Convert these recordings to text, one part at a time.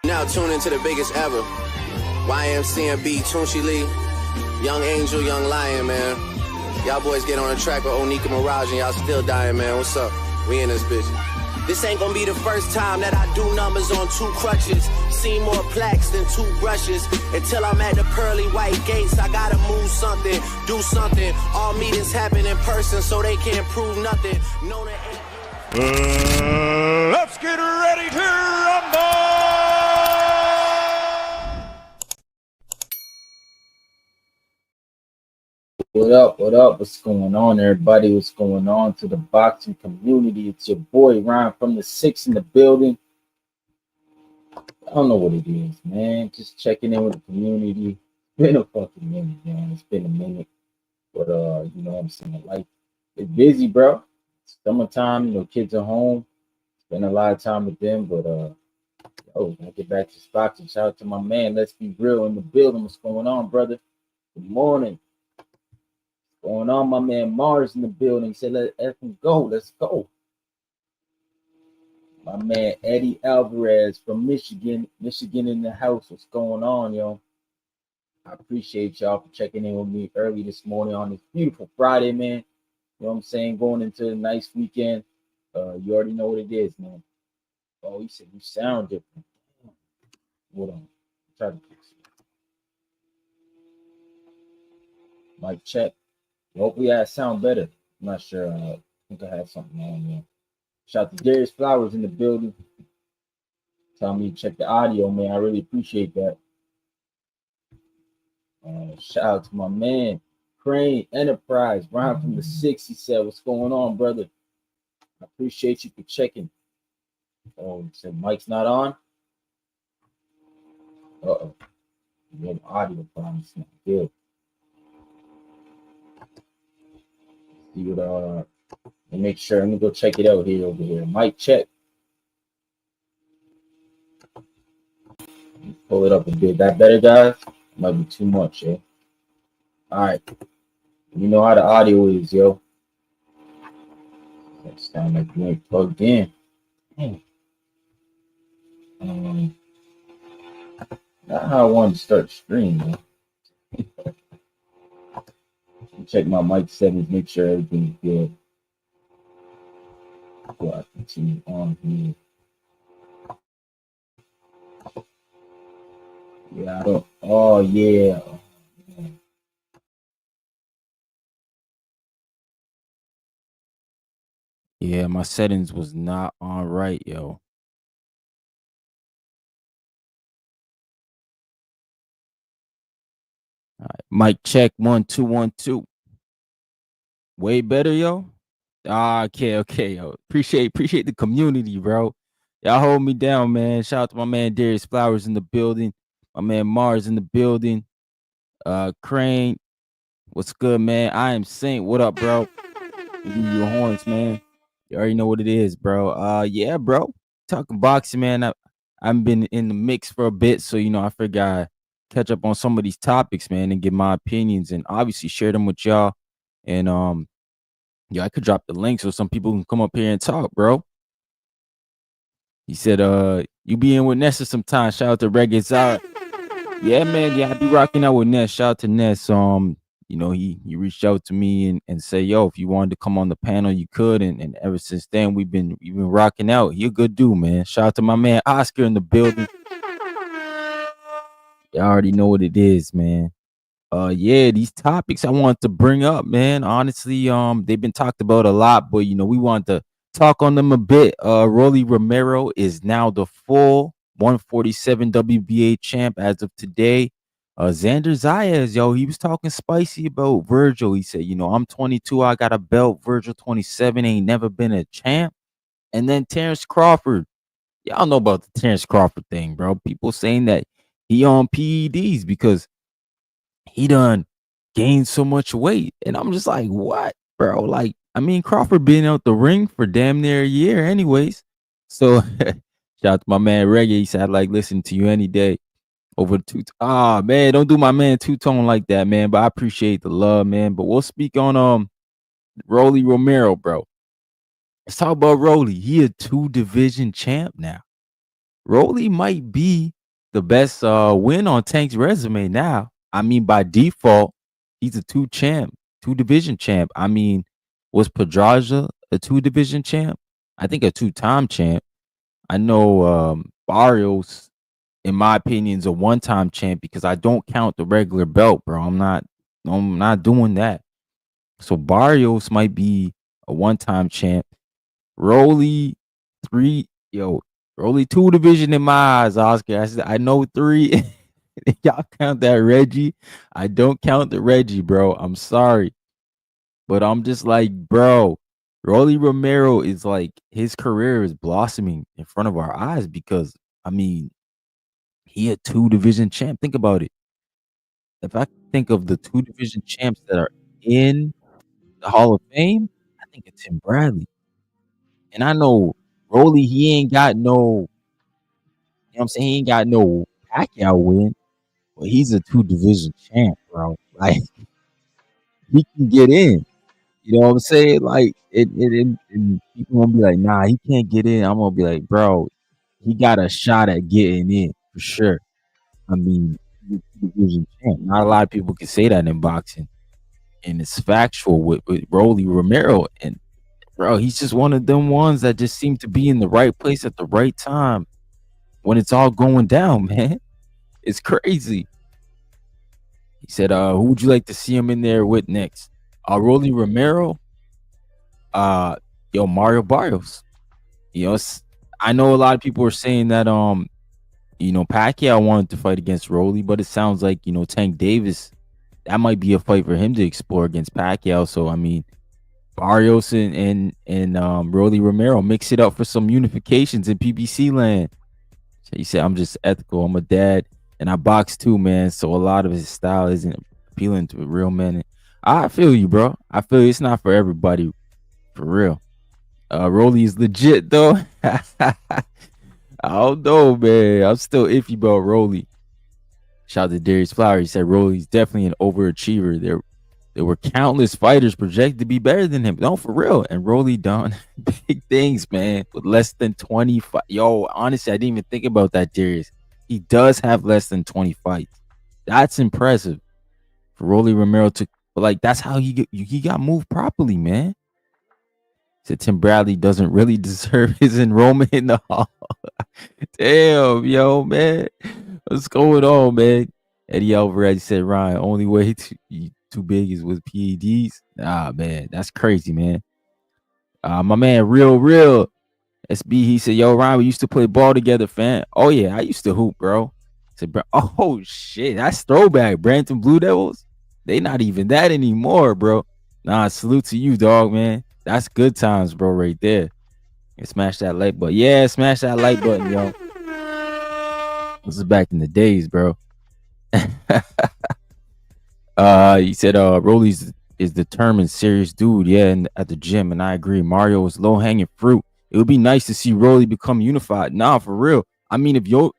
Now tune into the biggest ever. YMCMB, Tunchi Lee, Young Angel, Young Lion, man. Y'all boys get on the track with Onika Mirage and y'all still dying, man. What's up? We in this bitch. This ain't gonna be the first time that I do numbers on 2 crutches. Seen more plaques than 2 brushes. Until I'm at the pearly white gates, I gotta move something, do something. All meetings happen in person, so they can't prove nothing. No, they ain't. Let's get ready to rumble! What up? What up? What's going on, everybody? What's going on to the boxing community? It's your boy Ryan from the 6 in the building. I don't know what it is, man. Just checking in with the community. It's been a fucking minute, man. It's been a minute. But you know what I'm saying? Like, it's busy, bro. It's summertime, you know, kids are home. Spend a lot of time with them, but I get back to boxing. Shout out to my man. Let's be real in the building. What's going on, brother? Good morning. Going on, my man Mars in the building. He said, let him go. Let's go. My man Eddie Alvarez from Michigan. Michigan in the house. What's going on, yo? I appreciate y'all for checking in with me early this morning on this beautiful Friday, man. You know what I'm saying? Going into a nice weekend. You already know what it is, man. Oh, he said you sound different. Hold on. Try to fix it. Mic check. Hopefully I sound better. I'm not sure. I think I have something on there. Shout out to Darius Flowers in the building. Tell me to check the audio, man. I really appreciate that. Shout out to my man, Crane Enterprise. Ryan from the 6. He said, what's going on, brother? I appreciate you for checking. Oh, he said mic's not on. Uh-oh. We have audio problems. Not good. See what and make sure. Let me go check it out here over here. Mic check. Pull it up a bit. That better, guys? Might be too much, eh? All right. You know how the audio is, yo. That sound like you ain't plugged in. Not how I wanted to start the stream, man. Check my mic settings, make sure everything's good. Before I continue on here. Yeah, I don't. Oh, yeah. Yeah, my settings was not on right, yo. All right, mic check 1 2 1 2. Way better, yo. Okay, yo. Appreciate the community, bro. Y'all hold me down, man. Shout out to my man Darius Flowers in the building. My man Mars in the building. Crane, what's good, man? I am Saint. What up, bro? Give you your horns, man. You already know what it is, bro. Yeah, bro. Talking boxing, man. I've been in the mix for a bit, so you know I figured I'd catch up on some of these topics, man, and give my opinions, and obviously share them with y'all. And yeah, I could drop the link so some people can come up here and talk, bro. He said, you be in with Nessa sometimes. Shout out to Reggae Zara. Yeah, man. Yeah, I be rocking out with Ness. Shout out to Ness. You know, he reached out to me and said, yo, if you wanted to come on the panel, you could. And ever since then, we've been rocking out. He a good dude, man. Shout out to my man Oscar in the building. Y'all already know what it is, man. Yeah, these topics I want to bring up, man. Honestly, they've been talked about a lot, but you know, we want to talk on them a bit. Rolley Romero is now the full 147 WBA champ as of today. Xander Zayas, yo, he was talking spicy about Virgil. He said, you know, I'm 22, I got a belt. Virgil 27 ain't never been a champ. And then Terrence Crawford. Y'all know about the Terrence Crawford thing, bro. People saying that he on PEDs because he done gained so much weight. And I'm just like, what, bro? Like, I mean, Crawford been out the ring for damn near a year anyways. So shout out to my man Reggae. He said, I'd like listen to you any day over two. Man, don't do my man two-tone like that, man. But I appreciate the love, man. But we'll speak on Rolley Romero, bro. Let's talk about Rolley. He a 2-division champ now. Rolley might be the best win on Tank's resume now. I mean, by default, he's a two division champ. I mean, was Pedraja a two division champ? I think a two-time champ. I know Barrios, in my opinion, is a one-time champ because I don't count the regular belt, bro. I'm not doing that. So Barrios might be a one-time champ. Rolley Rolley two division in my eyes, Oscar. I know three. Y'all count that Reggie. I don't count the Reggie, bro. I'm sorry. But I'm just like, bro, Rolley Romero is like, his career is blossoming in front of our eyes because, I mean, he a two division champ. Think about it. If I think of the two division champs that are in the Hall of Fame, I think it's Tim Bradley. And I know Rolley, he ain't got no, you know what I'm saying? He ain't got no Pacquiao win, but he's a two division champ, bro. Like, he can get in. You know what I'm saying? Like, and people gonna be like, nah, he can't get in. I'm gonna be like, bro, he got a shot at getting in for sure. I mean, he's a two division champ. Not a lot of people can say that in boxing. And it's factual with Rolley Romero. And bro, he's just one of them ones that just seem to be in the right place at the right time when it's all going down, man. It's crazy. He said, who would you like to see him in there with next? Rolley Romero, Mario Barrios. I know a lot of people are saying that Pacquiao wanted to fight against Rolley, but it sounds like, Tank Davis, that might be a fight for him to explore against Pacquiao. So I mean, Barrios and Rolley Romero, mix it up for some unifications in PBC land. So he said, I'm just ethical. I'm a dad and I box too, man. So a lot of his style isn't appealing to real men. I feel you, bro. I feel it's not for everybody, for real. Rolley is legit though. I don't know, man. I'm still iffy about Rolley. Shout out to Darius Flower. He said Rolley's definitely an overachiever. There were countless fighters projected to be better than him. No, for real. And Rolley done big things, man, with less than 20 fights. Yo, honestly, I didn't even think about that, Darius. He does have less than 20 fights. That's impressive for Rolley Romero to, but like, that's how he got moved properly, man. Said Tim Bradley doesn't really deserve his enrollment in the hall. Damn, yo, man. What's going on, man? Eddie Alvarez said, Ryan, only way too big is with PEDs. Ah, man, that's crazy, man. My man, real SB, he said, yo, Ryan, we used to play ball together, fam. Oh, yeah, I used to hoop, bro. I said, bro, oh, shit, that's throwback. Brampton Blue Devils, they not even that anymore, bro. Nah, salute to you, dog, man. That's good times, bro, right there. And smash that like button. Yeah, smash that like button, yo. This is back in the days, bro. He said Rolley's is determined, serious dude, yeah, and at the gym, and I agree. Mario is low-hanging fruit. It would be nice to see Rolley become unified. Nah, for real. I mean,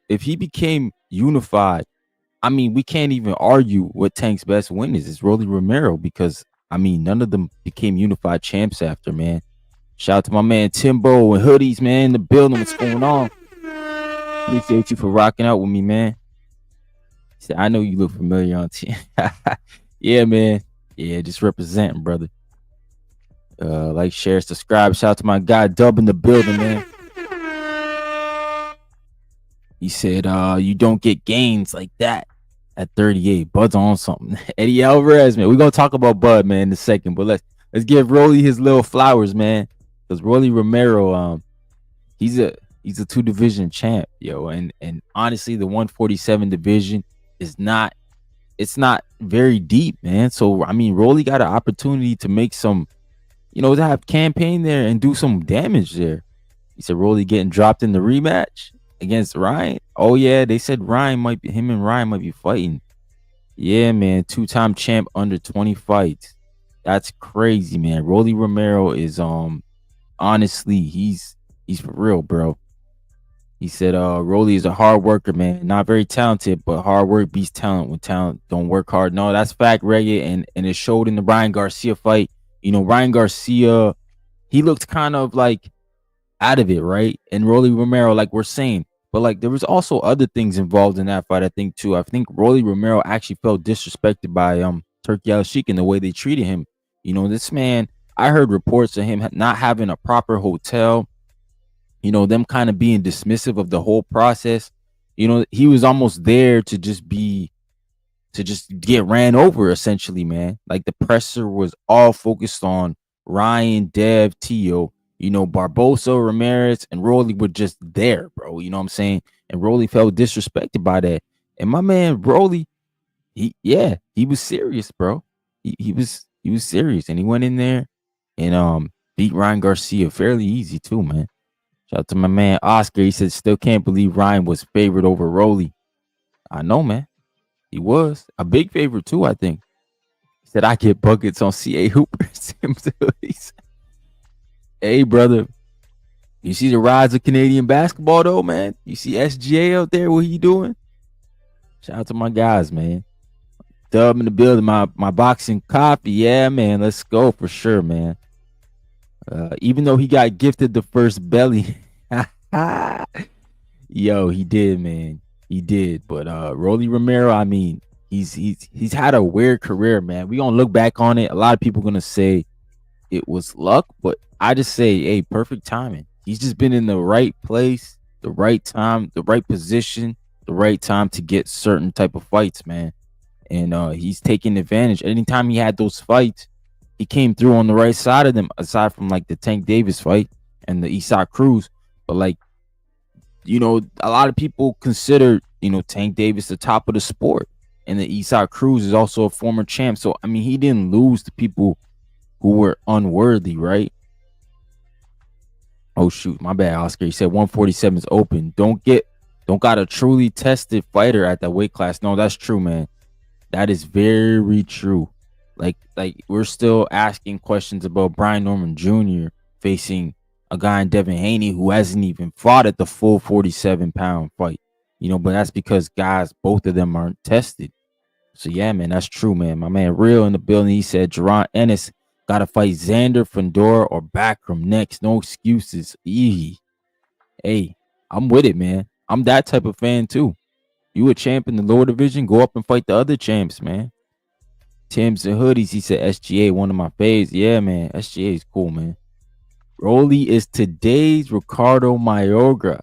if he became unified, I mean, we can't even argue what Tank's best win is. It's Rolley Romero because, I mean, none of them became unified champs after, man. Shout out to my man Timbo and Hoodies, man, in the building. What's going on? Appreciate you for rocking out with me, man. He said, I know you look familiar on team. Yeah, man. Yeah, just representing, brother. Like, share, subscribe. Shout out to my guy Dub in the building, man. He said, you don't get gains like that at 38. Bud's on something. Eddie Alvarez, man. We're gonna talk about Bud, man, in a second, but let's give Rolley his little flowers, man. Because Rolley Romero, he's a two division champ, yo. And honestly, the 147 division is not very deep, man. So I mean, Rolley got an opportunity to make some, to have campaign there and do some damage there. He said Rolley getting dropped in the rematch against Ryan. Oh yeah, they said him and Ryan might be fighting. Yeah, man, two-time champ under 20 fights. That's crazy, man. Rolley Romero is honestly, he's for real, bro. He said Rolley is a hard worker, man. Not very talented, but hard work beats talent when talent don't work hard. No, that's fact, Reggae, and it showed in the Ryan Garcia fight. Ryan Garcia, he looked kind of like out of it, right? And Rolley Romero, like we're saying, But like there was also other things involved in that fight, I think too. I think Rolley Romero actually felt disrespected by Turkey Al Sheik in the way they treated him. You know, this man, I heard reports of him not having a proper hotel, you know, them kind of being dismissive of the whole process. You know, he was almost there to just get ran over essentially, man. Like the presser was all focused on Ryan, Dev, Tio, you know, Barbosa, Ramirez, and Rolley were just there, bro. You know what I'm saying? And Rolley felt disrespected by that. And my man Rolley, he was serious, bro. He was serious, and he went in there and beat Ryan Garcia fairly easy too, man. Shout out to my man Oscar. He said still can't believe Ryan was favored over Rolley. I know, man. He was a big favorite too, I think. He said I get buckets on CA Hooper. Hey, brother. You see the rise of Canadian basketball though, man? You see SGA out there, what he doing? Shout out to my guys, man. Dub in the building, my boxing coffee. Yeah, man. Let's go for sure, man. Even though he got gifted the first belly. Yo, he did, man. He did. But Rolley Romero, I mean, he's had a weird career, man. We gonna look back on it. A lot of people gonna say it was luck, but I just say, hey, perfect timing. He's just been in the right place, the right time, the right position, the right time to get certain type of fights, man. And he's taking advantage. Anytime he had those fights, he came through on the right side of them, aside from like the Tank Davis fight and the Isak Cruz. But like, you know, a lot of people consider, you know, Tank Davis the top of the sport. And the Isak Cruz is also a former champ. So, I mean, he didn't lose to people who were unworthy, right? Oh, shoot. My bad, Oscar. He said 147 is open. Don't got a truly tested fighter at that weight class. No, that's true, man. That is very true. Like we're still asking questions about Brian Norman Jr. facing a guy in Devin Haney who hasn't even fought at the full 47-pound fight. You know, but that's because guys, both of them aren't tested. So yeah, man, that's true, man. My man Real in the building, he said Gerard Ennis got to fight Xander, Fandora, or Backram next. No excuses. Eee. Hey, I'm with it, man. I'm that type of fan too. You a champ in the lower division, go up and fight the other champs, man. Tim's and Hoodies, he said SGA, one of my faves. Yeah, man, SGA is cool, man. Rolley is today's Ricardo Mayorga.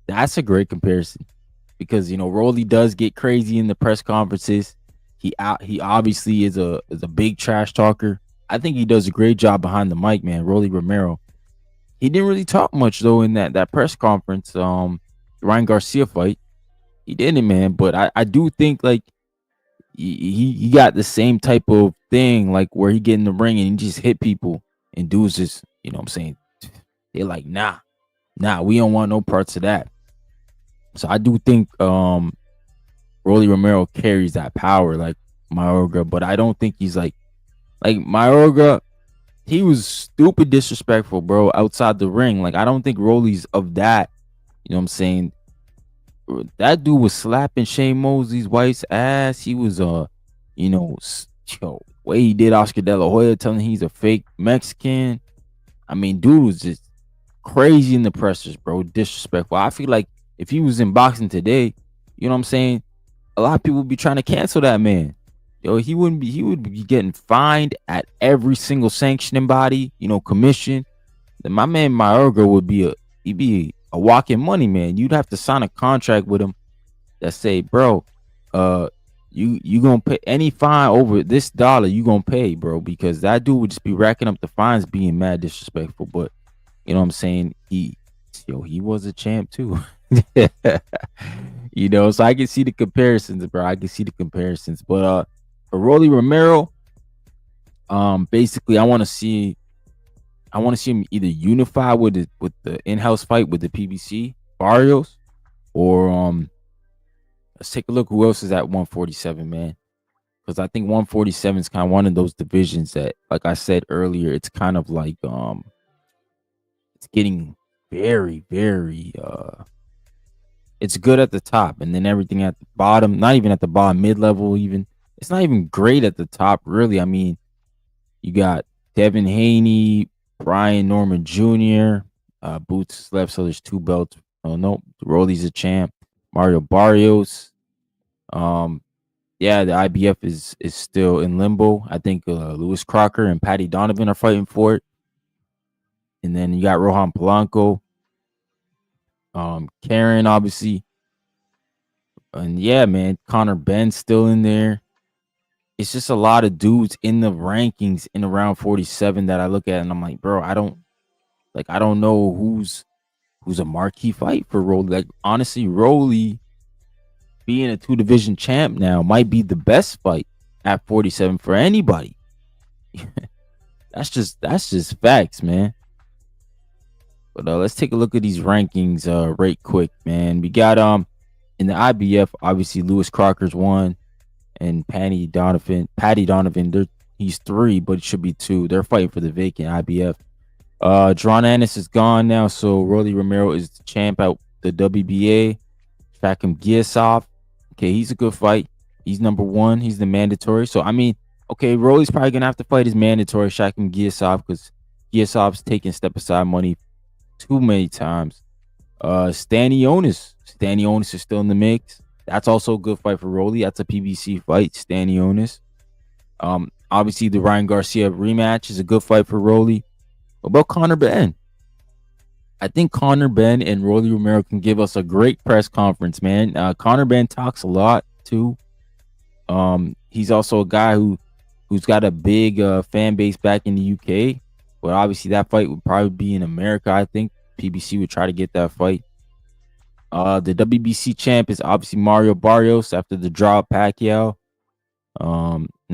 That's a great comparison because, you know, Rolley does get crazy in the press conferences. He obviously is a big trash talker. I think he does a great job behind the mic, man. Rolley Romero. He didn't really talk much though in that press conference. Ryan Garcia fight. He didn't, man. But I do think like he got the same type of thing, like where he get in the ring and he just hit people and dudes just, you know what I'm saying? They're like, nah, we don't want no parts of that. So I do think Rolley Romero carries that power like Mayorga, but I don't think he's like Mayorga. He was stupid disrespectful, bro, outside the ring. Like I don't think Rolley's of that. You know what I'm saying? That dude was slapping Shane Mosley's wife's ass. He was you know, way he did Oscar De La Hoya, telling he's a fake Mexican. I mean, dude was just crazy in the pressers, bro. Disrespectful. I feel like if he was in boxing today, you know what I'm saying? A lot of people would be trying to cancel that man. Yo, he would be getting fined at every single sanctioning body, you know, commission. Then my man Mayorga would be a walking money man. You'd have to sign a contract with him that say, bro, you gonna pay any fine over this dollar, you gonna pay, bro, because that dude would just be racking up the fines being mad disrespectful. But you know what I'm saying? He was a champ too. You know, so I can see the comparisons, bro. I can see the comparisons. But for Rolley Romero, basically I want to see him either unify with the in-house fight with the PBC Barrios, or let's take a look who else is at 147, man. Because I think 147 is kind of one of those divisions that, like I said earlier, it's kind of like it's getting very, very it's good at the top, and then everything at the bottom, not even at the bottom, mid-level even. It's not even great at the top, really. I mean, you got Devin Haney, Brian Norman Jr., Boots left, so there's 2 belts. Oh no, Rolly's a champ. Mario Barrios. Yeah, the IBF is still in limbo. I think Lewis Crocker and Patty Donovan are fighting for it. And then you got Rohan Polanco, Karen, obviously. And yeah, man, Conor Benn still in there. It's just a lot of dudes in the rankings in around 47 that I look at and I'm like, bro, I don't know who's a marquee fight for Rolly. Like, honestly, Rolly being a 2 division champ now might be the best fight at 47 for anybody. That's just facts, man. But let's take a look at these rankings right quick, man. We got in the IBF, obviously Lewis Crocker's 1 and Patty Donovan, he's 3, but it should be 2. They're fighting for the vacant IBF. Ennis is gone now, so Rolley Romero is the champ out the WBA. Shakim Giasov, okay, he's a good fight. He's number 1. He's the mandatory. So I mean, okay, Rolley's probably gonna have to fight his mandatory Shakim Giasov because Giasov's taking step aside money too many times. Stanionis is still in the mix. That's also a good fight for Rolley. That's a PBC fight. Stanionis. Obviously the Ryan Garcia rematch is a good fight for Rolley. What about Conor Benn? I think Conor Benn and Rolley Romero can give us a great press conference, man. Conor Benn talks a lot too. He's also a guy who's got a big fan base back in the UK. But obviously that fight would probably be in America. I think PBC would try to get that fight. The WBC champ is obviously Mario Barrios after the draw of Pacquiao.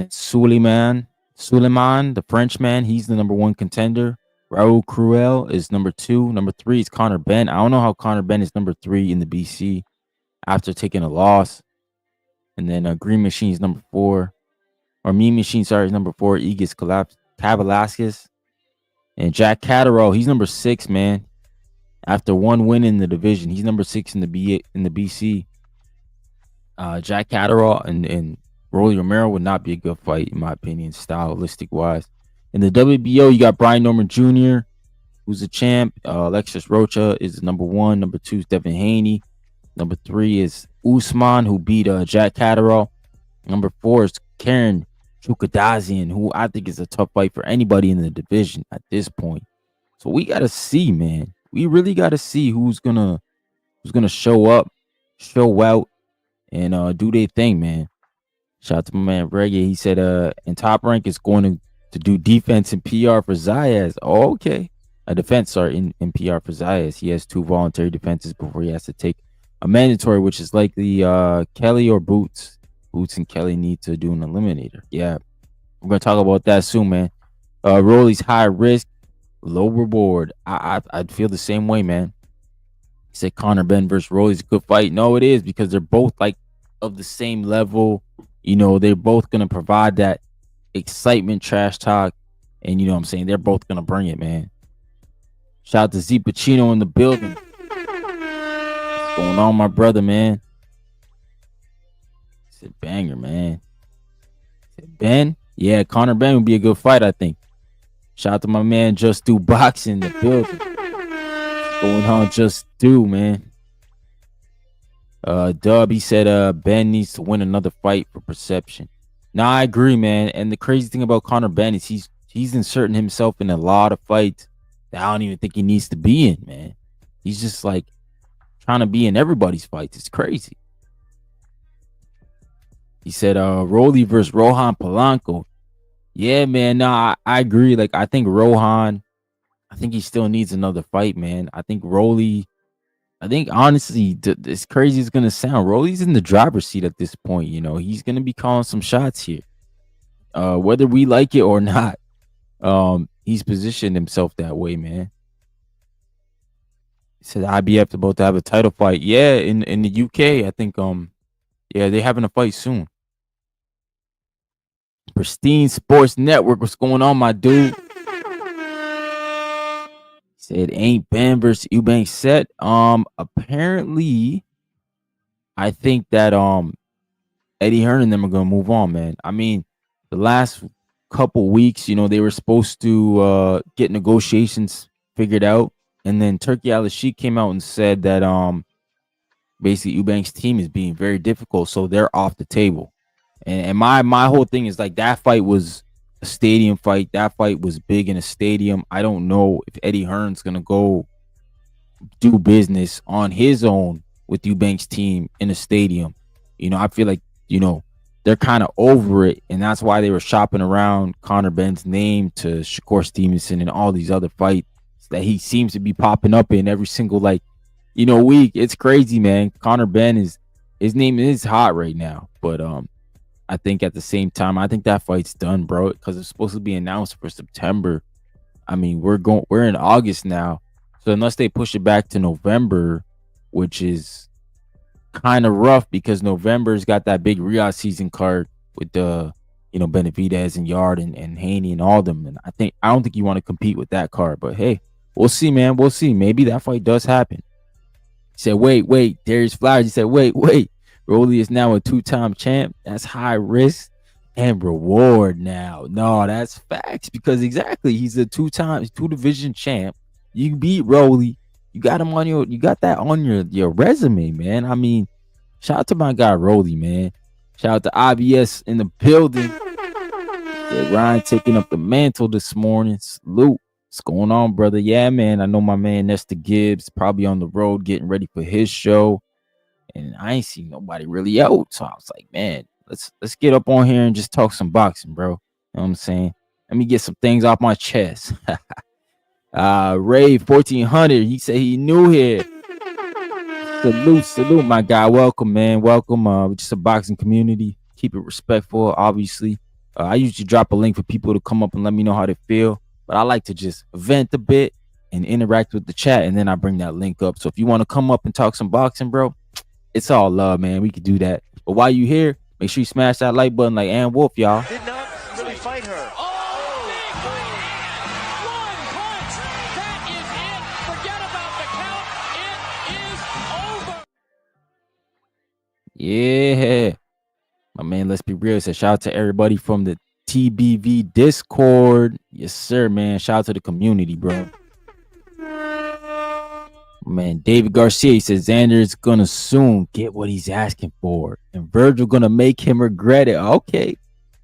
Suleiman, the Frenchman, he's the number 1 contender. Raul Cruel is number 2. Number 3 is Conor Benn. I don't know how Conor Benn is number 3 in the BC after taking a loss. And then Green Machine is number 4. Or Mean Machine, sorry, is number 4. Igis Kavalaskis. And Jack Catterall, he's number 6, man. After 1 win in the division, he's number 6 in the BC. Jack Catterall and Rolley Romero would not be a good fight, in my opinion, stylistic wise. In the WBO, you got Brian Norman Jr., who's a champ. Alexis Rocha is number 1. Number 2 is Devin Haney. Number 3 is Usman, who beat Jack Catterall. Number 4 is Karen Chukadazian, who I think is a tough fight for anybody in the division at this point. So we got to see, man. We really got to see who's gonna show up, show out, and do their thing, man. Shout out to my man Reggae. He said and Top Rank is going to do defense and PR for Zayas. Oh, okay. A defense, sorry, in PR for Zayas. He has 2 voluntary defenses before he has to take a mandatory, which is likely Kelly or Boots. Boots and Kelly need to do an eliminator. Yeah. We're gonna talk about that soon, man. Rolly's high risk, low reward. I'd feel the same way, man. He said Conor Benn versus Rolly's a good fight. No, it is, because they're both like of the same level. You know, they're both gonna provide that excitement, trash talk, and you know what I'm saying, they're both gonna bring it, man. Shout out to Z Pacino in the building. What's going on, my brother, man? He said banger, man. He said Ben? Yeah, Conor Benn would be a good fight, I think. Shout out to my man Just Do Boxing in the building. What's going on, Just Do, man? Dub, he said Ben needs to win another fight for perception. Nah, I agree, man. And the crazy thing about Conor Benn is he's inserting himself in a lot of fights that I don't even think he needs to be in, man. He's just like trying to be in everybody's fights. It's crazy. He said Rolley versus Rohan Polanco. Yeah, man. Nah, I agree. Like, I think Rohan, I think he still needs another fight, man. I think Rolley, I think honestly, as crazy as it's gonna sound, Rolley's in the driver's seat at this point. You know, he's gonna be calling some shots here, whether we like it or not. He's positioned himself that way, man. He said IBF about to have a title fight. Yeah, in the UK, I think. Yeah, they're having a fight soon. Pristine Sports Network, what's going on, my dude? Said ain't Ben versus Eubank set. Apparently, I think that Eddie Hearn and them are gonna move on, man. I mean, the last couple weeks, you know, they were supposed to get negotiations figured out, And then Turkey Al-Sheikh came out and said that basically Eubank's team is being very difficult, so they're off the table. And my whole thing is like that fight was a stadium fight. That fight was big in a stadium. I don't know if Eddie Hearn's gonna go do business on his own with Eubank's team in a stadium. I feel like, they're kind of over it, and that's why they were shopping around Conor Benn's name to Shakur Stevenson and all these other fights that he seems to be popping up in every single week. It's crazy, man. Conor Benn his name is hot right now, but I think at the same time, I think that fight's done, bro, because it's supposed to be announced for September. I mean, we're in August now. So unless they push it back to November, which is kind of rough because November's got that big Riyadh season card with the Benavidez and Yard and Haney and all them. And I don't think you want to compete with that card. But hey, we'll see, man. We'll see. Maybe that fight does happen. He said, wait, Darius Flowers. He said, wait. Rolley is now a 2-time champ. That's high risk and reward now. No, that's facts because exactly he's a 2-division champ. You beat Rolley. You got him you got that on your resume, man. I mean, shout out to my guy Rolley, man. Shout out to IBS in the building. Yeah, Ryan taking up the mantle this morning. Salute. What's going on, brother? Yeah, man. I know my man Nestor Gibbs probably on the road getting ready for his show. And I ain't seen nobody really out. So I was like, man, let's get up on here and just talk some boxing, bro. You know what I'm saying? Let me get some things off my chest. Ray 1400, he said he new here. Salute, my guy. Welcome, man. Welcome. We're just a boxing community. Keep it respectful, obviously. I usually drop a link for people to come up and let me know how they feel. But I like to just vent a bit and interact with the chat, and then I bring that link up. So if you want to come up and talk some boxing, bro, it's all love, man. We could do that. But while you here, make sure you smash that like button like Ann Wolf, y'all. Did not really fight her. Yeah, my man, let's be real. So shout out to everybody from the TBV Discord. Yes, sir, man. Shout out to the community, bro. Man, David Garcia, he says Xander is gonna soon get what he's asking for, and Virgil gonna make him regret it. Okay,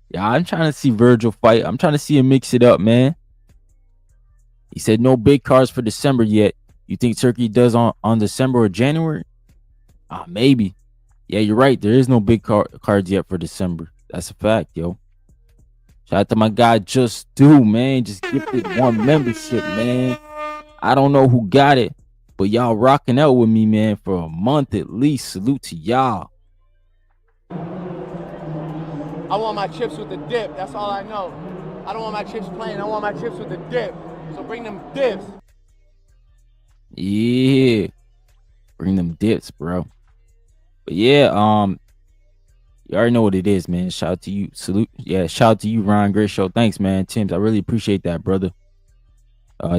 yeah, I'm trying to see Virgil fight. I'm trying to see him mix it up, man. He said no big cards for December yet. You think Turkey does on December or January? Maybe. Yeah, you're right. There is no big cards yet for December. That's a fact, yo. Shout out to my guy Just Do, man. Just gifted 1 membership, man. I don't know who got it, but y'all rocking out with me, man, for a month at least. Salute to y'all. I want my chips with the dip. That's all I know. I don't want my chips plain. I want my chips with the dip. So bring them dips. Yeah. Bring them dips, bro. But yeah, you already know what it is, man. Shout out to you. Salute. Yeah, shout out to you, Ryan. Great show. Thanks, man. Tim's, I really appreciate that, brother.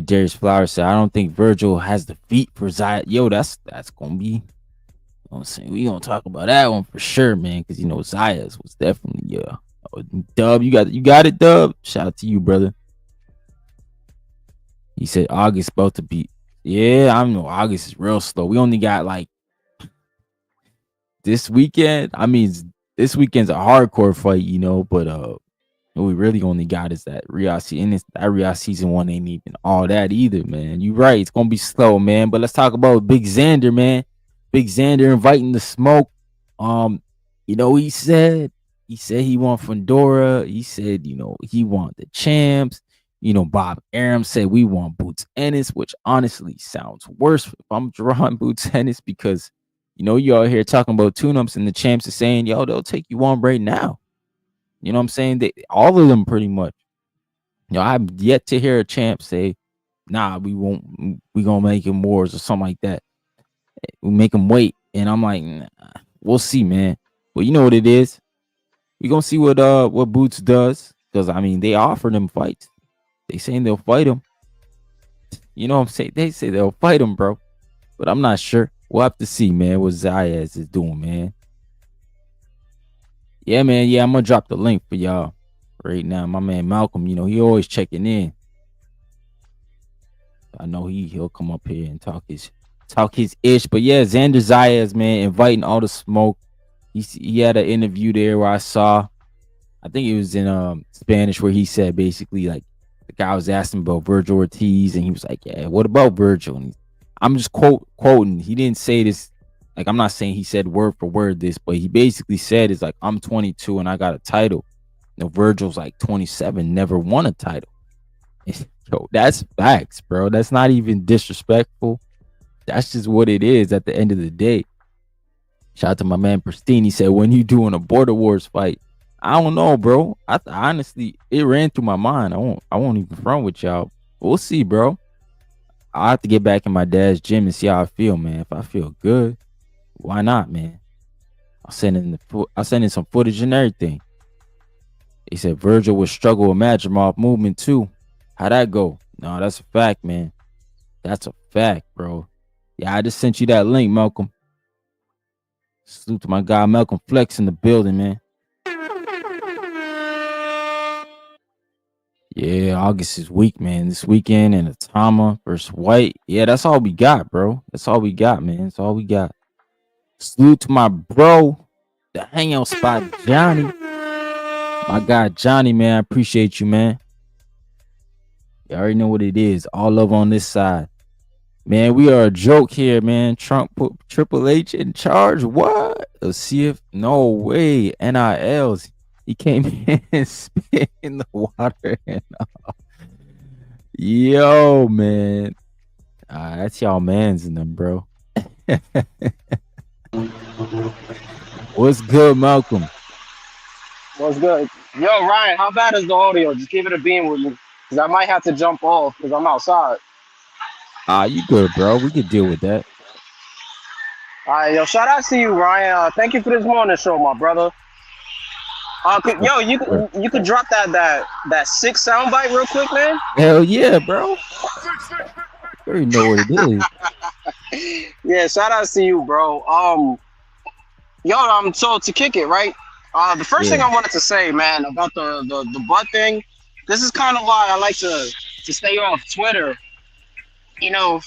Darius Flowers said, I don't think Virgil has the feet for Zayas. Yo, that's gonna be, you know what I'm saying? We gonna talk about that one for sure, man. Because Zayas was definitely Dub. You got it, Dub. Shout out to you, brother. He said August about to be. Yeah, I know August is real slow. We only got like this weekend. I mean, this weekend's a hardcore fight, but what we really only got is that Riyadh season 1 ain't even all that either, man. You right, it's gonna be slow, man. But let's talk about Big Xander, man. Big Xander inviting the smoke. He said he want Fundora. He said, he want the champs. Bob Arum said we want Boots Ennis, which honestly sounds worse if I'm drawing Boots Ennis because you all here talking about tune-ups and the champs are saying, yo, they'll take you on right now. You know what I'm saying? All of them pretty much. I've yet to hear a champ say, nah, we won't. We gonna make him wars or something like that. We make him wait. And I'm like, nah, we'll see, man. But you know what it is. We gonna see what Boots does. Because, they offered him fights. They saying they'll fight him. You know what I'm saying? They say they'll fight him, bro. But I'm not sure. We'll have to see, man, what Zayas is doing, man. Yeah, man. Yeah, I'm going to drop the link for y'all right now. My man Malcolm, he always checking in. I know he'll come up here and talk his ish. But yeah, Xander Zayas, man, inviting all the smoke. He had an interview there where I saw, I think it was in Spanish, where he said basically like the guy was asking about Virgil Ortiz, and he was like, "Yeah, what about Virgil?" And I'm just quoting. He didn't say this. Like, I'm not saying he said word for word this, but he basically said, "It's like, I'm 22 and I got a title. Virgil's like 27, never won a title." Yo, that's facts, bro. That's not even disrespectful. That's just what it is at the end of the day. Shout out to my man Pristine. He said, when you doing a Border Wars fight? I don't know, bro. Honestly, it ran through my mind. I won't even front with y'all. We'll see, bro. I'll have to get back in my dad's gym and see how I feel, man. If I feel good, why not, man? I'll send in some footage and everything. He said Virgil would struggle with Madrimov movement too. How'd that go? No, that's a fact, man. That's a fact, bro. Yeah, I just sent you that link, Malcolm. Salute to my guy Malcolm Flex in the building, man. Yeah, August is weak, man. This weekend and Atama versus White. Yeah, that's all we got, bro. That's all we got, man. That's all we got. Salute to my bro, the hangout spot, Johnny. My guy Johnny, man. I appreciate you, man. You already know what it is. All love on this side. Man, we are a joke here, man. Trump put Triple H in charge. What? Let's see if no way. NILs. He came in and spit in the water. And, yo, man. That's y'all mans in them, bro. What's good, Malcolm? What's good? Yo, Ryan, how bad is the audio? Just give it a beam with me. Because I might have to jump off because I'm outside. You good, bro. We could deal with that. All right, yo, shout out to you, Ryan. Thank you for this morning show, my brother. Yo, you could drop that 6 soundbite real quick, man. Hell yeah, bro. You already know what it is. Yeah, shout out to you, bro. So to kick it, right? The first thing I wanted to say, man, about the butt thing. This is kind of why I like to stay off Twitter. You know,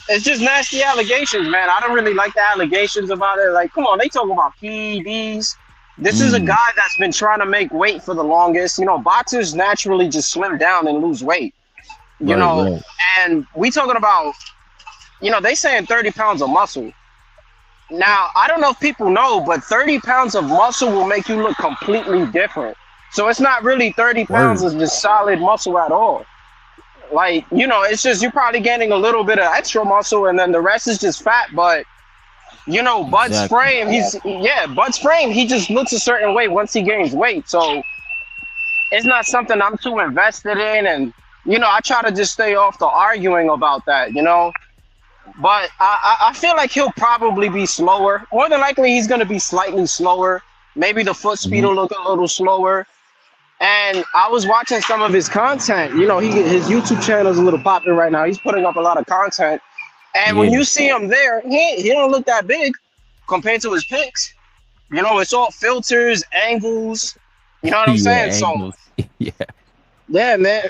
it's just nasty allegations, man. I don't really like the allegations about it. Like, come on, they talk about PEDs. This is a guy that's been trying to make weight for the longest. You know, boxers naturally just slim down and lose weight. You know, and we talking about, you know, they saying 30 pounds of muscle. Now, I don't know if people know, but 30 pounds of muscle will make you look completely different. So it's not really 30 pounds of just solid muscle at all. Like, you know, it's just you're probably gaining a little bit of extra muscle and then the rest is just fat. But, you know, Bud's frame, Bud's frame, he just looks a certain way once he gains weight. So it's not something I'm too invested in. And, you know, I try to just stay off the arguing about that, you know. But I feel like he'll probably be slower. More than likely, he's going to be slightly slower. Maybe the foot speed will look a little slower. And I was watching some of his content. You know, his YouTube channel is a little popular right now. He's putting up a lot of content. And when you see him there, he don't look that big compared to his pics. You know, it's all filters, angles. You know what I'm saying? Angles. So, yeah, man.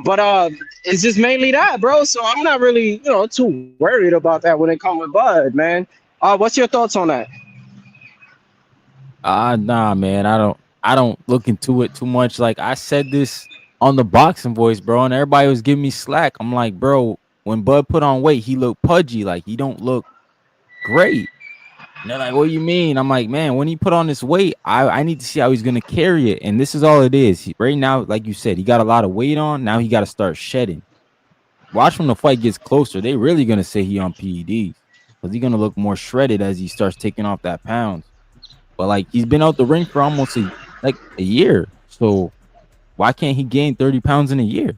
But it's just mainly that, bro. So I'm not really, you know, too worried about that when it comes with Bud, man. What's your thoughts on that? Nah, man. I don't look into it too much. Like, I said this on the Boxing Voice, bro, and everybody was giving me slack. I'm like, bro, when Bud put on weight, he looked pudgy. Like, he don't look great. And they're like, what do you mean? I'm like, man, when he put on this weight, I need to see how he's going to carry it. And this is all it is. Right now, like you said, he got a lot of weight on. Now he got to start shedding. Watch when the fight gets closer. They really going to say he on PEDs because he's going to look more shredded as he starts taking off that pounds. But, like, he's been out the ring for almost a year. So why can't he gain 30 pounds in a year?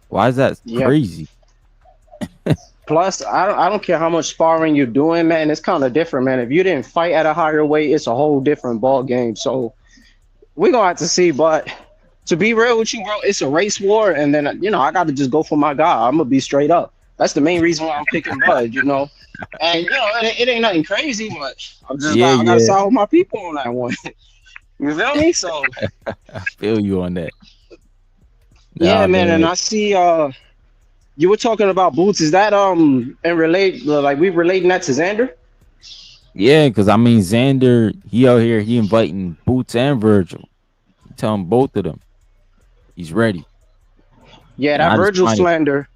Why is that crazy? Plus, I don't care how much sparring you're doing, man. It's kind of different, man. If you didn't fight at a higher weight, it's a whole different ball game. So we're going to have to see. But to be real with you, bro, it's a race war. And then, you know, I got to just go for my guy. I'm going to be straight up. That's the main reason why I'm picking Bud, you know. And, you know, it ain't nothing crazy, but I'm just I got to side with my people on that one. You feel me? So I feel you on that. Yeah, man. And I see You were talking about Boots. Is that and relate like we relating that to Xander? Yeah, because I mean Xander, he out here, he inviting Boots and Virgil. He telling both of them he's ready. Yeah, And that Virgil slander.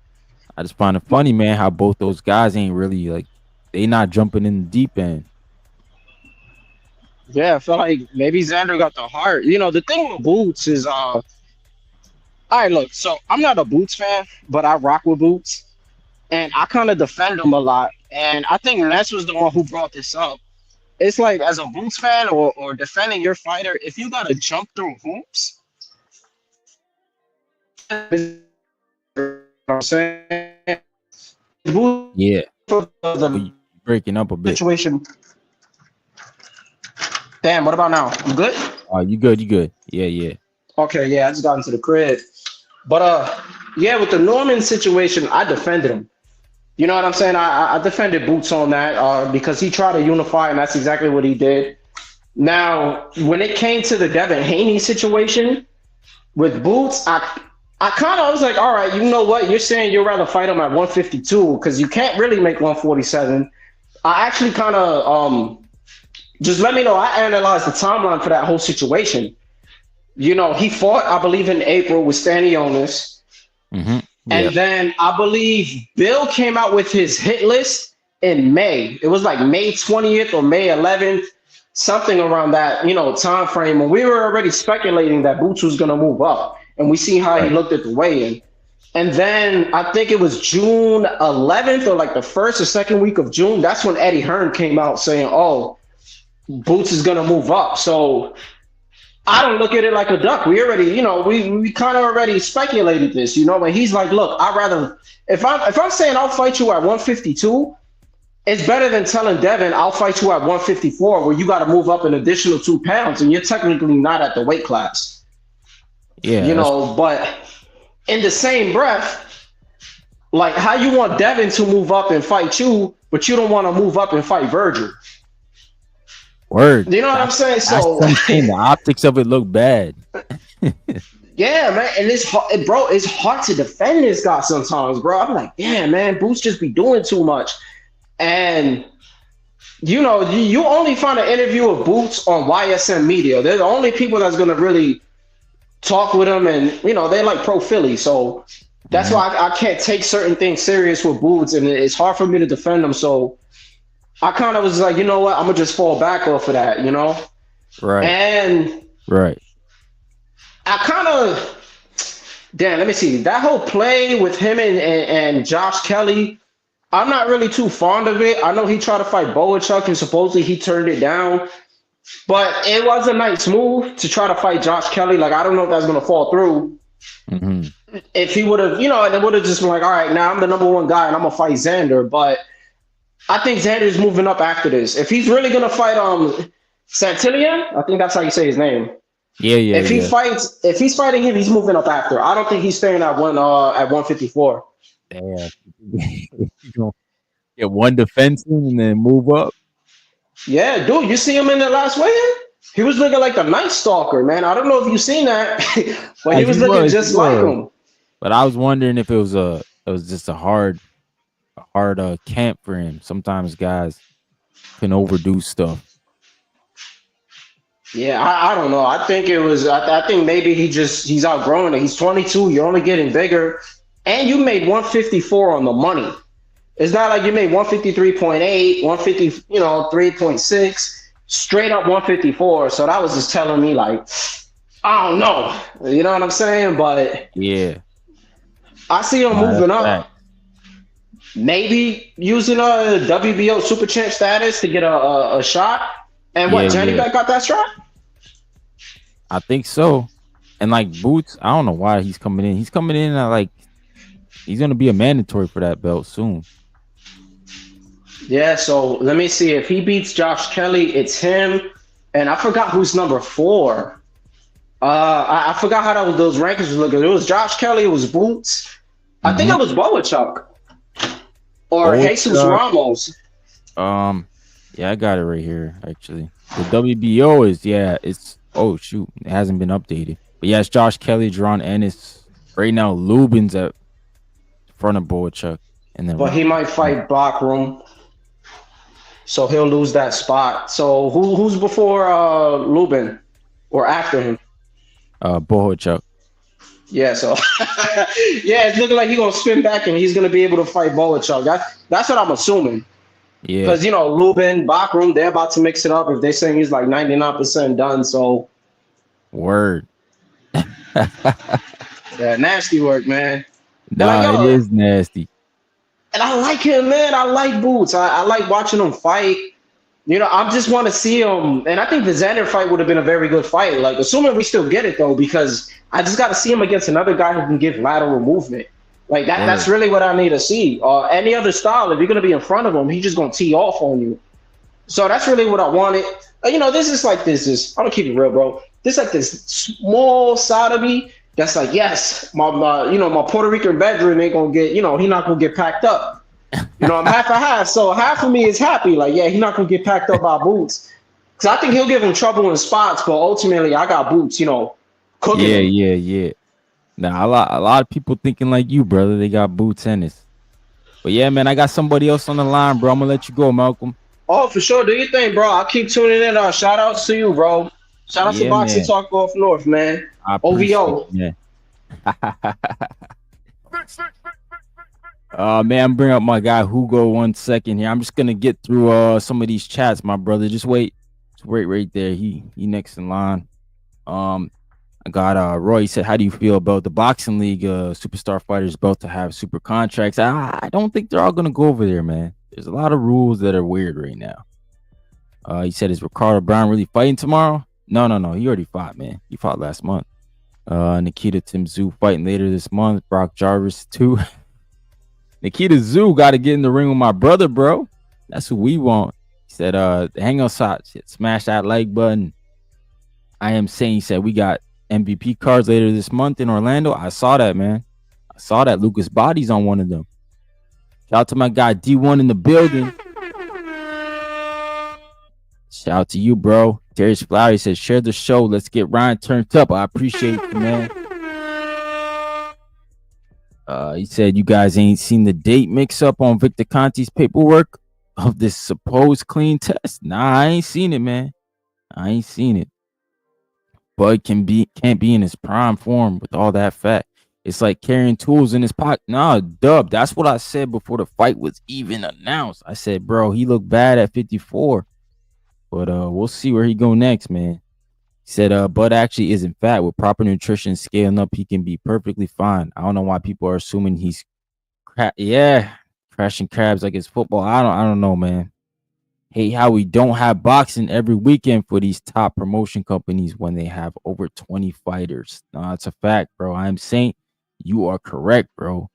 I just find it funny, man, how both those guys ain't really like they not jumping in the deep end. Yeah, I feel like maybe Xander got the heart. You know, the thing with Boots is all right, look, so I'm not a Boots fan, but I rock with Boots. And I kind of defend him a lot. And I think Ness was the one who brought this up. It's like as a Boots fan or defending your fighter, if you gotta jump through hoops, you know what I'm saying? Boots Yeah. for But the you breaking up a bit. situation. Damn, what about now? You good? You good, you good. Yeah. Okay, yeah, I just got into the crib. But yeah, with the Norman situation, I defended him. You know what I'm saying? I defended Boots on that because he tried to unify, and that's exactly what he did. Now, when it came to the Devin Haney situation with Boots, I kind of was like, all right, you know what? You're saying you'd rather fight him at 152 because you can't really make 147. I actually kind of just let me know. I analyzed the timeline for that whole situation. You know, he fought, I believe, in April with Stanionis. Mm-hmm. And then I believe Bill came out with his hit list in May. It was like May 20th or May 11th, something around that, you know, time frame. And we were already speculating that Boots was going to move up. And we see how he looked at the weigh-in. And then I think it was June 11th or like the first or second week of June. That's when Eddie Hearn came out saying, oh, Boots is going to move up. So I don't look at it like a duck. We already, you know, we kind of already speculated this, you know, but he's like, look, I'd rather, if I'm saying I'll fight you at 152, it's better than telling Devin I'll fight you at 154 where you got to move up an additional 2 pounds and you're technically not at the weight class. Yeah. You know, but in the same breath, like how you want Devin to move up and fight you, but you don't want to move up and fight Virgil. Word. You know what I'm saying? So the optics of it look bad. yeah, man, and it's hard, bro. It's hard to defend this guy sometimes, bro. I'm like, damn, man, Boots just be doing too much, and you know, you only find an interview of Boots on YSM Media. They're the only people that's gonna really talk with him, and you know, they're like pro Philly, so that's why I can't take certain things serious with Boots, and it's hard for me to defend them. So I kind of was like, you know what, I'm gonna just fall back off of that, you know? Right. And right. I kind of, damn, let me see. That whole play with him and Josh Kelly, I'm not really too fond of it. I know he tried to fight Boachuk and supposedly he turned it down. But it was a nice move to try to fight Josh Kelly. Like, I don't know if that's gonna fall through. Mm-hmm. If he would have, you know, and it would have just been like, all right, now I'm the number one guy and I'm gonna fight Xander. But I think Xander's moving up after this. If he's really gonna fight Santillan, I think that's how you say his name. Yeah. If he's fighting him, he's moving up after. I don't think he's staying at 154. Damn. You gonna get one defense in and then move up. Yeah, dude, you see him in the last weigh-in? He was looking like the Night Stalker, man. I don't know if you've seen that, but he was looking just like him. But I was wondering if it was just a hard camp for him. Sometimes guys can overdo stuff. Yeah, I don't know. I think it was. I think maybe he's outgrowing it. He's 22. You're only getting bigger, and you made 154 on the money. It's not like you made 153.8, 150, you know, 3.6, straight up 154. So that was just telling me like, I don't know. You know what I'm saying? But yeah, I see him moving up. Maybe using a WBO Super Champ status to get a shot. And what, Johnny Beck got that shot? I think so. And like Boots, I don't know why he's coming in. He's coming in at like he's gonna be a mandatory for that belt soon. Yeah, so let me see. If he beats Josh Kelly, it's him. And I forgot who's number 4. I forgot how those rankings was looking. It was Josh Kelly, it was Boots. Mm-hmm. I think it was Boachuk. Or Jesus Ramos. Yeah, I got it right here, actually. The WBO is, it's, oh, shoot. It hasn't been updated. But yeah, it's Josh Kelly, Ennis. Right now, Lubin's at front of Boachuk. And then But he might fight Bakrum, so he'll lose that spot. So who's before Lubin or after him? Boachuk. Yeah, so yeah, it's looking like he's gonna spin back and he's gonna be able to fight Boachuk. That's what I'm assuming. Yeah. Because Lubin, Bakrum, they're about to mix it up. If they're saying he's like 99% done, so word. Yeah, nasty work, man. Nah, it is nasty. And I like him, man. I like Boots. I like watching him fight. I just want to see him. And I think the Xander fight would have been a very good fight. Like, assuming we still get it, though, because I just got to see him against another guy who can give lateral movement. Like, that's really what I need to see. Any other style, if you're going to be in front of him, he's just going to tee off on you. So that's really what I wanted. This is like this. I'm going to keep it real, bro. This like this small side of me that's like, yes, my Puerto Rican bedroom ain't going to get, he's not going to get packed up. I'm half a half. So half of me is happy. Like, yeah, he's not going to get packed up by Boots. Because I think he'll give him trouble in spots, but ultimately I got Boots, cooking him. Yeah. Nah, a lot of people thinking like you, brother. They got Boots Ennis. But yeah, man, I got somebody else on the line, bro. I'm going to let you go, Malcolm. Oh, for sure. Do your thing, bro. I'll keep tuning in. Shout outs to you, bro. Shout out to Boxing Talk Off North, man. OVO. Yeah. Man, I'm bringing up my guy Hugo 1 second here. I'm just gonna get through some of these chats, my brother. Just wait right there. He next in line. I got Roy. He said, "How do you feel about the boxing league? Superstar fighters about to have super contracts." I don't think they're all gonna go over there, man. There's a lot of rules that are weird right now. He said, "Is Ricardo Brown really fighting tomorrow?" No. He already fought, man. He fought last month. Nikita Timzoo fighting later this month. Brock Jarvis too. Nikita Zoo got to get in the ring with my brother, bro. That's who we want. He said, hang on, smash that like button. I am saying, he said, we got MVP cards later this month in Orlando. I saw that, man. I saw that. Lucas Body's on one of them. Shout out to my guy D1 in the building. Shout out to you, bro. Darius Flowery says, share the show. Let's get Ryan turned up. I appreciate you, man. He said, you guys ain't seen the date mix up on Victor Conti's paperwork of this supposed clean test. Nah, I ain't seen it, man. I ain't seen it. Bud can't be in his prime form with all that fat. It's like carrying tools in his pocket. Nah, Dub, that's what I said before the fight was even announced. I said, bro, he looked bad at 54. But we'll see where he go next, man. He said, Bud actually isn't fat. With proper nutrition, scaling up, he can be perfectly fine. I don't know why people are assuming he's crashing crabs like it's football. I don't know, man. Hey, how we don't have boxing every weekend for these top promotion companies when they have over 20 fighters. Nah, it's a fact, bro. I'm saying you are correct, bro.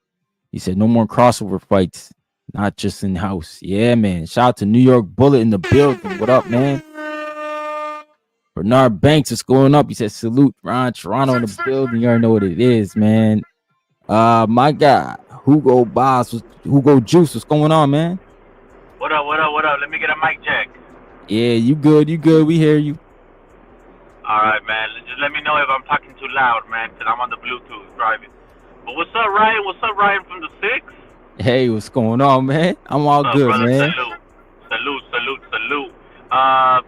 He said, no more crossover fights, not just in house. Yeah, man. Shout out to New York Bullet in the building. What up, man? Bernard Banks is going up. He said, salute, Ron Toronto in the building. You already know what it is, man. My guy, Hugo Juice. What's going on, man? What up? Let me get a mic check. Yeah, you good. We hear you. All right, man. Just let me know if I'm talking too loud, man, because I'm on the Bluetooth driving. But what's up, Ryan? What's up, Ryan from the 6? Hey, what's going on, man? I'm all good, brother? man. Salute.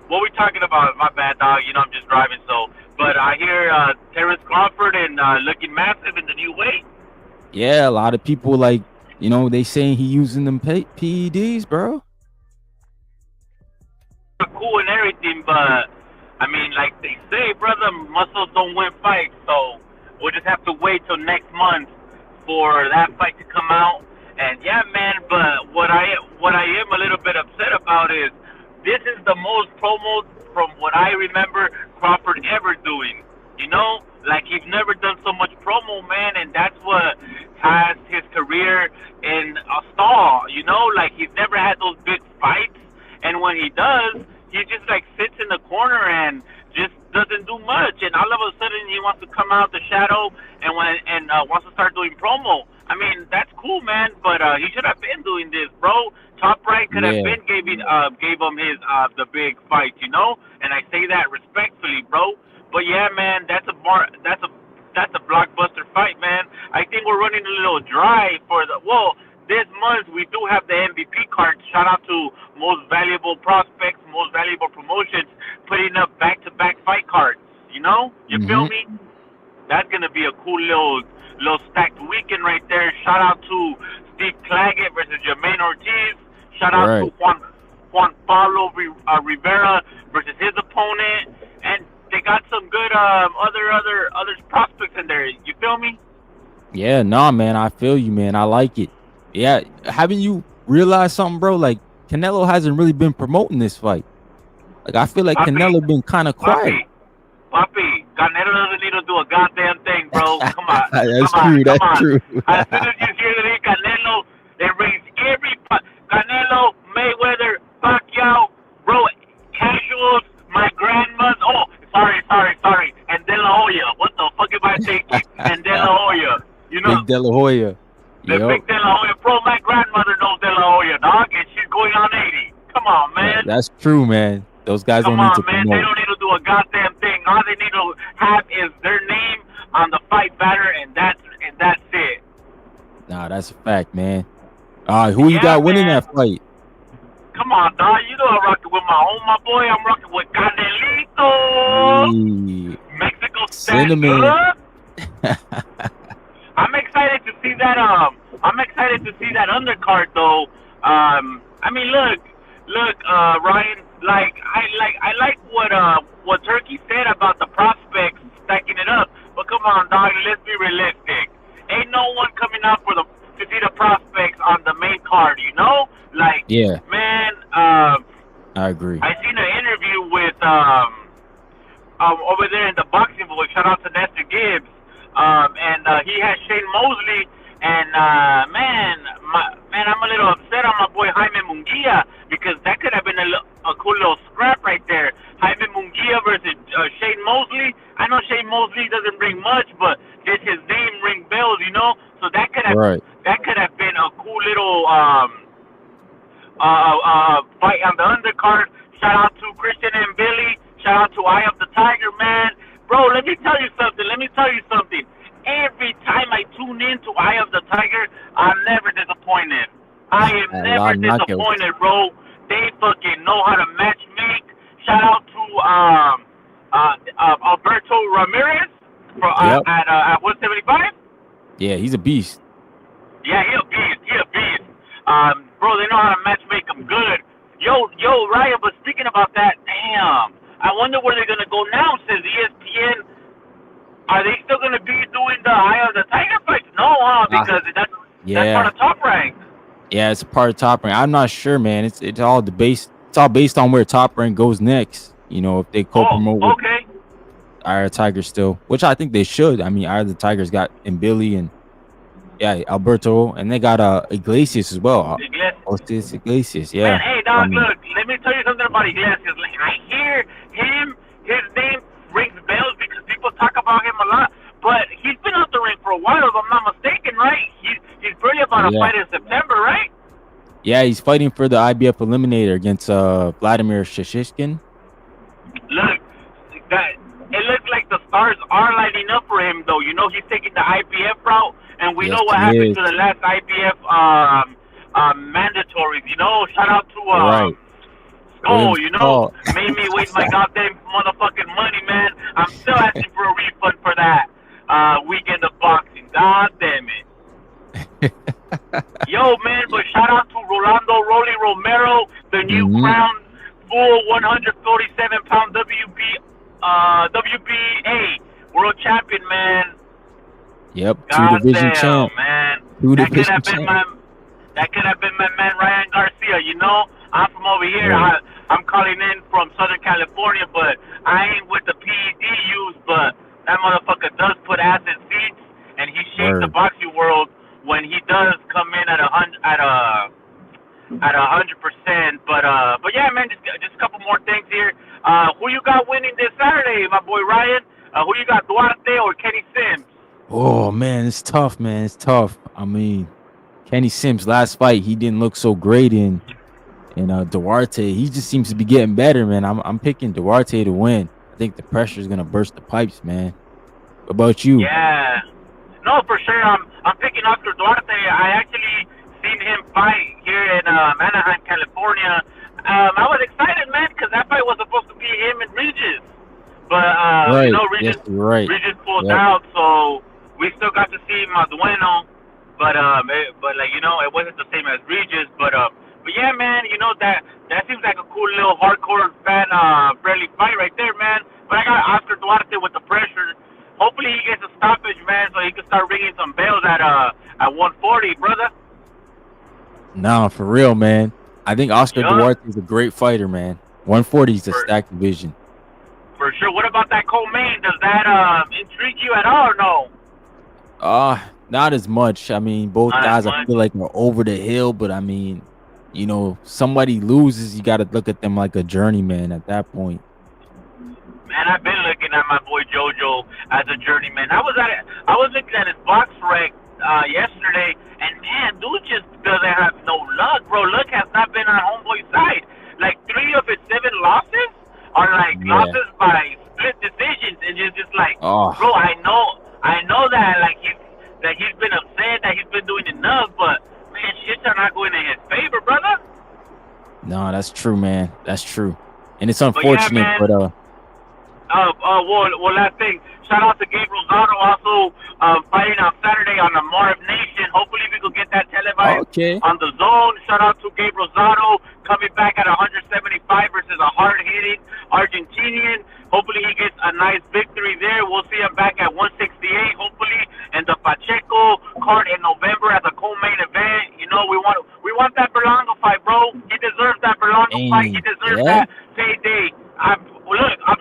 What we talking about? My bad, dog. I'm just driving, so. But I hear Terrence Crawford and looking massive in the new weight. Yeah, a lot of people they saying he using them PEDs, bro. Cool and everything, but I mean, like they say, brother, muscles don't win fights. So we'll just have to wait till next month for that fight to come out. And yeah, man. But what I am a little bit upset about is this is the most promos from what I remember Crawford ever doing. Like he's never done so much promo, man, and that's what has his career in a stall. Like he's never had those big fights, and when he does, he just like sits in the corner and just doesn't do much. And all of a sudden, he wants to come out the shadow and wants to start doing promo. I mean, that's cool, man, but he should have been doing this, bro. Top Rank could have been gave him his the big fight, and I say that respectfully, bro. But yeah, man, that's that's a blockbuster fight, man. I think we're running a little dry for this month we do have the MVP card. Shout out to most valuable prospects, most valuable promotions, putting up back-to-back fight cards. You know, you feel me? That's gonna be a cool little stacked weekend right there. Shout out to Steve Claggett versus Jermaine Ortiz. Shout out to Juan Pablo Rivera versus his opponent, and they got some good other prospects in there. You feel me? Yeah, nah, man. I feel you, man. I like it. Yeah, haven't you realized something, bro? Like Canelo hasn't really been promoting this fight. Like I feel like Canelo been kind of quiet. Papi, Canelo doesn't need to do a goddamn thing, bro. Come on. That's true. That's true. As soon as you hear the name Canelo, it rings every Canelo, Mayweather, Pacquiao, bro, casuals, my grandma's. Oh, sorry. And De La Hoya. What the fuck am I thinking? And De La Hoya. You know, Big De La Hoya. The Big De La Hoya. Bro, my grandmother knows De La Hoya, dog, and she's going on 80. Come on, man. Yeah, that's true, man. Those guys Come don't need on, to man. promote. They don't need to do a goddamn thing. All they need to have is their name on the fight banner, and that's it. Nah, that's a fact, man. Who you got winning that fight? Come on, dog. You know I'm rocking with my boy. I'm rocking with Canelito. Hey. Mexico Cinnamon. I'm excited to see that. I'm excited to see that undercard, though. I mean, look, Ryan. I like what Turkey said about the prospects stacking it up. But come on, dog. Let's be realistic. Ain't no one coming out to see the prospects on the main card. You know, man. I agree. I seen an interview with over there in the boxing boy. Shout out to Nestor Gibbs. And he has Shane Mosley. And man, I'm a little upset on my boy Jaime Munguia because that could have been a cool little scrap right there. Jaime Munguia versus Shane Mosley. I know Shane Mosley doesn't bring much, but just his name ring bells, you know. So that could have been a cool little fight on the undercard. Shout out to Christian and Billy. Shout out to Eye of the Tiger, man. Bro, let me tell you something. Every time I tune in to Eye of the Tiger, I'm never disappointed. I am never disappointed, bro. They fucking know how to match make. Shout out to Alberto Ramirez at 175. Yeah, he's a beast. Yeah, he a beast. Bro, they know how to match make them good. Yo, Ryan, but speaking about that, damn. I wonder where they're going to go now since ESPN. Are they still going to be doing the Eye of the Tiger fights? No, because that's part of Top Rank. Yeah, it's a part of Top Rank. I'm not sure, man. It's all based on where Top Rank goes next. You know, if they co-promote with Eye of the Tiger still, which I think they should. I mean, Eye of the Tiger's got Billy and Alberto, and they got Iglesias as well. Iglesias, yeah. Man, hey, dog, look, let me tell you something about Iglesias. Like, I hear his name rings bells because people talk about him a lot, but he's been out the ring for a while, if I'm not mistaken, right? He's pretty about a fight in September, right? Yeah, he's fighting for the IBF Eliminator against Vladimir Shishkin. Look, it looks like the stars are lining up for him, though. You know, he's taking the IBF route, and we know what happened to the last IBF mandatories. You know, shout out to Skull, you know, made me waste my goddamn motherfucking money, man. I'm still asking for a refund for that weekend of boxing. God damn it. Yo, man, but shout out to Rolley Romero, the new crown full 147-pound WBA world champion, man. Yep, two-division champ. Man. That could have been my man Ryan Garcia, you know? I'm from over here. Right. I'm calling in from Southern California, but I ain't with the PED use, but that motherfucker does put ass in seats, and he shakes the boxing world when he does come in at 100%. But yeah, man, just a couple more things here. Who you got winning this Saturday, my boy Ryan? Who you got, Durate or Kenny Sims? Oh man, it's tough, man. It's tough. I mean, Kenny Sims last fight, he didn't look so great in. And Durate, he just seems to be getting better, man. I'm picking Durate to win. I think the pressure is gonna burst the pipes, man. What about you? Yeah. No, for sure. I'm picking Oscar Duarte. I actually seen him fight here in Anaheim, California. I was excited, man, because that fight was supposed to be him and Regis. But Right. Yes, you're right. Regis pulled Yep. out, so we still got to see Madueno. But like it wasn't the same as Regis. But yeah, man, that seems like a cool little hardcore fan friendly fight right there, man. But I got Oscar Duarte with the pressure. Hopefully he gets a stoppage, man, so he can start ringing some bells at 140, brother. Nah, for real, man. I think Oscar Yeah. Duarte is a great fighter, man. 140 is a stacked division. For sure. What about that co-main? Does that intrigue you at all or no? Not as much. I mean, both Not as guys I much. feel like are over the hill, but I mean, somebody loses, you got to look at them like a journeyman at that point. Man, I've been looking at my boy JoJo as a journeyman. I was looking at his box rec yesterday, and man, dude just doesn't have no luck, bro. Luck has not been on homeboy's side. Like 3 of his 7 losses are like Yeah. losses by split decisions, and it's just like, Oh. bro, I know that like he's been upset that he's been doing enough, but man, shits are not going in his favor, brother. No, that's true, man. That's true. And it's yeah, unfortunate, man. but Well, last thing, shout out to Gabe Rosado also fighting on Saturday on the Marv Nation. Hopefully we could get that televised Okay. on the zone. Shout out to Gabe Rosado coming back at 175 versus a hard-hitting Argentinian. Hopefully he gets a nice victory there. We'll see him back at 168, hopefully, and the Pacheco card in November as a co-main event. We want that Berlanga fight, bro. He deserves that Berlanga fight. He deserves that payday. I'm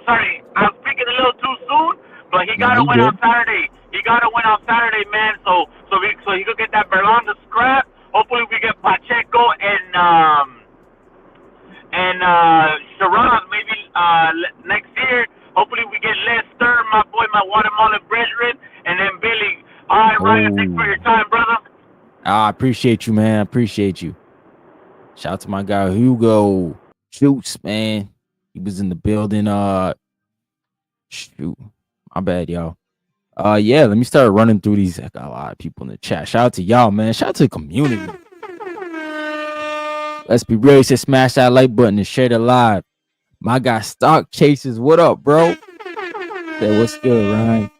sorry. I'm speaking a little too soon, but he got to win on Saturday. He got to win on Saturday, man. So he could get that Berlanga scrap. Hopefully we get Pacheco and Shiraz maybe next year. Hopefully we get Les Stern, my boy, my Guatemalan brethren, and then Billy. All right, Ryan, thanks for your time, brother. I appreciate you, man. I appreciate you. Shout out to my guy Hugo Juice, man. He was in the building. Shoot, my bad, y'all. Yeah, let me start running through these. I got a lot of people in the chat. Shout out to y'all, man. Shout out to the community. Let's be real. He said smash that like button and share it live. My guy Stock Chasers, what up, bro? Said what's good, Ryan?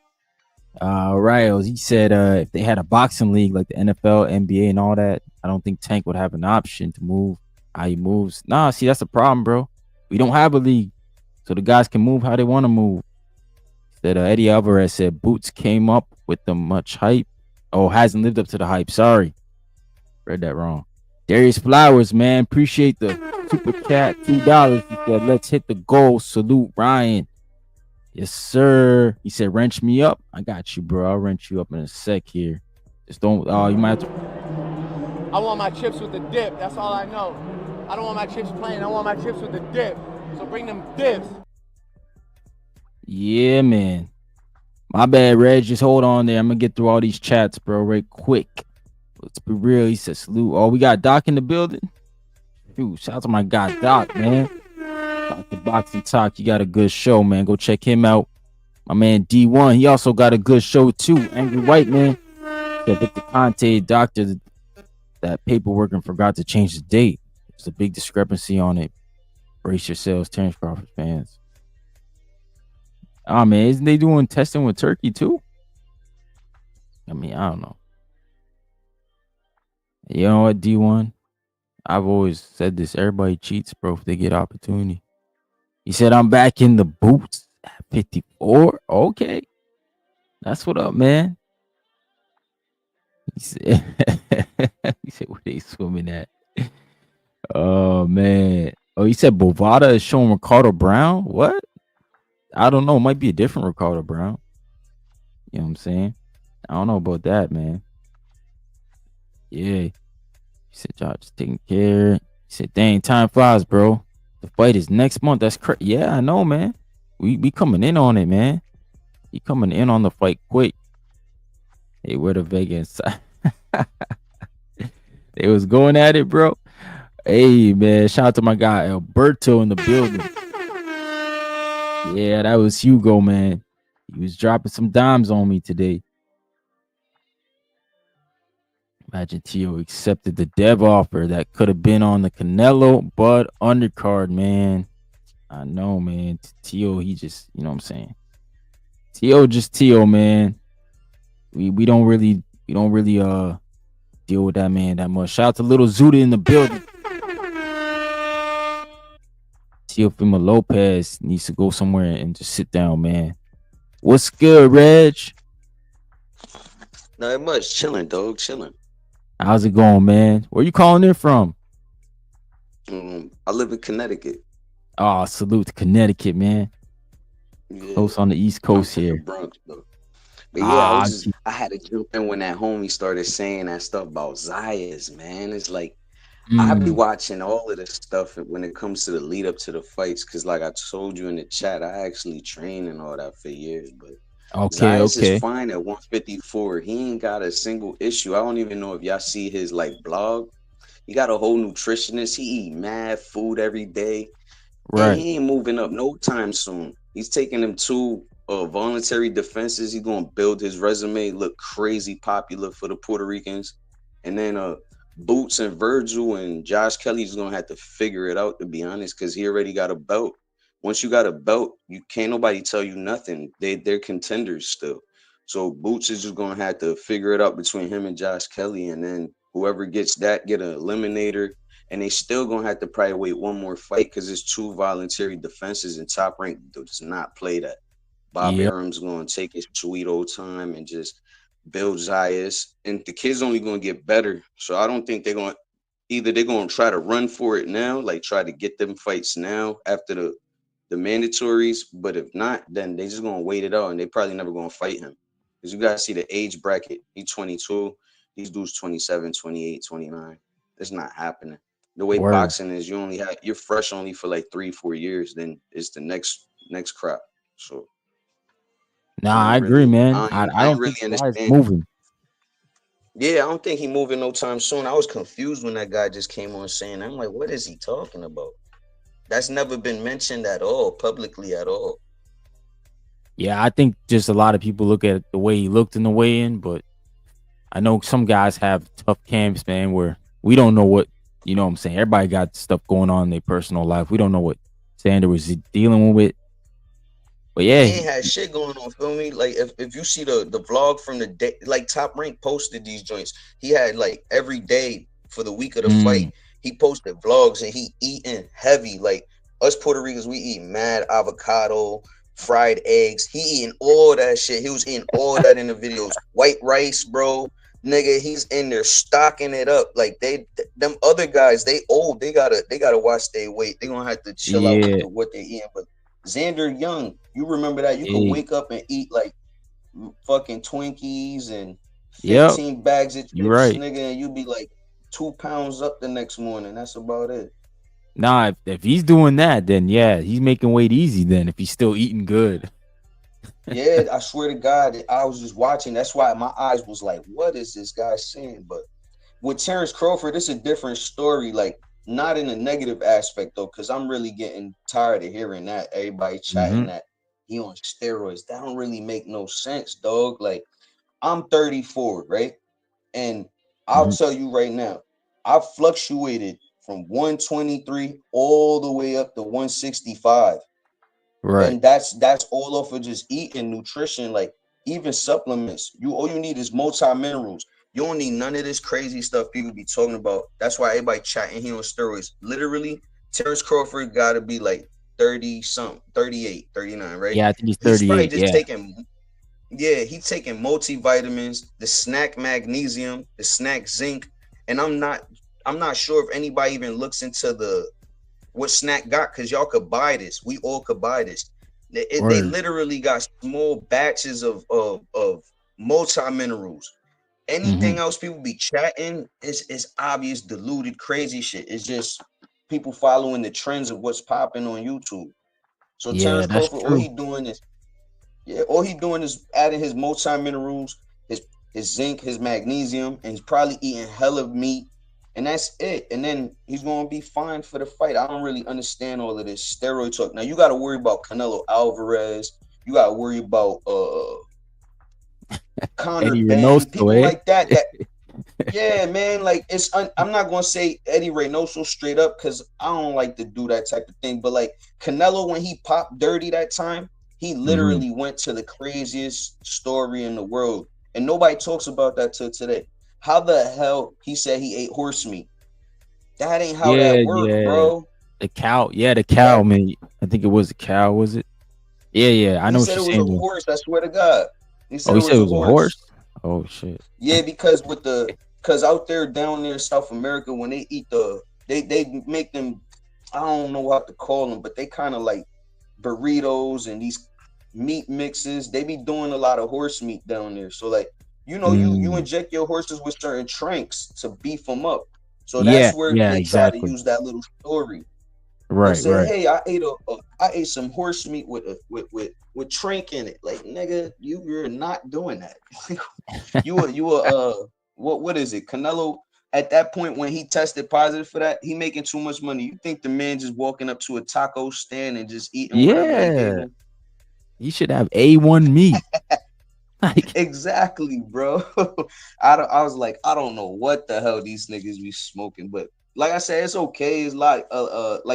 Rios, he said if they had a boxing league like the NFL, NBA, and all that, I don't think Tank would have an option to move how he moves. Nah, see, that's the problem, bro. We don't have a league, so the guys can move how they want to move. Said Eddie Alvarez said Boots came up with the much hype. Oh, hasn't lived up to the hype. Sorry, read that wrong. Darius Flowers, man, appreciate the super chat, $2. He said, let's hit the goal. Salute, Ryan. Yes, sir. He said, wrench me up. I got you, bro. I'll wrench you up in a sec here. Just don't. You might have to. I want my chips with the dip. That's all I know. I don't want my chips plain. I want my chips with the dip. So bring them dips. Yeah, man. My bad, Reg. Just hold on there. I'm gonna get through all these chats, bro, right quick. Let's be real. He said, salute. Oh, we got Doc in the building. Dude, shout out to my guy, Doc, man. Dr. Boxing Talk, you got a good show, man. Go check him out. My man D1, he also got a good show too. Angry White Man. Said Victor Conte, doctor, that paperwork and forgot to change the date. There's a big discrepancy on it. Brace yourselves, Terrence Crawford fans. Oh man, isn't they doing testing with Turkey too? I mean, I don't know. You know what, D1? I've always said this. Everybody cheats, bro, if they get opportunity. He said, I'm back in the boots at 54. Okay. That's what up, man. He said, where they swimming at? Oh, man. Oh, he said Bovada is showing Ricardo Brown? What? I don't know. It might be a different Ricardo Brown. You know what I'm saying? I don't know about that, man. Yeah. He said, y'all just taking care. He said, dang, time flies, bro. The fight is next month. That's crazy. Yeah, I know, man. We coming in on it, man. He coming in on the fight quick. Hey, where the Vegas? They was going at it, bro. Hey, man. Shout out to my guy Alberto in the building. Yeah, that was Hugo, man. He was dropping some dimes on me today. Imagine Tio accepted the dev offer that could have been on the Canelo Bud undercard, man. I know, man. Tio, he just, you know what I'm saying. Tio, just Tio, man. We don't really deal with that man that much. Shout out to Little Zuda in the building. Teofimo Lopez needs to go somewhere and just sit down, man. What's good, Reg? Not much. Chilling, dog. Chilling. How's it going, man? Where you calling in from? I live in Connecticut. Oh, salute to Connecticut, man. Yeah. Close on the East Coast here. The Bronx, though. But yeah, I had to jump in when that homie started saying that stuff about Zayas, man. It's like I be watching all of this stuff when it comes to the lead up to the fights, because like I told you in the chat, I actually trained and all that for years. But Zayas is fine at 154. He ain't got a single issue. I don't even know if y'all see his like blog. He got a whole nutritionist. He eat mad food every day. Right. And he ain't moving up no time soon. He's taking them 2 voluntary defenses. He's gonna build his resume, look crazy popular for the Puerto Ricans. And then Boots and Virgil and Josh Kelly's gonna have to figure it out, to be honest, because he already got a belt. Once you got a belt, you can't nobody tell you nothing. They're contenders still. So Boots is just gonna have to figure it out between him and Josh Kelly, and then whoever gets that get an eliminator. And they still gonna have to probably wait one more fight because it's 2 voluntary defenses, and Top Rank does not play that. Bob Arum's gonna take his sweet old time and just build Zayas, and the kid's only gonna get better. So I don't think they're gonna try to run for it now, like try to get them fights now after the mandatories. But if not, then they just gonna wait it out, and they probably never gonna fight him, because you gotta see the age bracket. He's 22, these dudes 27, 28, 29. It's not happening. The way boxing is, you're fresh only for like 3-4 years, then it's the next crop. So I agree, man. I don't really understand moving. Yeah, I don't think he moving no time soon. I was confused when that guy just came on saying, I'm like, what is he talking about? That's never been mentioned at all, publicly at all. Yeah, I think just a lot of people look at the way he looked in the weigh-in, but I know some guys have tough camps, man, where we don't know what, you know what I'm saying? Everybody got stuff going on in their personal life. We don't know what Xander was dealing with. But yeah, he ain't had shit going on, feel me? Like if you see the vlog from the day, like Top Rank posted these joints. He had like every day for the week of the fight, he posted vlogs and he eating heavy. Like us Puerto Ricans, we eat mad avocado, fried eggs. He eating all that shit. He was eating all that in the videos. White rice, bro. Nigga, he's in there stocking it up. Like them other guys, they old. They gotta watch their weight. They gonna have to chill out with what they eating. But Xander young, you remember that? You can wake up and eat like fucking Twinkies and 15 bags of chips, nigga, and you be like 2 pounds up the next morning. That's about it. Nah, if he's doing that, then yeah, he's making weight easy. Then if he's still eating good. Yeah, I swear to God, I was just watching. That's why my eyes was like, what is this guy saying? But with Terrence Crawford, it's a different story. Like, not in a negative aspect, though, because I'm really getting tired of hearing that. Everybody chatting that he on steroids. That don't really make no sense, dog. Like, I'm 34, right? And I'll tell you right now, I've fluctuated from 123 all the way up to 165. Right. And that's all off of just eating, nutrition, like even supplements. All you need is multi-minerals. You don't need none of this crazy stuff people be talking about. That's why everybody chatting here on steroids. Literally, Terrence Crawford got to be like 30-something, 38, 39, right? Yeah, I think he's 38. He's probably just he's taking multivitamins, the snack magnesium, the snack zinc. And I'm not sure if anybody even looks into what snack got, because y'all could buy this. We all could buy this. They literally got small batches of multi-minerals. Anything else people be chatting is obvious, diluted, crazy shit. It's just people following the trends of what's popping on YouTube. So Terrence Crawford, all he doing is adding his multi-minerals, his zinc, his magnesium, and he's probably eating hella meat. And that's it. And then he's going to be fine for the fight. I don't really understand all of this steroid talk. Now, you got to worry about Canelo Alvarez. You got to worry about Conor Eddie Benn, Reynoso, people eh? like that. Yeah, man. Like I'm not gonna say Eddie Reynoso straight up because I don't like to do that type of thing. But like Canelo, when he popped dirty that time, he literally went to the craziest story in the world, and nobody talks about that till today. How the hell he said he ate horse meat? That ain't how that worked, bro. The cow, man. I think it was a cow, was it? Yeah. I He know what said you're it was a saying, though. horse. I swear to God. He Oh, said he it said was it a was a horse. horse? Oh, shit. Yeah, because out there down there in South America, when they eat they make them, I don't know what to call them, but they kind of like burritos and these meat mixes. They be doing a lot of horse meat down there. So like, you inject your horses with certain tranks to beef them up. So that's where Yeah, they try to exactly. use that little story. They'll Right. say, "Hey, I ate some horse meat with trank in it." Like, nigga, you're not doing that. What is it? Canelo at that point when he tested positive for that, he making too much money. You think the man just walking up to a taco stand and just eating whatever they gave Yeah. him? He should have A1 meat. Like, Exactly, bro. I was like, I don't know what the hell these niggas be smoking, but like I said, it's okay. It's like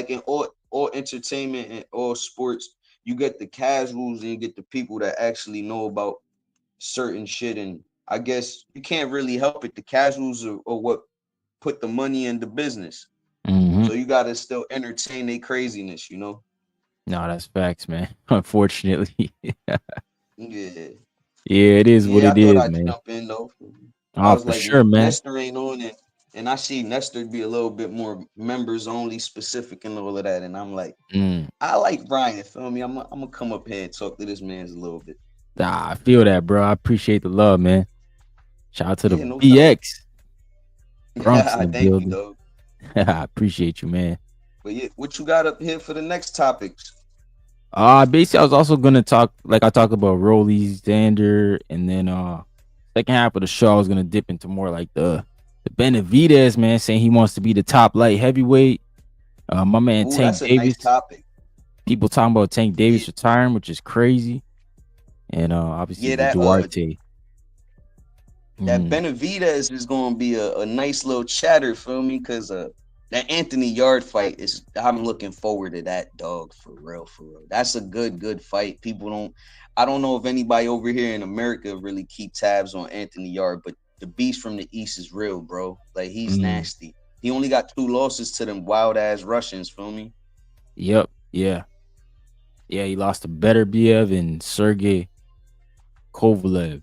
in all entertainment and all sports, you get the casuals and you get the people that actually know about certain shit. And I guess you can't really help it. The casuals are what put the money in the business. So you gotta still entertain their craziness, you know? No, that's facts, man. Unfortunately. Yeah. Yeah, it is what Yeah, I it thought is, I'd man. jump in though. I Oh, was for like, sure, man. Nestor ain't on it, and I see Nestor be a little bit more members only specific and all of that, and I'm like, I like Brian. Feel me? I'm gonna come up here and talk to this man's a little bit. I feel that, bro. I appreciate the love, man. Shout out to the No BX. Bronx in doubt. the Thank you, building. dog. I appreciate you, man. But yeah, what you got up here for the next topics? Basically, I was also gonna talk, like I talked about Rolley, Xander, and then second half of the show, I was gonna dip into more like the Benavidez, man, saying he wants to be the top light heavyweight. My man Ooh, Tank that's a Davis. nice topic. People talking about Tank Davis retiring, which is crazy. And obviously the Durate. That Benavidez is gonna be a nice little chatter, feel me? Because that Anthony Yard fight is, I'm looking forward to that, dog, for real. That's a good fight. I don't know if anybody over here in America really keep tabs on Anthony Yard, but the beast from the East is real, bro. Like, he's nasty. He only got 2 losses to them wild ass Russians, feel me? Yep. Yeah, he lost to Beterbiev and Sergey Kovalev.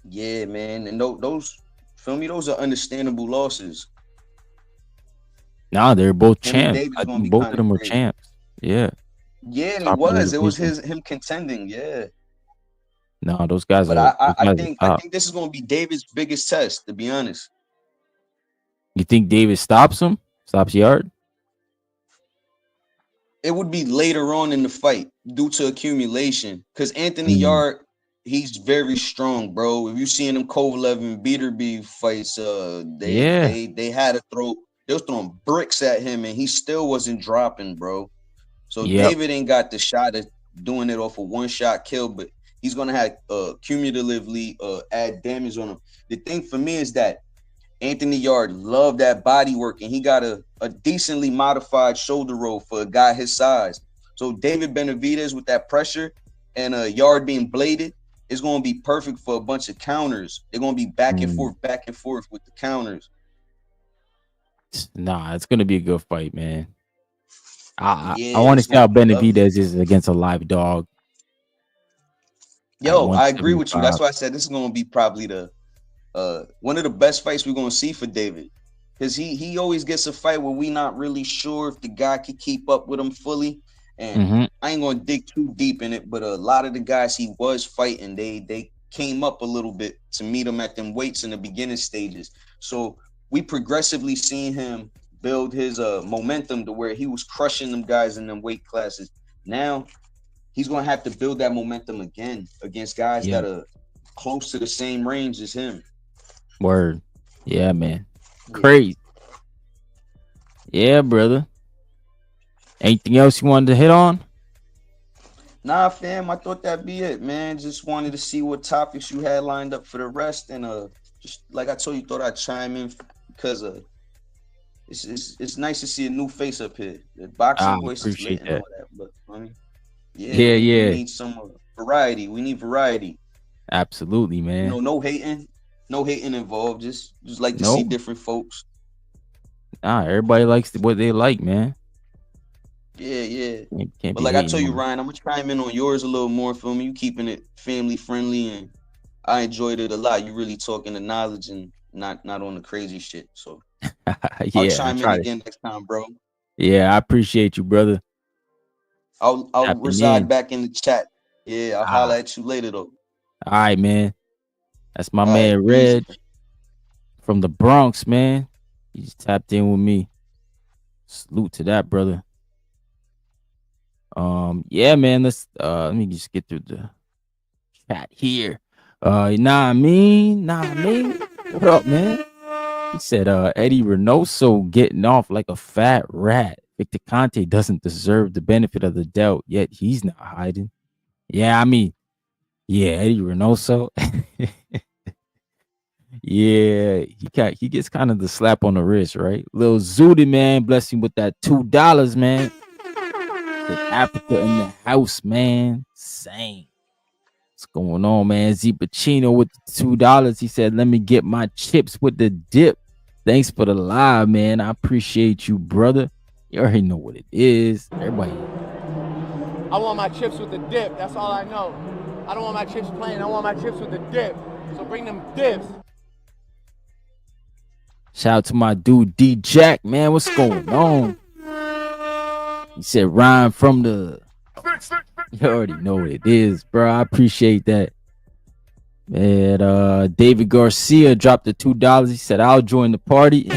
Yeah, man. And those, feel me, those are understandable losses. Nah, they're both Him and champs. Davis I gonna think be both kind of of them were crazy. champs. Yeah. Yeah, Top of their it was division. him contending, yeah. No, those guys But are. I Those guys think are top. this is gonna be David's biggest test, to be honest. You think Davis stops him? Stops Yard? It would be later on in the fight due to accumulation. Because Anthony Yard, he's very strong, bro. If you seen him Kovalev and Beterbiev fights, they had to throw, they was throwing bricks at him and he still wasn't dropping, bro. So David ain't got the shot of doing it off a one-shot kill, but he's gonna have cumulatively add damage on him. The thing for me is that Anthony Yard loved that body work, and he got a decently modified shoulder roll for a guy his size. So David Benavidez with that pressure and Yard being bladed is going to be perfect for a bunch of counters. They're going to be back and forth with the counters. Nah, it's gonna be a good fight, man. I want to see how Benavidez is against a live dog. Yo, I agree with you. That's why I said this is going to be probably the one of the best fights we're going to see for David, because he always gets a fight where we not really sure if the guy can keep up with him fully. And I ain't going to dig too deep in it, but a lot of the guys he was fighting, they came up a little bit to meet him at them weights in the beginning stages. So we progressively seen him build his momentum to where he was crushing them guys in them weight classes. Now he's going to have to build that momentum again against guys that are close to the same range as him. Word. Yeah, man. Crazy. Yeah, brother. Anything else you wanted to hit on? Nah, fam, I thought that'd be it, man. Just wanted to see what topics you had lined up for the rest, and just like I told you, thought I'd chime in because it's nice to see a new face up here. The boxing voice is lit and all that, but I mean, we need some variety. We need variety. Absolutely, man. No hating involved. Just like to see different folks. Everybody likes what they like, man. Yeah. Can't but like I told you, Ryan, I'm gonna chime in on yours a little more. For me, you keeping it family friendly, and I enjoyed it a lot. You really talking the knowledge and not on the crazy shit. So I'll chime in again next time, bro. Yeah, I appreciate you, brother. I'll reside back in the chat. Yeah, I'll holler at you later though. All right, man. That's my man Red from the Bronx, man. He just tapped in with me. Salute to that, brother. Yeah, man. Let me just get through the chat here. Nah, I mean. What up, man? He said, Eddie Reynoso getting off like a fat rat. Victor Conte doesn't deserve the benefit of the doubt, yet he's not hiding. Yeah, I mean, Eddie Reynoso. Yeah, he gets kind of the slap on the wrist, right? Lil Zooty, man, bless him with that $2, man. Africa in the house, man. Same. What's going on, man? Z Pacino with the $2. He said, let me get my chips with the dip. Thanks for the live, man. I appreciate you, brother. You already know what it is. Everybody. I want my chips with the dip. That's all I know. I don't want my chips plain. I want my chips with the dip. So bring them dips. Shout out to my dude D Jack, man. What's going on? He said Ryan from the. You already know what it is, bro. I appreciate that. And David Garcia dropped the $2. He said, I'll join the party.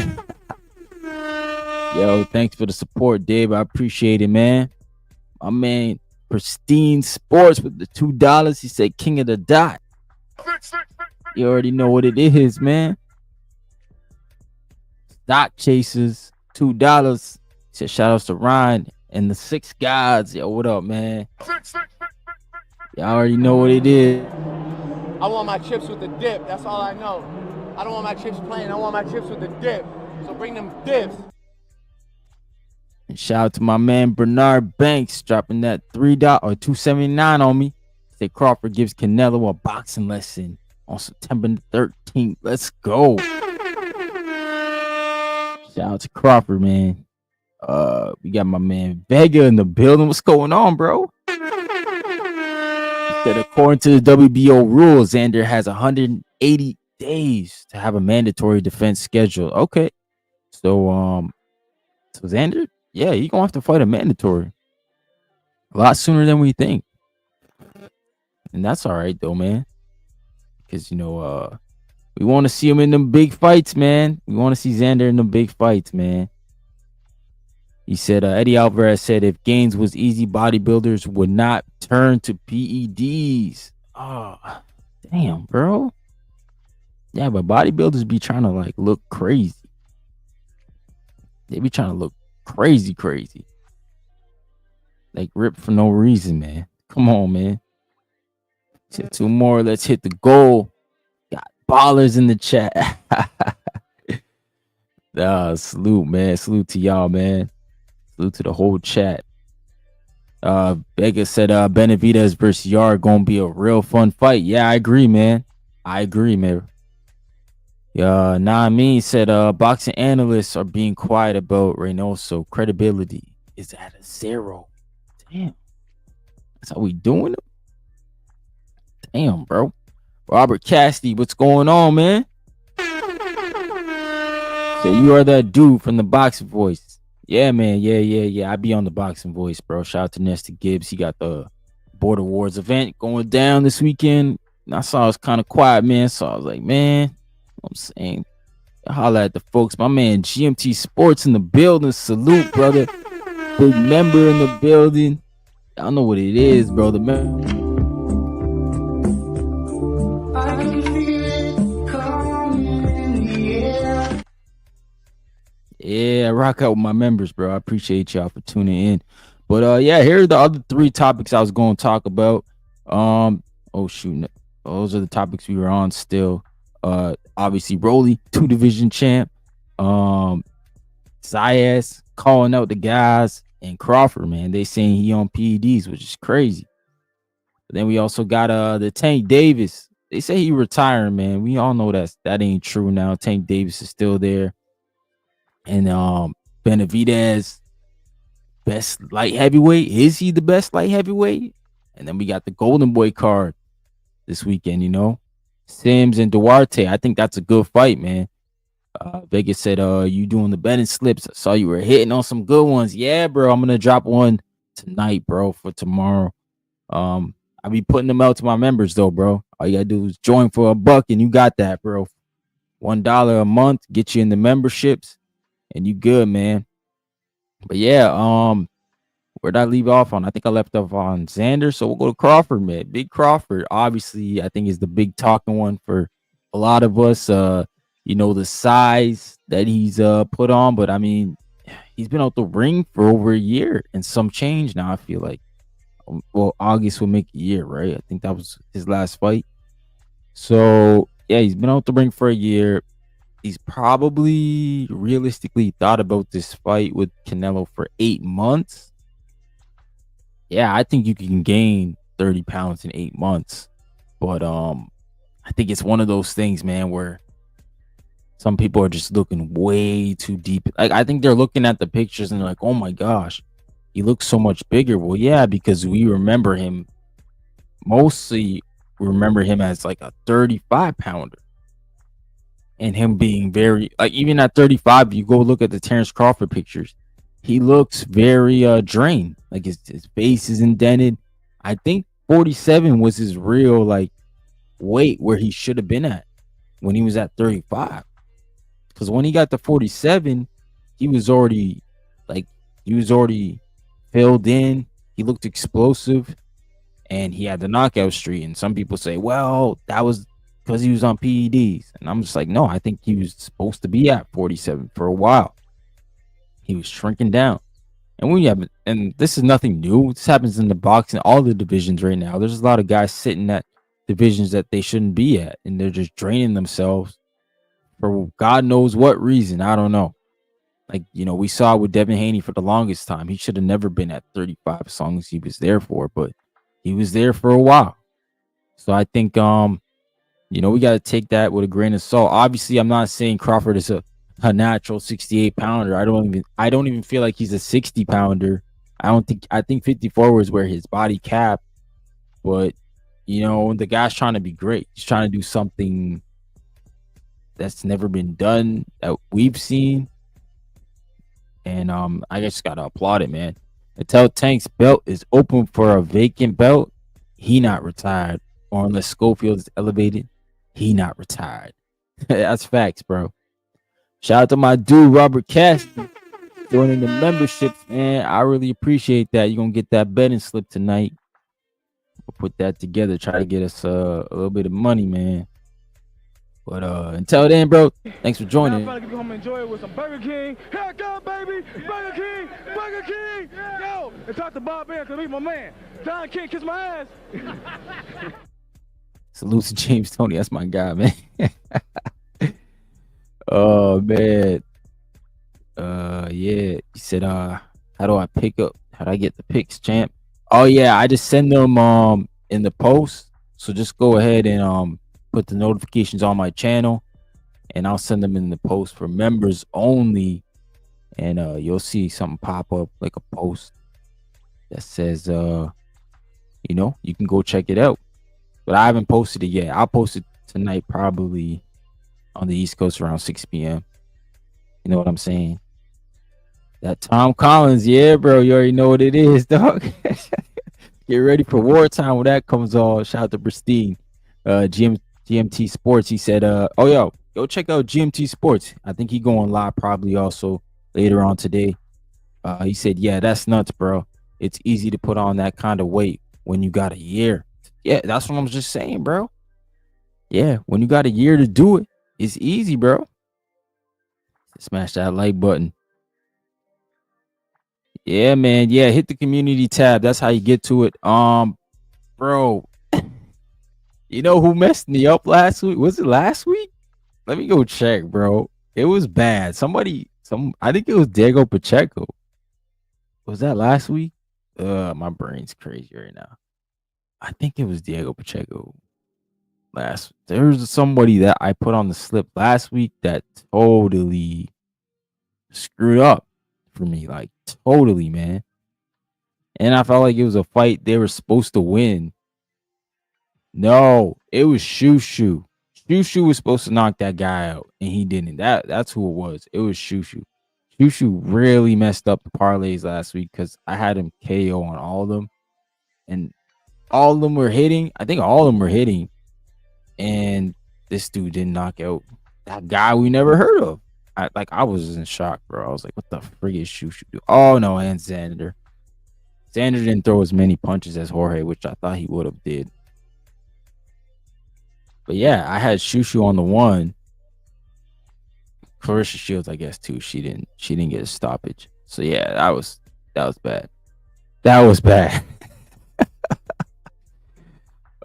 Yo, thanks for the support, Dave. I appreciate it, man. My man Pristine Sports with the $2. He said King of the Dot. You already know what it is, man. Stock Chasers, $2. He said shout outs to Ryan and the 6 Gods. Yo, what up, man? Y'all already know what it is. I want my chips with the dip. That's all I know. I don't want my chips plain. I want my chips with the dip. So bring them dips. And shout out to my man Bernard Banks dropping that $3 or $2.79 on me. Say Crawford gives Canelo a boxing lesson on September 13th. Let's go. Shout out to Crawford, man. We got my man Vega in the building. What's going on, bro? He said according to the WBO rules, Xander has 180 days to have a mandatory defense schedule. Okay. So Xander, yeah, you're gonna have to fight a mandatory a lot sooner than we think. And that's all right though, man. Because we want to see him in them big fights, man. We want to see Xander in them big fights, man. He said, Eddie Alvarez said if gains was easy, bodybuilders would not turn to PEDs. Oh, damn, bro. Yeah, but bodybuilders be trying to like look crazy. They be trying to look crazy. Like ripped for no reason, man. Come on, man. Hit 2 more. Let's hit the goal. Got ballers in the chat. Salute, man. Salute to y'all, man. Salute to the whole chat. Vega said Benavidez versus Yard gonna be a real fun fight. Yeah, I agree, man. Naameen said boxing analysts are being quiet about Reynoso. Credibility is at a 0. Damn. That's how we doing it? Damn, bro. Robert Cassidy, what's going on, man? So you are that dude from the Boxing Voice. Yeah, man. Yeah. I be on the Boxing Voice, bro. Shout out to Nestor Gibbs. He got the Border Wars event going down this weekend. And I saw it was kind of quiet, man. So I was like, man, I'm saying, holla at the folks. My man GMT Sports in the building. Salute, brother. Big member in the building. Y'all know what it is, bro. The member. Yeah, I rock out with my members, bro. I appreciate y'all for tuning in. But yeah, here are the other 3 topics I was going to talk about. Oh shoot, those are the topics we were on still. Obviously Rolley, 2 division champ. Zayas calling out the guys, and Crawford, man, they saying he on PEDs, which is crazy. But then we also got the Tank Davis. They say he retiring, man. We all know that ain't true now. Tank Davis is still there. And Benavidez, best light heavyweight. Is he the best light heavyweight? And then we got the Golden Boy card this weekend, you know. Sims and Durate. I think that's a good fight, man. Vegas said, you doing the betting slips. I saw you were hitting on some good ones. Yeah, bro. I'm gonna drop one tonight, bro, for tomorrow. I'll be putting them out to my members though, bro. All you gotta do is join for $1 and you got that, bro. $1 a month, get you in the memberships, and you good, man. But yeah, where'd I leave off on? I think I left off on Xander, so we'll go to Crawford, man. Big Crawford, obviously, I think is the big talking one for a lot of us. You know, the size that he's put on, but I mean, he's been out the ring for over a year and some change now, I feel like. Well, August will make a year, right? I think that was his last fight. So yeah, he's been out the ring for a year. He's probably realistically thought about this fight with Canelo for 8 months. Yeah, I think you can gain 30 pounds in 8 months. But I think it's one of those things, man, where some people are just looking way too deep. Like, I think they're looking at the pictures and they're like, oh my gosh, he looks so much bigger. Well, yeah, because we remember him, mostly remember him as like a 35 pounder. And him being very, like, even at 35, you go look at the Terrence Crawford pictures, he looks very drained. Like his face is indented. I think 47 was his real like weight where he should have been at when he was at 35. Because when he got to 47, he was already filled in. He looked explosive, and he had the knockout streak. And some people say, well, that was because he was on PEDs. And I'm just like, no, I think he was supposed to be at 47 for a while. He was shrinking down. And when you have, and this is nothing new. This happens in the boxing, all the divisions right now. There's a lot of guys sitting at divisions that they shouldn't be at, and they're just draining themselves for God knows what reason. I don't know. Like, you know, we saw with Devin Haney for the longest time. He should have never been at 35 as long as he was there for, but he was there for a while. So I think, you know, we got to take that with a grain of salt. Obviously, I'm not saying Crawford is a natural 68 pounder. I don't even feel like he's a 60 pounder. I think 54 was where his body capped. But, you know, the guy's trying to be great. He's trying to do something that's never been done that we've seen. And I just gotta applaud it, man. Until Tank's belt is open for a vacant belt, he not retired. Or unless Schofield is elevated, he not retired. That's facts, bro. Shout out to my dude Robert Caston joining the memberships, man. I really appreciate that. You're gonna get that betting slip tonight. We'll put that together, try to get us a little bit of money, man. But until then, bro, thanks for joining. I'm gonna home and enjoy it with some Burger King. Here I come, baby! Burger King! Burger King! Yo! And talk to Bob Bear, cause he's my man. Don King, kiss my ass. Salute to James Tony. That's my guy, man. Oh man. Yeah. He said, how do I pick up? How do I get the picks, champ? Oh yeah, I just send them in the post. So just go ahead and put the notifications on my channel, and I'll send them in the post for members only. And you'll see something pop up like a post that says you know, you can go check it out. But I haven't posted it yet. I'll post it tonight, probably on the East Coast around 6 p.m. You know what I'm saying? That Tom Collins, yeah, bro. You already know what it is, dog. Get ready for wartime when that comes on. Shout out to Pristine. GMT Sports. He said, oh, yo, go check out GMT Sports. I think he going live probably also later on today. He said, yeah, that's nuts, bro. It's easy to put on that kind of weight when you got a year. Yeah, that's what I'm just saying, bro. Yeah, when you got a year to do it, it's easy, bro. Smash that like button. Yeah, man. Yeah, hit the community tab. That's how you get to it. Bro, you know who messed me up last week? Was it last week? Let me go check, bro. It was bad. I think it was Diego Pacheco. Was that last week? My brain's crazy right now. I think it was Diego Pacheco. There was somebody that I put on the slip last week that totally screwed up for me, like totally, man. And I felt like it was a fight they were supposed to win. No, it was Shushu. Shushu was supposed to knock that guy out, and he didn't. That's who it was. It was Shushu. Shushu really messed up the parlays last week because I had him KO on all of them, and all of them were hitting. I think all of them were hitting, and this dude didn't knock out that guy we never heard of. I was in shock, bro. I was like, what the frig is Shushu do? Oh no, and Xander. Xander didn't throw as many punches as Jorge, which I thought he would have did. But yeah, I had Shushu on the one. Clarissa Shields, I guess, too. She didn't get a stoppage. So yeah, that was bad. That was bad.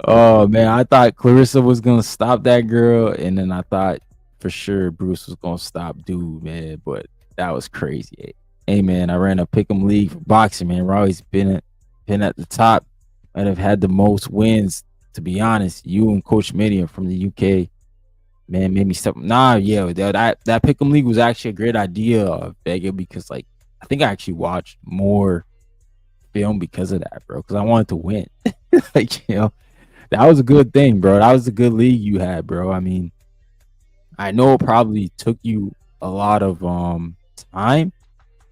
Oh man, I thought Clarissa was gonna stop that girl, and then I thought for sure Bruce was gonna stop dude, man. But that was crazy. Hey man, I ran a pick'em league for boxing, man. Raleigh's been at the top. Might have had the most wins, to be honest. You and Coach Medium from the UK, man, made me step. That pick'em league was actually a great idea, Vega, because like I think I actually watched more film because of that, bro. Because I wanted to win. Like, you know, that was a good thing, bro. That was a good league you had, bro. I mean, I know it probably took you a lot of time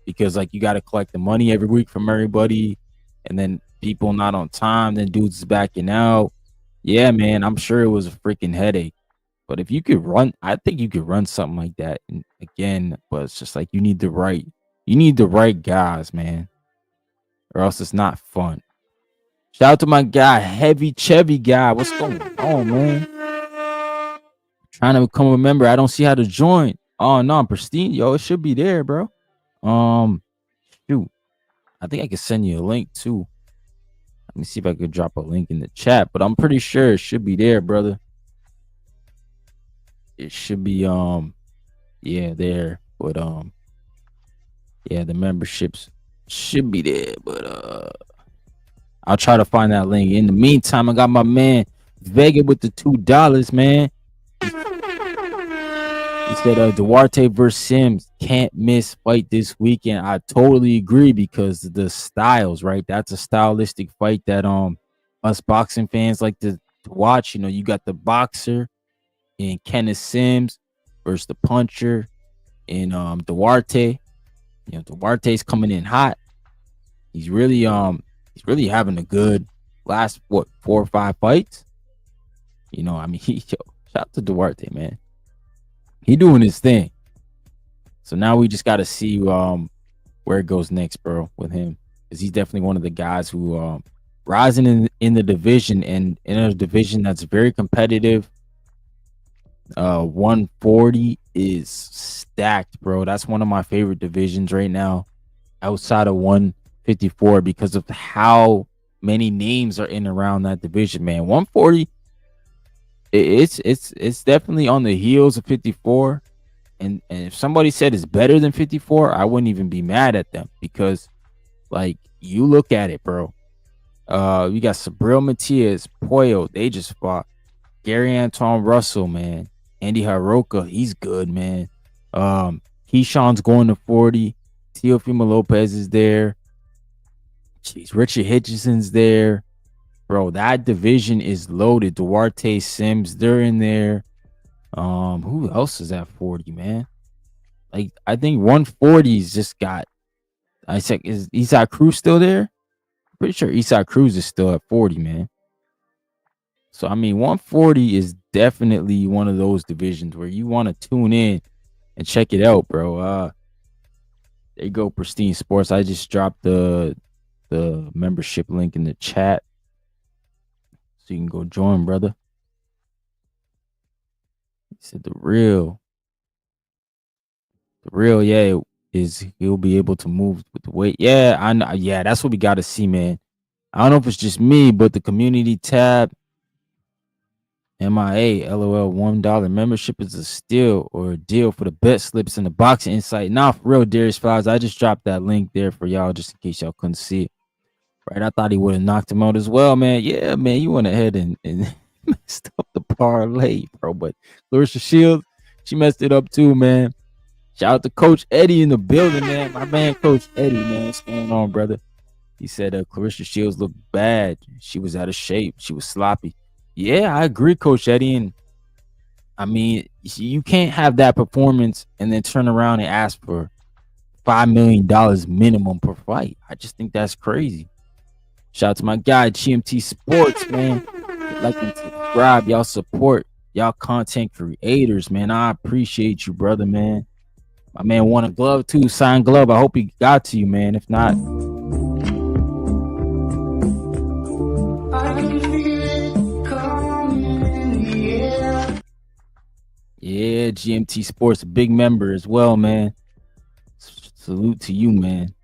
because like you got to collect the money every week from everybody, and then people not on time, then dudes is backing out. Yeah, man, I'm sure it was a freaking headache. But if you could run, I think you could run something like that. And again, but it's just like you need the right guys, man, or else it's not fun. Shout out to my guy, Heavy Chevy guy. What's going on, man? Trying to become a member. I don't see how to join. Oh no, I'm pristine, yo. It should be there, bro. Shoot. I think I can send you a link too. Let me see if I could drop a link in the chat, but I'm pretty sure it should be there, brother. It should be yeah, there. But yeah, the memberships should be there, but I'll try to find that link. In the meantime, I got my man Vega with the $2, man. He said Durate versus Sims can't miss fight this weekend. I totally agree because the styles, right? That's a stylistic fight that us boxing fans like to watch. You know, you got the boxer in Kenneth Sims versus the puncher in Duarte. You know, Duarte's coming in hot. He's really having a good last 4 or 5 fights. You know, I mean, shout out to Duarte, man. He doing his thing. So now we just got to see where it goes next, bro, with him, because he's definitely one of the guys who rising in the division, and in a division that's very competitive. 140 is stacked, bro. That's one of my favorite divisions right now, outside of 154, because of how many names are in around that division, man. 140, it's definitely on the heels of 54, and if somebody said it's better than 54, I wouldn't even be mad at them, because like you look at it, bro. We got Sabril Matias, Poyo, they just fought. Gary Anton Russell, man. Andy Haroka, he's good, man. Keyshawn's going to 40. Teofimo Lopez is there. Jeez, Richard Hitchison's there. Bro, that division is loaded. Duarte, Sims, they're in there. Who else is at 40, man? Like, I think 140's just got. I said, is Isaac Cruz still there? Pretty sure Isaac Cruz is still at 40, man. So, I mean, 140 is definitely one of those divisions where you want to tune in and check it out, bro. There you go, Pristine Sports. I just dropped the membership link in the chat, so you can go join, brother. He said the real, yeah. is he'll be able to move with the weight. Yeah, I know. Yeah, that's what we got to see, man. I don't know if it's just me, but the community tab, MIA, LOL, $1 membership is a steal or a deal for the bet slips in the Boxing Insight. Nah, for real, Darius Flowers. I just dropped that link there for y'all just in case y'all couldn't see it. Right, I thought he would have knocked him out as well, man. Yeah, man, you went ahead and messed up the parlay, bro. But Clarissa Shields, she messed it up too, man. Shout out to Coach Eddie in the building, man. My man, Coach Eddie, man. What's going on, brother? He said Clarissa Shields looked bad. She was out of shape. She was sloppy. Yeah, I agree, Coach Eddie. And I mean, you can't have that performance and then turn around and ask for $5 million minimum per fight. I just think that's crazy. Shout out to my guy, GMT Sports, man. Like and subscribe. Y'all support y'all content creators, man. I appreciate you, brother, man. My man won a glove too, signed glove. I hope he got to you, man. If not, yeah, GMT Sports, a big member as well, man. Salute to you, man.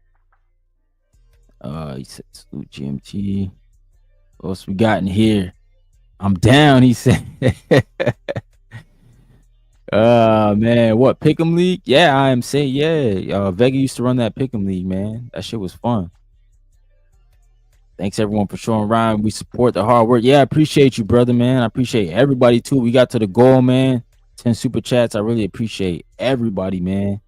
He said salute GMT. What else we got in here? I'm down, he said. Man, what, Pick'em League? Yeah, I am saying, yeah. Vega used to run that Pick'em League, man. That shit was fun. Thanks everyone for showing around. We support the hard work. Yeah, I appreciate you, brother, man. I appreciate everybody too. We got to the goal, man. 10 super chats. I really appreciate everybody, man.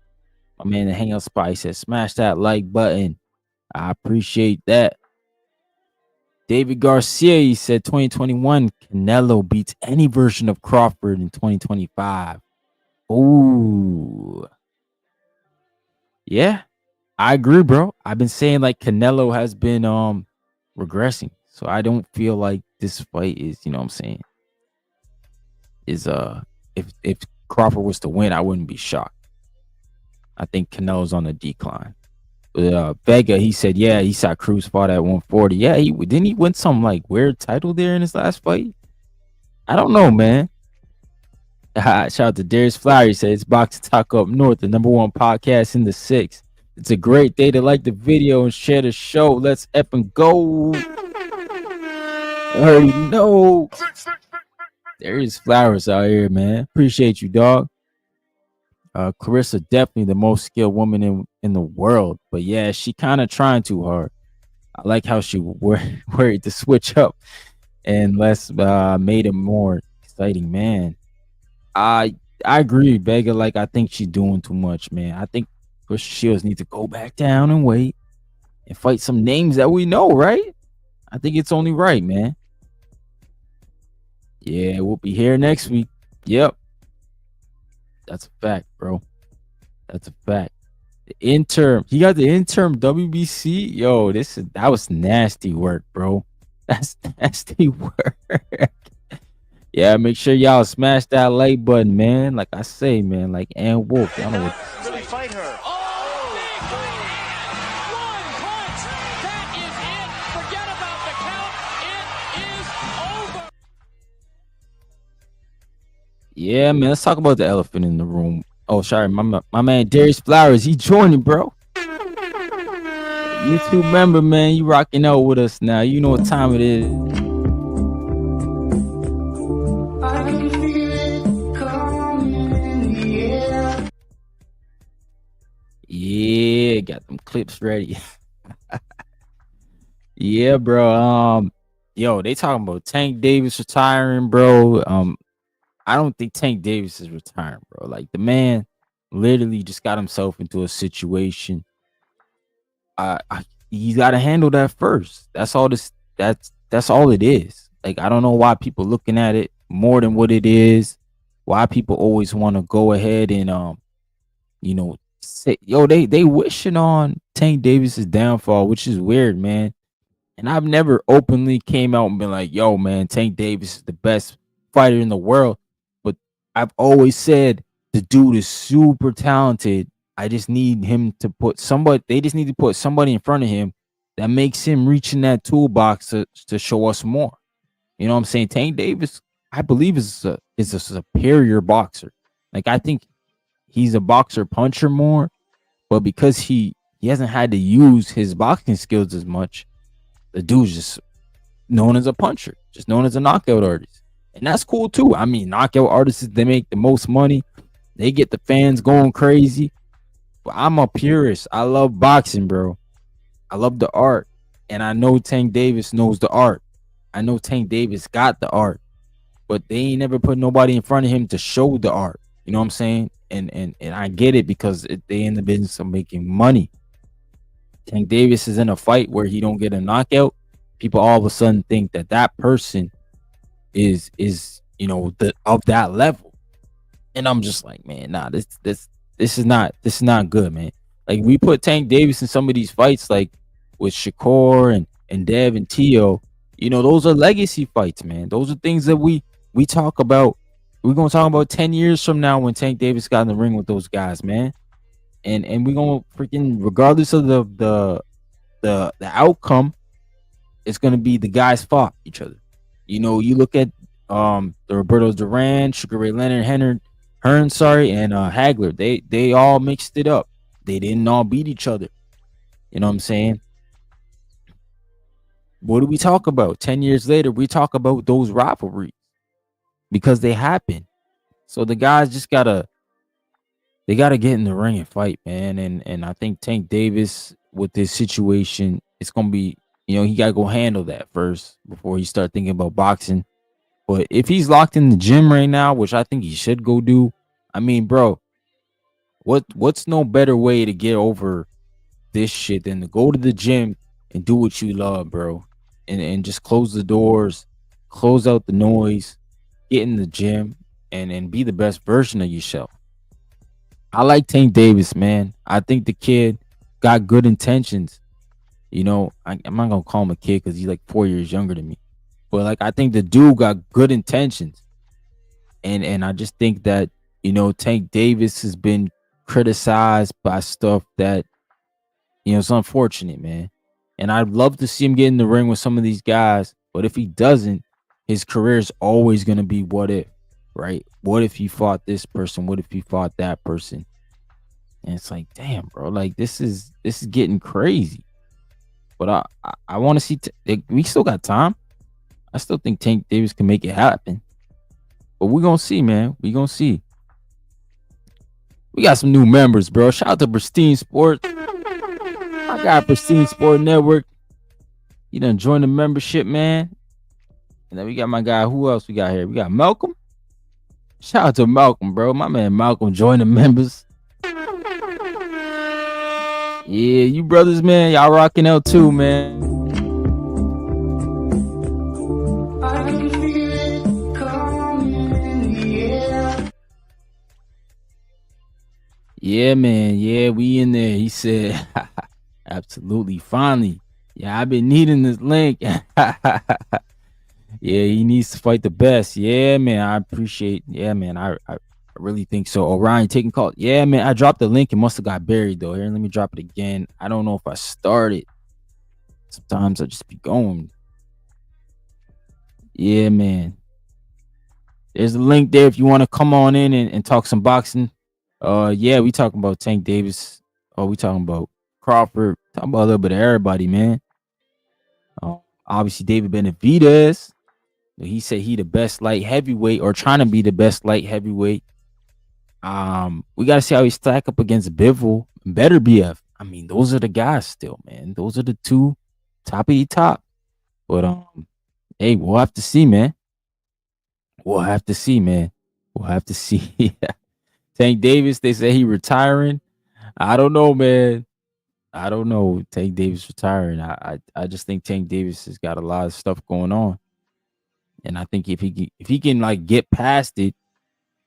My man, the Hangout Spot, he said, smash that like button. I appreciate that. David Garcia, he said 2021 Canelo beats any version of Crawford in 2025. Ooh. Yeah, I agree, bro. I've been saying like Canelo has been regressing. So I don't feel like this fight is, you know what I'm saying, is if Crawford was to win, I wouldn't be shocked. I think Canelo's on the decline. Vega, he said, yeah, he saw Cruz fought at 140. Yeah, didn't he win some like weird title there in his last fight? I don't know, man. Shout out to Darius Flower. He said it's Boxing Talk Up North, the #1 podcast in the 6. It's a great day to like the video and share the show. Let's up and go. I already know. Darius Flowers out here, man. Appreciate you, dog. Clarissa, definitely the most skilled woman in the world. But yeah, she kind of trying too hard. I like how she worried to switch up and made it more exciting, man. I agree, Vega. Like, I think she's doing too much, man. I think Clarissa Shields needs to go back down and wait and fight some names that we know, right? I think it's only right, man. Yeah, we'll be here next week. Yep. That's a fact, bro. That's a fact. The interim. He got the interim WBC. Yo, that was nasty work, bro. That's nasty work. Yeah, make sure y'all smash that like button, man. Like I say, man, like Ann Wolf. Y'all know what. Really fight her. Oh, big right hand. One punch. That is it. Forget about the count. It is over. Yeah, man. Let's talk about the elephant in the room. Oh, sorry, my man Darius Flowers. He joining, bro. YouTube member, man. You rocking out with us now. You know what time it is. Yeah, got them clips ready. Yeah, bro. Yo, they talking about Tank Davis retiring, bro. I don't think Tank Davis is retiring, bro. Like, the man literally just got himself into a situation. You got to handle that first. That's all this. That's all it is. Like, I don't know why people looking at it more than what it is. Why people always want to go ahead and say, yo, they wishing on Tank Davis's downfall, which is weird, man. And I've never openly came out and been like, yo, man, Tank Davis is the best fighter in the world. But I've always said the dude is super talented. I just need him to they just need to put somebody in front of him that makes him reach in that toolbox to show us more. You know what I'm saying? Tank Davis, I believe, is a superior boxer. Like, I think he's a boxer puncher more, but because he hasn't had to use his boxing skills as much, the dude's just known as a puncher, just known as a knockout artist. And that's cool too. I mean, knockout artists, they make the most money. They get the fans going crazy. But I'm a purist. I love boxing, bro. I love the art. And I know Tank Davis knows the art. I know Tank Davis got the art. But they ain't never put nobody in front of him to show the art. You know what I'm saying? And I get it because they in the business of making money. Tank Davis is in a fight where he don't get a knockout. People all of a sudden think that person is the of that level. And I'm just like, man, nah, this is not good, man. Like, we put Tank Davis in some of these fights, like with Shakur and Dev and Tio. Those are legacy fights, man. Those are things that we talk about. We're gonna talk about 10 years from now when Tank Davis got in the ring with those guys, man. And we're gonna freaking, regardless of the outcome, it's gonna be the guys fought each other. You look at the Roberto Duran, Sugar Ray Leonard, Hearn, and Hagler. They all mixed it up. They didn't all beat each other. You know what I'm saying? What do we talk about? 10 years later, we talk about those rivalries because they happen. So the guys just gotta get in the ring and fight, man. And I think Tank Davis, with this situation, it's gonna be, he gotta go handle that first before he start thinking about boxing. But if he's locked in the gym right now, which I think he should go do, I mean, bro, what's no better way to get over this shit than to go to the gym and do what you love, bro, and just close the doors, close out the noise, get in the gym, and be the best version of yourself. I like Tank Davis, man. I think the kid got good intentions. I'm not gonna call him a kid because he's like 4 years younger than me, but like, I think the dude got good intentions, and I just think that Tank Davis has been criticized by stuff that it's unfortunate, man. And I'd love to see him get in the ring with some of these guys, but if he doesn't, his career is always gonna be what if, right? What if he fought this person? What if he fought that person? And it's like, damn, bro, like this is getting crazy. But I want to see. We still got time. I still think Tank Davis can make it happen. But we're gonna see, man. We're gonna see. We got some new members, bro. Shout out to Pristine Sports. I got Pristine Sport Network. You done joined the membership, man. And then we got my guy. Who else we got here? We got Malcolm. Shout out to Malcolm, bro. My man Malcolm joined the members. Yeah, you brothers, man. Y'all rocking out too, man. Yeah, man. Yeah, we in there. He said, absolutely. Finally. Yeah, I've been needing this link. Yeah, he needs to fight the best. Yeah, man. I appreciate. Yeah, man. I really think so. Orion taking call. Yeah, man. I dropped the link. It must have got buried though. Here, let me drop it again. I don't know if I started. Sometimes I just be going. Yeah, man. There's a link there if you want to come on in and talk some boxing. Yeah, we talking about Tank Davis. Oh, we talking about Crawford. Talking about a little bit of everybody, man. Obviously David Benavidez. He said he the best light heavyweight, or trying to be the best light heavyweight. We gotta see how he stack up against Bivol and Better BF. I mean, those are the guys still, man. Those are the two top of the top. But hey, we'll have to see, man. We'll have to see, man. We'll have to see. Tank Davis, they say he retiring. I don't know, man. I don't know. Tank Davis retiring. I just think Tank Davis has got a lot of stuff going on. And I think if he can like get past it,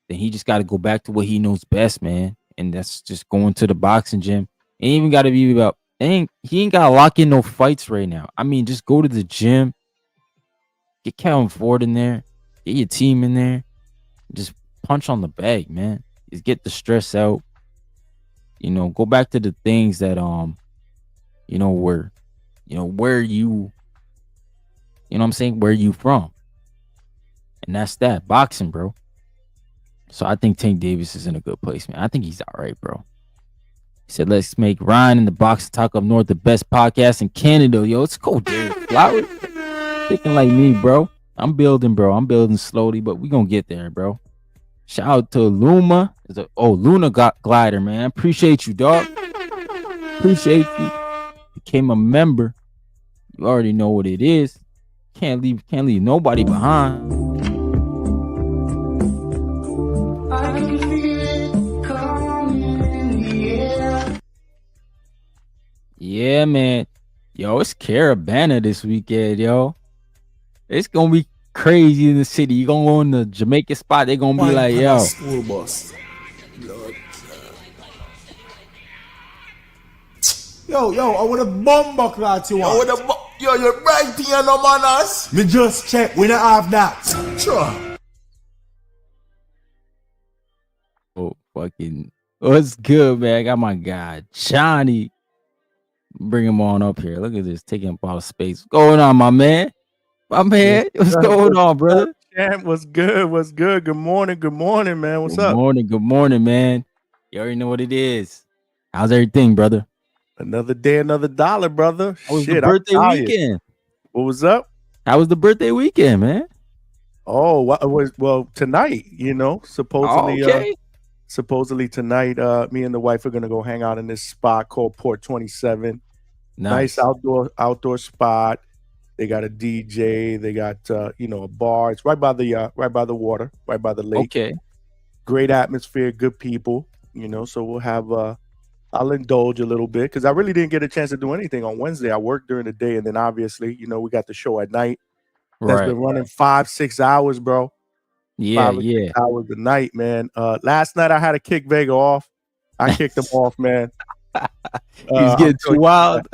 then he just got to go back to what he knows best, man. And that's just going to the boxing gym. Ain't even got to be about. He ain't got to lock in no fights right now. I mean, just go to the gym, get Calvin Ford in there, get your team in there, just punch on the bag, man. Just get the stress out. Go back to the things that where you, what I'm saying, where you from. And that's that. Boxing, bro. So I think Tank Davis is in a good place, man. I think he's all right, bro. He said, let's make Ryan in the Box Talk Up North the best podcast in Canada. Yo, it's cool, dude. Flowers. Thinking like me, bro. I'm building, bro. I'm building slowly, but we gonna get there, bro. Shout out to Luma. Luna got glider, man. Appreciate you, dog. Appreciate you. Became a member. You already know what it is. Can't leave nobody behind. Yeah, man. Yo, it's Caravana this weekend, yo. It's gonna be crazy in the city. You gonna go in the Jamaica spot, they're gonna be like, yo. School bus. Lord. Yo, I want a bomb clot you want. Yo, you're right here, no manners. Me just check, we don't have that. Sure. Oh, fucking, what's good, man? I got my guy, Johnny. Bring him on up here. Look at this, taking up all the space. What's going on, my man? My man, what's going on, brother? Champ, what's good? What's good? Good morning, man. What's up? Good morning, man. You already know what it is. How's everything, brother? Another day, another dollar, brother. How was the birthday weekend? What was up? How was the birthday weekend, man? Oh, well tonight, supposedly. Okay. Supposedly tonight, me and the wife are gonna go hang out in this spot called Port 27. Nice outdoor spot. They got a DJ. They got a bar. It's right by the water, right by the lake. Okay. Great atmosphere, good people. So we'll have. I'll indulge a little bit because I really didn't get a chance to do anything on Wednesday. I worked during the day, and then obviously, we got the show at night. That's been running 5-6 hours, bro. Yeah. 6 hours a night, man. Last night I had to kick Vega off. I kicked him off, man. He's getting too wild.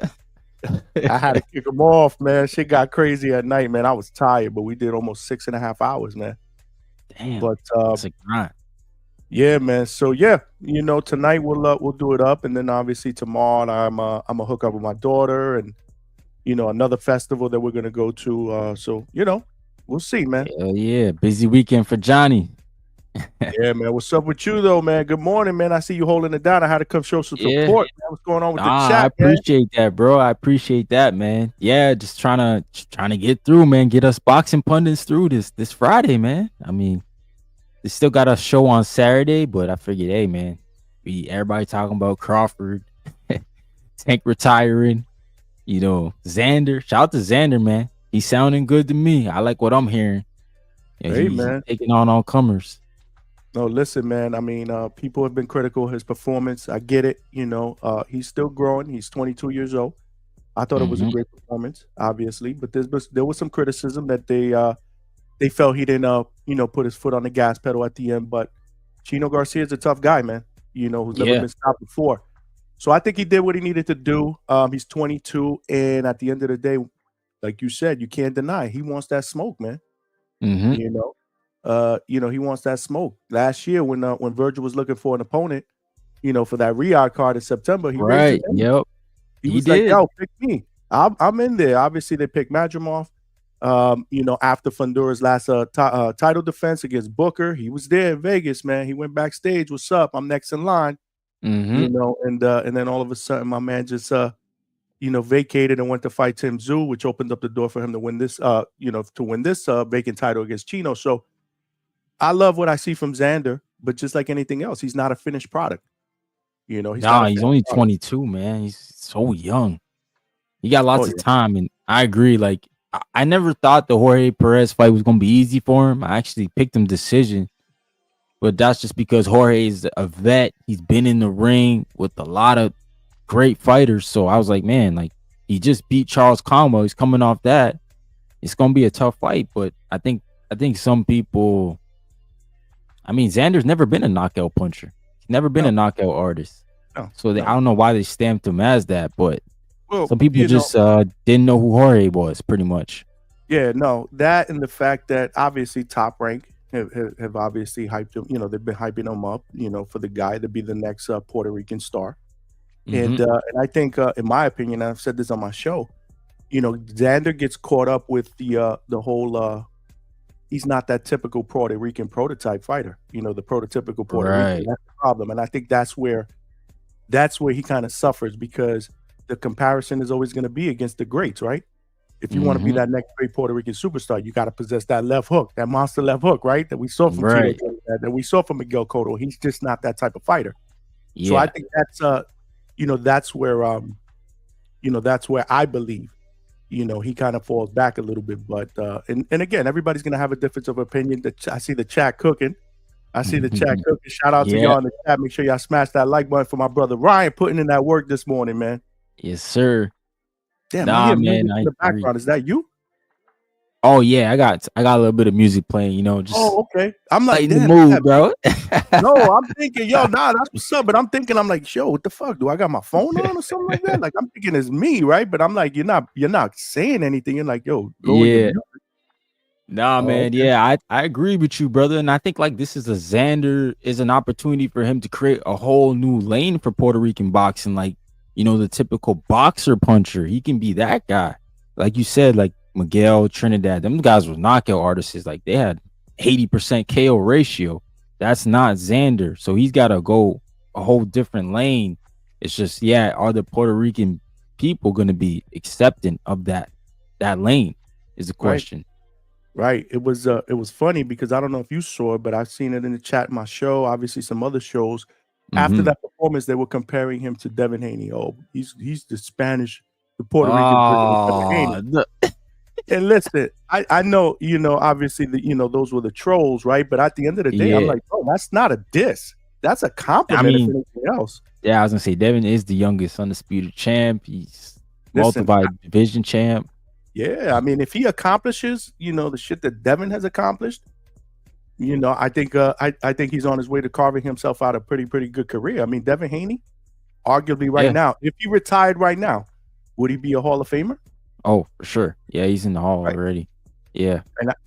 I had to kick him off, man. Shit got crazy at night, man. I was tired, but we did almost 6.5 hours, man. Damn. But that's a grind. Yeah, man. So yeah, tonight we'll do it up, and then obviously tomorrow I'm gonna hook up with my daughter, and another festival that we're gonna go to. So we'll see, man. Hell yeah, busy weekend for Johnny. Yeah, man. What's up with you though, man? Good morning, man. I see you holding it down. I had to come show some support. Man. What's going on with the chat? I appreciate that, bro. I appreciate that, man. Yeah, just trying to get through, man. Get us boxing pundits through this Friday, man. I mean, they still got a show on Saturday, but I figured, hey, man, everybody talking about Crawford, Tank retiring, Xander. Shout out to Xander, man. He's sounding good to me. I like what I'm hearing. Hey, man. Taking on all comers. No, listen, man. I mean, people have been critical of his performance. I get it. He's still growing. He's 22 years old. I thought it was a great performance, obviously, but there was some criticism that they felt he didn't, put his foot on the gas pedal at the end. But Chino Garcia is a tough guy, man. Who's never been stopped before. So I think he did what he needed to do. He's 22, and at the end of the day, like you said, you can't deny he wants that smoke, man. He wants that smoke. Last year, when Virgil was looking for an opponent, for that Riyadh card in September, he raised his hand. He was like, "Yo, pick me. I'm in there." Obviously, they picked Madrimov. After Fundura's last title defense against Booker, he was there in Vegas, man. He went backstage. What's up? I'm next in line. And then all of a sudden, my man just vacated and went to fight Tim Tszyu, which opened up the door for him to win this, vacant title against Chino. So I love what I see from Xander, but just like anything else, he's not a finished product. He's only 22, man. He's so young. He got lots of time, and I agree. Like, I never thought the Jorge Perez fight was going to be easy for him. I actually picked him decision, but that's just because Jorge is a vet. He's been in the ring with a lot of great fighters. So I was like, man, like, he just beat Charles Conwell. He's coming off that. It's going to be a tough fight, but I think some people, I mean, Xander's never been a knockout puncher. He's never been a knockout artist. I don't know why they stamped him as that, but some people just didn't know who Jorge was, pretty much. Yeah, no, that and the fact that obviously Top Rank have obviously hyped him. They've been hyping him up, for the guy to be the next Puerto Rican star. And I think, in my opinion, I've said this on my show, Xander gets caught up with the whole. He's not that typical Puerto Rican prototype fighter. The prototypical Puerto Rican. That's the problem, and I think that's where that's where he kind of suffers because the comparison is always going to be against the greats, right? If you want to be that next great Puerto Rican superstar, you got to possess that left hook, that monster left hook, right? That we saw from Tito, that we saw from Miguel Cotto. He's just not that type of fighter. Yeah. So I think that's that's where that's where I believe, he kind of falls back a little bit. But and again, everybody's gonna have a difference of opinion. I see the chat cooking. Shout out to y'all in the chat. Make sure y'all smash that like button for my brother Ryan putting in that work this morning, man. Yes, sir. Damn, I hear music in the background. Is that you? Oh yeah, I got a little bit of music playing, just okay. I'm like, in the mood, bro. No, I'm thinking, that's what's up. But I'm like, what the fuck? Do I got my phone on or something like that? Like, I'm thinking it's me, right? But I'm like, you're not saying anything. You're like, go with the Nah, man. Okay. Yeah, I agree with you, brother. And I think like this is Xander is an opportunity for him to create a whole new lane for Puerto Rican boxing. Like, the typical boxer puncher. He can be that guy. Like you said, like Miguel, Trinidad, them guys were knockout artists. Like they had 80% KO ratio. That's not Xander. So he's got to go a whole different lane. It's just, are the Puerto Rican people going to be accepting of that lane is the question. Right. It was funny because I don't know if you saw it, but I've seen it in the chat in my show, obviously some other shows. After that performance, they were comparing him to Devin Haney. Oh, he's the Puerto Rican version of Devin Haney. And listen, I know, obviously those were the trolls, right? But at the end of the day, I'm like, bro, that's not a diss. That's a compliment if anything else. Yeah, I was gonna say Devin is the youngest undisputed champ. He's multiple division champ. Yeah, I mean, if he accomplishes, the shit that Devin has accomplished, I think I think he's on his way to carving himself out a pretty good career. I mean, Devin Haney, arguably right now, if he retired right now, would he be a Hall of Famer? Oh, for sure. Yeah, he's in the Hall already. Yeah.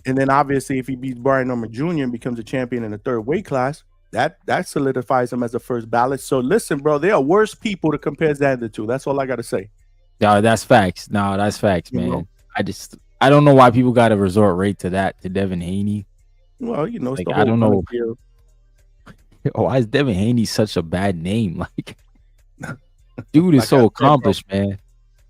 And then obviously if he beats Brian Norman Jr. and becomes a champion in the third weight class, that solidifies him as a first ballot. So listen, bro, there are worse people to compare Xander to. That's all I got to say. No, that's facts. No, that's facts, man. I don't know why people got to resort right to that, to Devin Haney. Well, like, I don't know. Why is Devin Haney such a bad name? Like, dude is so accomplished, man.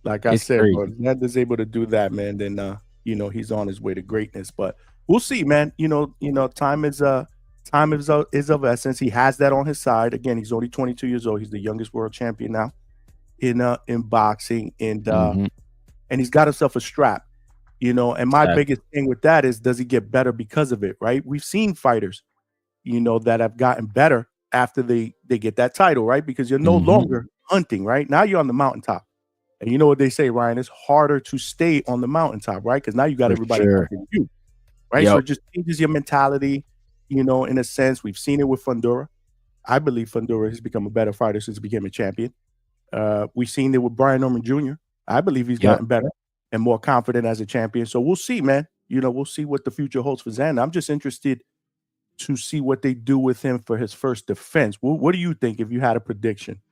Like I said, bro, Xander's able to do that, man. Then he's on his way to greatness. But we'll see, man. Time is of essence. He has that on his side. Again, he's only 22 years old. He's the youngest world champion now in boxing, and he's got himself a strap. And my biggest thing with that is, does he get better because of it? Right? We've seen fighters, that have gotten better after they get that title, right? Because you're no longer hunting, right? Now you're on the mountaintop. And you know what they say, Ryan? It's harder to stay on the mountaintop, right? Because now you got everybody hunting you, right? So it just changes your mentality, in a sense. We've seen it with Fundora. I believe Fundora has become a better fighter since he became a champion. We've seen it with Brian Norman Jr. I believe he's gotten better and more confident as a champion. So we'll see, man. We'll see what the future holds for Xander. I'm just interested to see what they do with him for his first defense. What do you think if you had a prediction?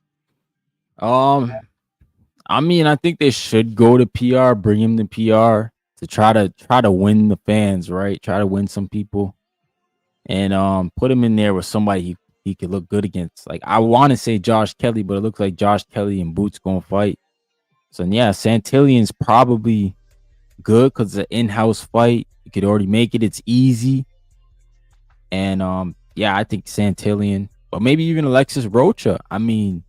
I mean, I think they should go to PR, bring him to PR to try to win the fans, right? Try to win some people, and put him in there with somebody he could look good against. Like, I want to say Josh Kelly, but it looks like Josh Kelly and Boots gonna fight. So yeah, Santillan's probably good because it's an in-house fight. You could already make it. It's easy, and I think Santillan, but maybe even Alexis Rocha. I mean,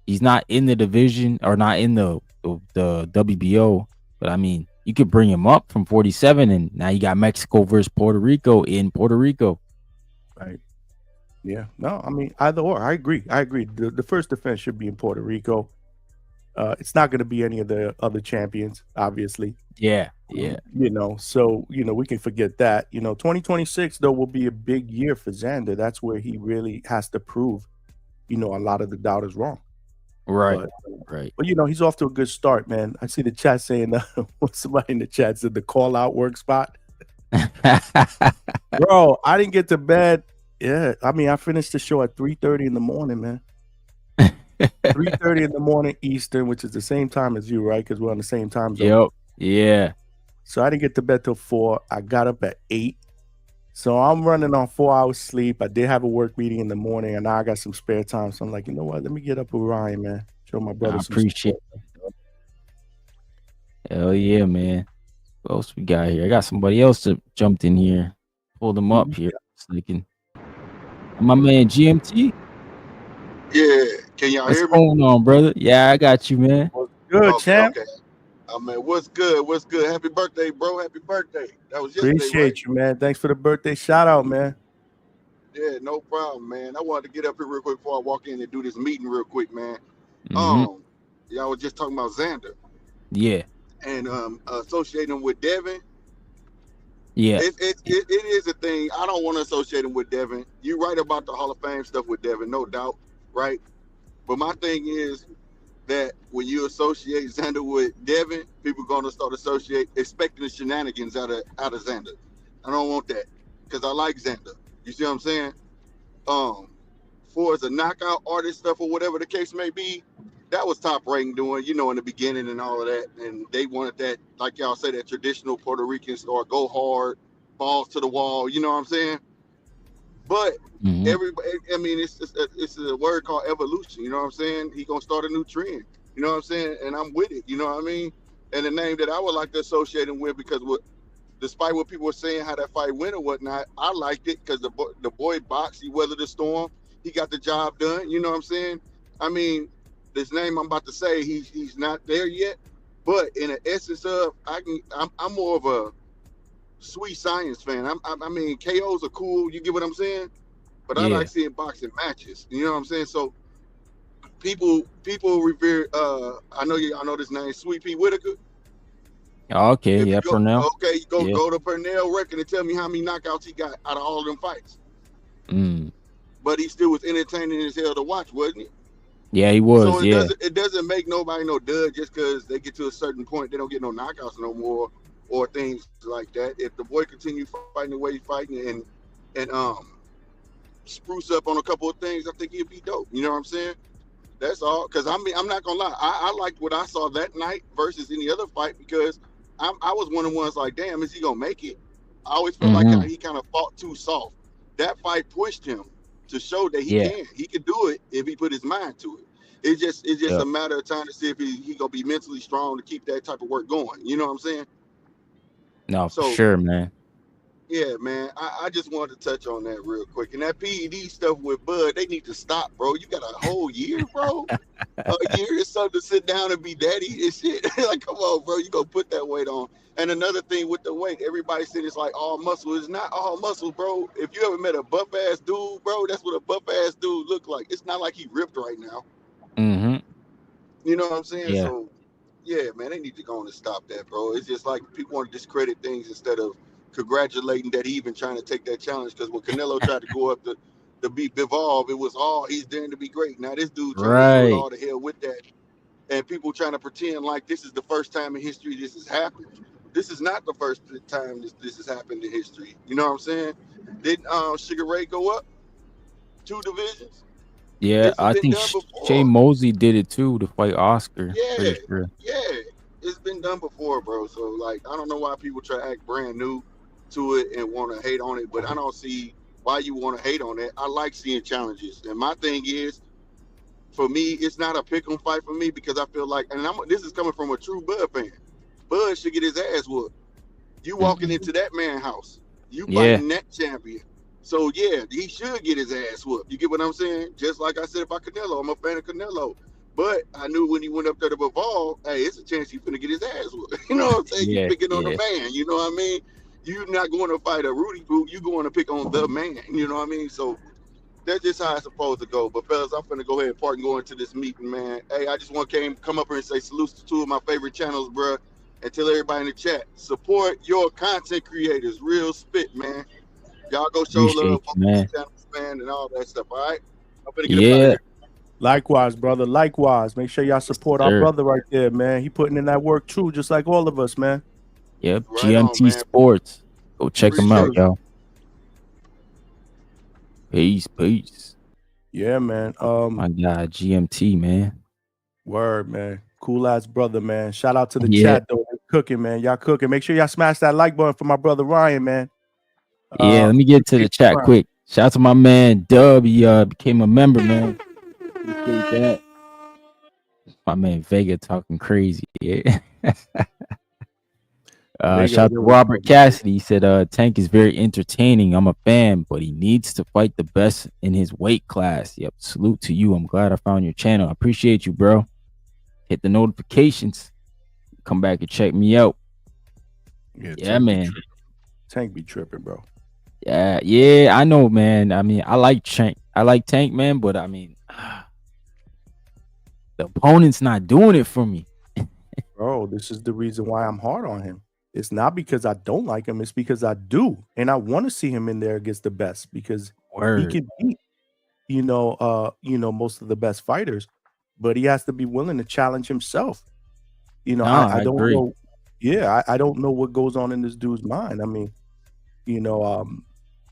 he's not in the division or not in the WBO, but I mean, you could bring him up from 47, and now you got Mexico versus Puerto Rico in Puerto Rico. Right. Yeah. No, I mean, either or. I agree. The first defense should be in Puerto Rico. It's not going to be any of the other champions, obviously. Yeah. So, we can forget that. 2026, though, will be a big year for Xander. That's where he really has to prove, a lot of the doubters wrong. Right. But he's off to a good start, man. I see the chat saying, somebody in the chat said the call out work spot. Bro, I didn't get to bed. Yeah. I mean, I finished the show at 3:30 in the morning, man. 3:30 in the morning Eastern, which is the same time as you, right? Because we're on the same time zone. Yep. Yeah. So I didn't get to bed till 4. I got up at 8. So I'm running on 4 hours sleep. I did have a work meeting in the morning, and now I got some spare time. So I'm like, you know what? Let me get up with Ryan, man. Show my brother I some appreciate support. it. Hell yeah, man. What else we got here? I got somebody else that jumped in here. Pull them up here. My man GMT. Yeah, can y'all What's hear me? going on, brother? Yeah, I got you, man. Good, Okay, champ. okay. Man, what's good? What's good? Happy birthday, bro. Happy birthday. That was yesterday, Appreciate right? you, man. Thanks for the birthday shout out, man. Yeah, no problem, man. I wanted to get up here real quick before I walk in and do this meeting real quick, man. Mhm. Y'all was just talking about Xander Yeah. and associating him with Devin. Yeah. It is a thing. I don't want to associate him with Devin. You're right about the Hall of Fame stuff with Devin, no doubt, right? But my thing is that when you associate Xander with Devin, people are gonna start expecting the shenanigans out of Xander. I don't want that because I like Xander. You see what I'm saying? For as a knockout artist stuff or whatever the case may be, that was top rating doing, in the beginning and all of that. And they wanted that, like y'all say, that traditional Puerto Rican or go hard, balls to the wall. You know what I'm saying? But everybody, I mean, it's a word called evolution. You know what I'm saying? He gonna start a new trend. You know what I'm saying? And I'm with it. You know what I mean? And the name that I would like to associate him with, because despite what people were saying, how that fight went or whatnot, I liked it because the boy boxed. He weathered the storm. He got the job done. You know what I'm saying? I mean, this name I'm about to say, he's not there yet. But in the essence of, I'm more of a sweet science fan. I mean, KOs are cool. You get what I'm saying? But I like seeing boxing matches. You know what I'm saying? So people revere. I know this name, Sweet Pea Whitaker. Okay, yeah, Purnell. Okay, go to Purnell record and tell me how many knockouts he got out of all of them fights. But he still was entertaining as hell to watch, wasn't he? Yeah, he was. So it doesn't make nobody no dud just because they get to a certain point, they don't get no knockouts no more or things like that. If the boy continue fighting the way he's fighting and spruce up on a couple of things, I think he'd be dope. You know what I'm saying? That's all. Because I'm not gonna lie, I liked what I saw that night versus any other fight because I was one of the ones like, damn, is he gonna make it? I always felt like how he kind of fought too soft. That fight pushed him to show that he can do it if he put his mind to it. It's just a matter of time to see if he gonna be mentally strong to keep that type of work going. You know what I'm saying? No, for sure, man. Yeah, man. I just wanted to touch on that real quick. And that PED stuff with Bud, they need to stop, bro. You got a whole year, bro. A year is something to sit down and be daddy and shit. Like, come on, bro. You gonna put that weight on. And another thing with the weight, everybody said it's like all muscle. It's not all muscle, bro. If you ever met a buff ass dude, bro, that's what a buff ass dude look like. It's not like he ripped right now. You know what I'm saying? Yeah. So, yeah, man, they need to go on and stop that, bro. It's just like people want to discredit things instead of congratulating that he even trying to take that challenge. Because when Canelo tried to go up to beat Bivol, it was all he's daring to be great. Now this dude trying to do it all the hell with that, and people trying to pretend like this is the first time in history this has happened. This is not the first time this has happened in history. You know what I'm saying? Didn't Sugar Ray go up 2 divisions? Yeah, I think Jay Mosley did it too to fight Oscar. Yeah, it's been done before, bro. So like, I don't know why people try to act brand new to it and want to hate on it, but I don't see why you want to hate on it. I like seeing challenges, and my thing is, for me, it's not a pick 'em fight for me because I feel like, and this is coming from a true Bud fan. Bud should get his ass whooped. You walking into that man house, you fighting that champion. So, yeah, he should get his ass whooped. You get what I'm saying? Just like I said about Canelo. I'm a fan of Canelo. But I knew when he went up there to Bivol, hey, it's a chance he's finna get his ass whooped. You know what I'm saying? You picking on the man. You know what I mean? You're not going to fight a Rudy Boot. You're going to pick on the man. You know what I mean? So that's just how it's supposed to go. But, fellas, I'm finna go ahead and part and go into this meeting, man. Hey, I just want to come up here and say salutes to 2 of my favorite channels, bro. And tell everybody in the chat, support your content creators. Real spit, man. Y'all go show love on the channels, man, and all that stuff, all right? I'm gonna get up out of here. Likewise, brother. Likewise. Make sure y'all support our brother right there, man. He putting in that work too, just like all of us, man. Yep, right GMT Sports. Go check them out, y'all. Peace. Yeah, man. My God, GMT, man. Word, man. Cool ass brother, man. Shout out to the chat though. They're cooking, man. Y'all cooking. Make sure y'all smash that like button for my brother Ryan, man. Yeah, let me get to the chat quick. Shout out to my man Dub. He became a member, man. Appreciate that. My man Vega talking crazy. Yeah. Shout out to Robert Cassidy. He said, Tank is very entertaining. I'm a fan, but he needs to fight the best in his weight class. Yep. Salute to you. I'm glad I found your channel. I appreciate you, bro. Hit the notifications. Come back and check me out. Yeah, man. Tank be tripping, bro. Yeah, I know, man. I mean, I like Tank, man, but I mean, the opponent's not doing it for me. Bro, this is the reason why I'm hard on him. It's not because I don't like him, it's because I do. And I want to see him in there against the best because he can beat, most of the best fighters, but he has to be willing to challenge himself. I don't agree. know. Yeah, I don't know what goes on in this dude's mind. I mean,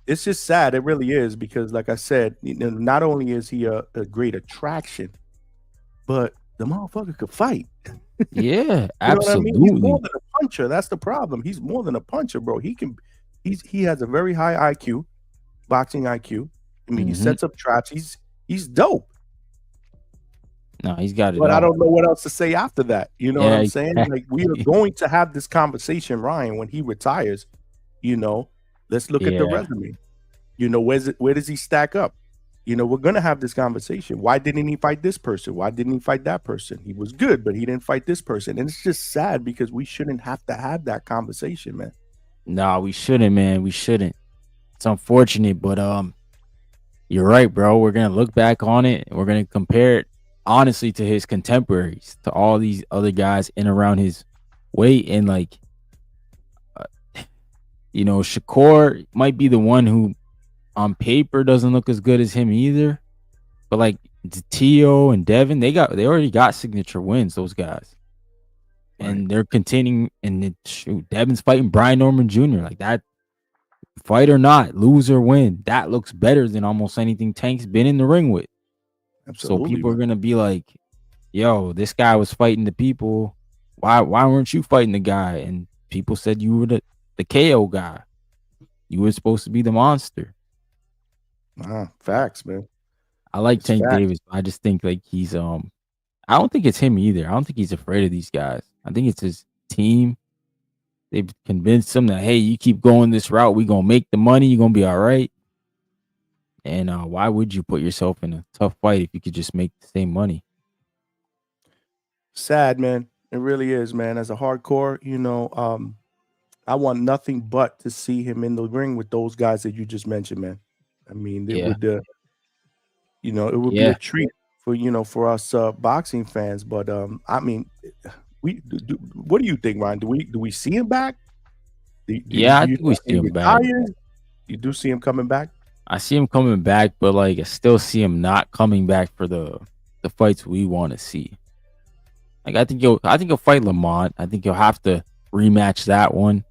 it's just sad. It really is because, like I said, not only is he a great attraction, but the motherfucker could fight. Yeah, absolutely. He's more than a puncher. That's the problem. He's more than a puncher, bro. He has a very high IQ, boxing IQ. I mean, he sets up traps. He's dope. No, he's got it. But all. I don't know what else to say after that. You know what I'm saying? Like, we are going to have this conversation, Ryan, when he retires. Let's look at the resume. Where does he stack up? We're gonna have this conversation. Why didn't he fight this person? Why didn't he fight that person? He was good, but he didn't fight this person. And it's just sad because we shouldn't have to have that conversation, man. No, we shouldn't, man. We shouldn't. It's unfortunate, but you're right, bro. We're gonna look back on it and we're gonna compare it honestly to his contemporaries, to all these other guys in around his weight, and like Shakur might be the one who on paper doesn't look as good as him either, but like Tio and Devin, they already got signature wins, those guys, and they're contending. And Devin's fighting Brian Norman Jr. like that. Fight or not, lose or win, that looks better than almost anything Tank's been in the ring with. Absolutely, so people are gonna be like, "Yo, this guy was fighting the people. Why weren't you fighting the guy?" And people said you were the KO guy. You were supposed to be the monster. Facts, man. I like Tank Davis. I just think like he's I don't think it's him either. I don't think he's afraid of these guys. I think it's his team. They've convinced him that, hey, you keep going this route, we're gonna make the money, you're gonna be all right. And why would you put yourself in a tough fight if you could just make the same money? Sad, man. It really is, man. As a hardcore, I want nothing but to see him in the ring with those guys that you just mentioned, man. I mean, it would, it would be a treat for us boxing fans. But I mean, what do you think, Ryan? Do we see him back? I think we see him back. You do see him coming back? I see him coming back, but like I still see him not coming back for the fights we want to see. Like I think he'll fight Lamont. I think he'll have to rematch that one.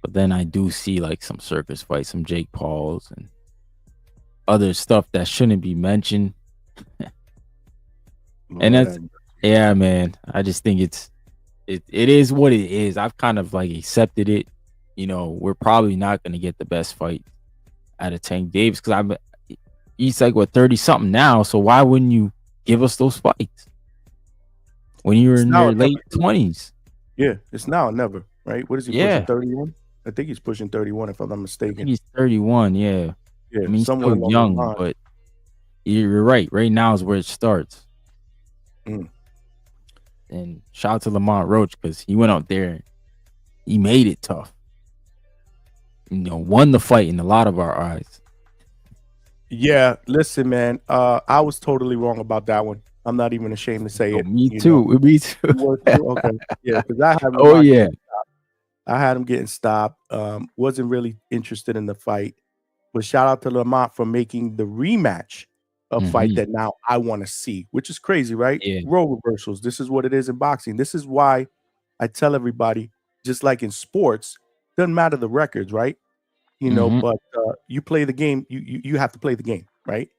But then I do see like some circus fights, some Jake Pauls and other stuff that shouldn't be mentioned. And that's man. I just think it is what it is. I've kind of like accepted it. We're probably not gonna get the best fight out of Tank Davis because he's like 30 something now. So why wouldn't you give us those fights when you were in your late 20s? Yeah, it's now or never, right? What is he pushing, 31? I think he's pushing 31 if I'm not mistaken. I think he's 31, yeah. Yeah, I mean, he's still young, but you're right. Right now is where it starts. And shout out to Lamont Roach because he went out there, he made it tough. Won the fight in a lot of our eyes. Yeah, listen, man. I was totally wrong about that one. I'm not even ashamed to say it. Me too. Me too. Okay. Yeah, because I had I had him getting stopped. Wasn't really interested in the fight. But shout out to Lamont for making the rematch a fight that now I want to see, which is crazy, right? Yeah. Role reversals. This is what it is in boxing. This is why I tell everybody, just like in sports, doesn't matter the records, right? But you play the game. You have to play the game, right?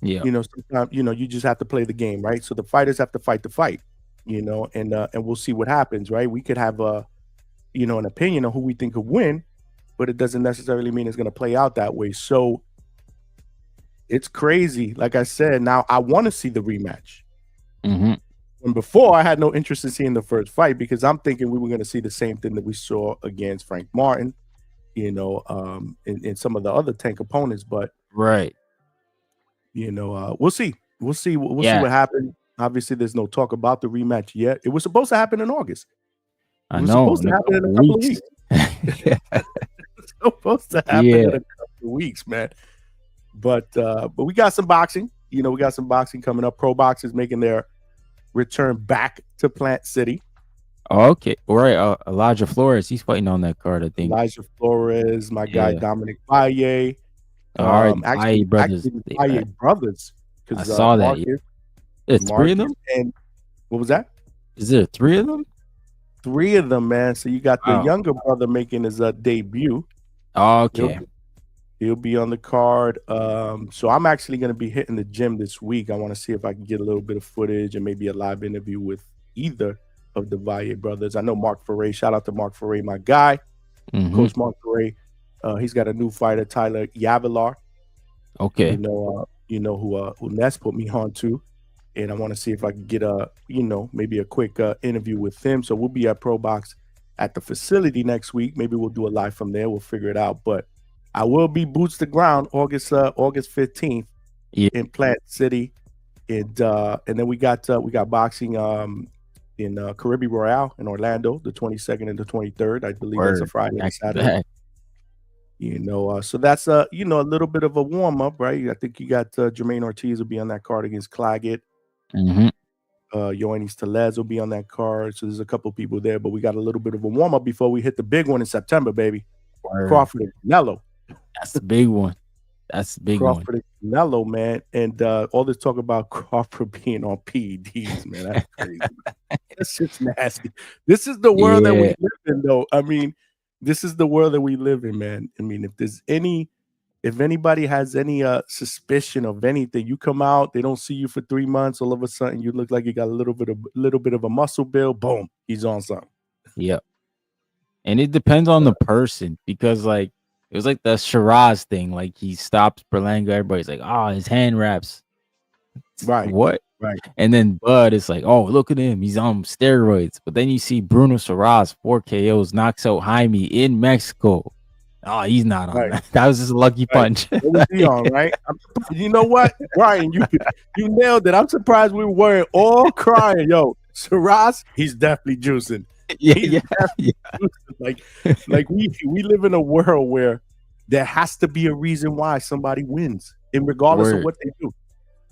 Yeah. Sometimes you just have to play the game, right? So the fighters have to fight the fight, and we'll see what happens, right? We could have an opinion on who we think could win, but it doesn't necessarily mean it's going to play out that way. So it's crazy. Like I said, now I want to see the rematch. Mm-hmm. And before, I had no interest in seeing the first fight because I'm thinking we were going to see the same thing that we saw against Frank Martin, in some of the other Tank opponents. But right, we'll see. We'll see what happens. Obviously, there's no talk about the rematch yet. It was supposed to happen in August. It was supposed to happen in a couple of weeks. It's supposed to happen in a couple of weeks, man. But we got some boxing. We got some boxing coming up. Pro boxers making their return back to Plant City. Okay, all right. Elijah Flores, he's fighting on that card, I think. Elijah Flores, my guy Dominic Valle. All right, actually, brothers. Valle brothers. I saw that. It's three of them. And what was that? Is there three of them? Three of them, man. So you got the younger brother making his debut. Okay. He'll be on the card. So I'm actually going to be hitting the gym this week. I want to see if I can get a little bit of footage and maybe a live interview with either of the Valle brothers. I know Mark Ferre. Shout out to Mark Ferre, my guy. Mm-hmm. Coach Mark Ferre. He's got a new fighter, Tyler Yavilar. Okay. Who Ness put me on to. And I want to see if I can get maybe a quick interview with him. So we'll be at Pro Box at the facility next week. Maybe we'll do a live from there. We'll figure it out. But I will be boots to ground August 15th in Plant City. And then we got boxing in Caribbean Royale in Orlando, the 22nd and the 23rd. I believe that's a Friday and Saturday. So that's a little bit of a warm up, right? I think you got Jermaine Ortiz will be on that card against Claggett. Mm-hmm. Yoenis Telez will be on that card. So there's a couple people there, but we got a little bit of a warm up before we hit the big one in September, baby. Crawford and Canelo. That's the big one. That's the big Crawford one. and Canelo, man. And all this talk about Crawford being on PEDs, man. That's crazy. That's just nasty. This is the world that we live in, though. I mean, this is the world that we live in, man. I mean, if anybody has any suspicion of anything, you come out, they don't see you for 3 months, all of a sudden you look like you got a little bit of a muscle build, boom, he's on something. Yep. And it depends on the person because it was like the Shiraz thing, like he stops Berlanga, everybody's like, his hand wraps. Right. What? Right. And then Bud is like, oh, look at him. He's on steroids. But then you see Bruno Shiraz, 4 KOs, knocks out Jaime in Mexico. Oh, he's not on that. That was just a lucky punch. What was he on, right? You know what, Brian, you nailed it. I'm surprised we weren't all crying. Yo, Shiraz, he's definitely juicing. Yeah. Like we live in a world where there has to be a reason why somebody wins, and regardless of what they do.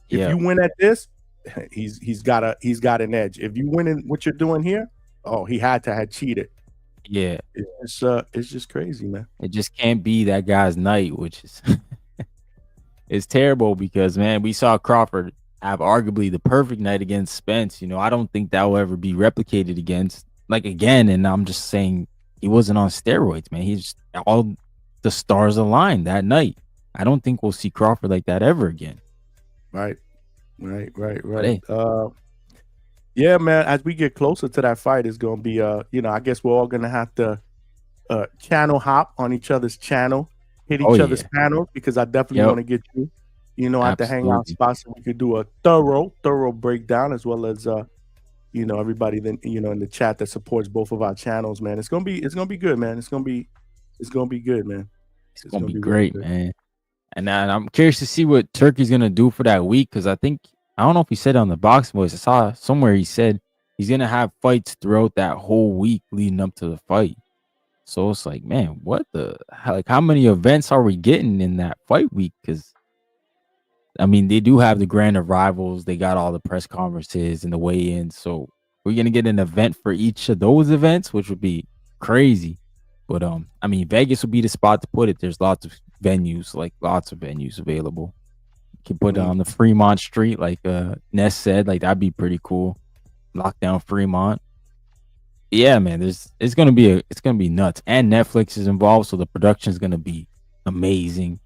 If you win at this, he's got an edge. If you win in what you're doing here, he had to have cheated. Yeah, it's just crazy, man. It just can't be that guy's night, which is it's terrible because, man, we saw Crawford have arguably the perfect night against Spence. I don't think that will ever be replicated again. And I'm just saying he wasn't on steroids, man. He's all the stars aligned that night. I don't think we'll see Crawford like that ever again. Right. Hey. Yeah, man, as we get closer to that fight, it's going to be, I guess we're all going to have to channel hop on each other's channel, hit each other's panels, because I definitely want to get you, at the hangout spot so we could do a thorough breakdown, as well as, everybody then, in the chat that supports both of our channels, man. It's going to be good, man. It's going to be good, man. It's going to be great, man. And I'm curious to see what Turkey's going to do for that week, because I don't know if he said on the Box Boys. I saw somewhere he said he's going to have fights throughout that whole week leading up to the fight. So it's like, man, how many events are we getting in that fight week? Because, I mean, they do have the grand arrivals. They got all the press conferences and the weigh-ins. So we're going to get an event for each of those events, which would be crazy. But, I mean, Vegas would be the spot to put it. There's lots of venues available. You can put it on the Fremont Street, like Ness said, that'd be pretty cool. Lock down Fremont. Yeah, man, it's gonna be nuts. And Netflix is involved, so the production is gonna be amazing.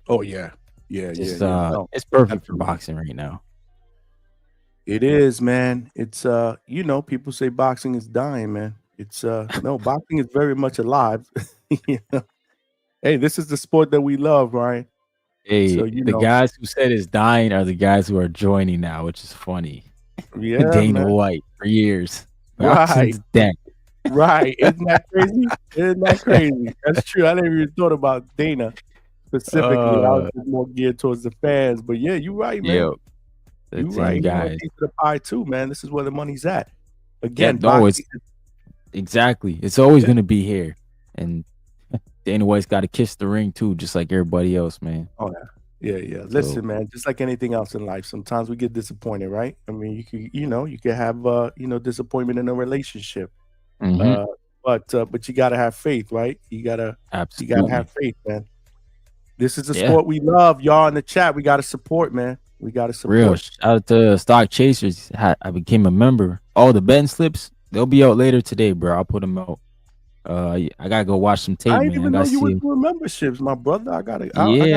Oh yeah. It's perfect for boxing right now. It is, man. It's people say boxing is dying, man. It's no, boxing is very much alive. Hey, this is the sport that we love, Ryan. Hey, So the guys who said it's dying are the guys who are joining now, which is funny. Yeah, Dana man. White for years. Right. Boxing's dead. Right. Isn't that crazy? Isn't that crazy? That's true. I never even thought about Dana specifically. I was just more geared towards the fans. But yeah, you're right, man. Yo, the You're same right. You want guys. a piece of the pie too, man. This is where the money's at. Yeah, Again, no, it's boxing exactly. It's always gonna be here, and Dana White's got to kiss the ring too, just like everybody else, man. Oh yeah. Listen, man, just like anything else in life, sometimes we get disappointed, right? I mean, you could have disappointment in a relationship. Mhm. But you gotta have faith, right? You gotta Absolutely. have faith, man. This is a Yeah. sport we love. Y'all in the chat, we gotta support, man. We gotta support. Real shout out to Stock Chasers. I became a member. All the Ben slips, they'll be out later today, bro. I'll put them out. I gotta go watch some tape, I man. didn't even I know gotta you were see. doing memberships, my brother. I gotta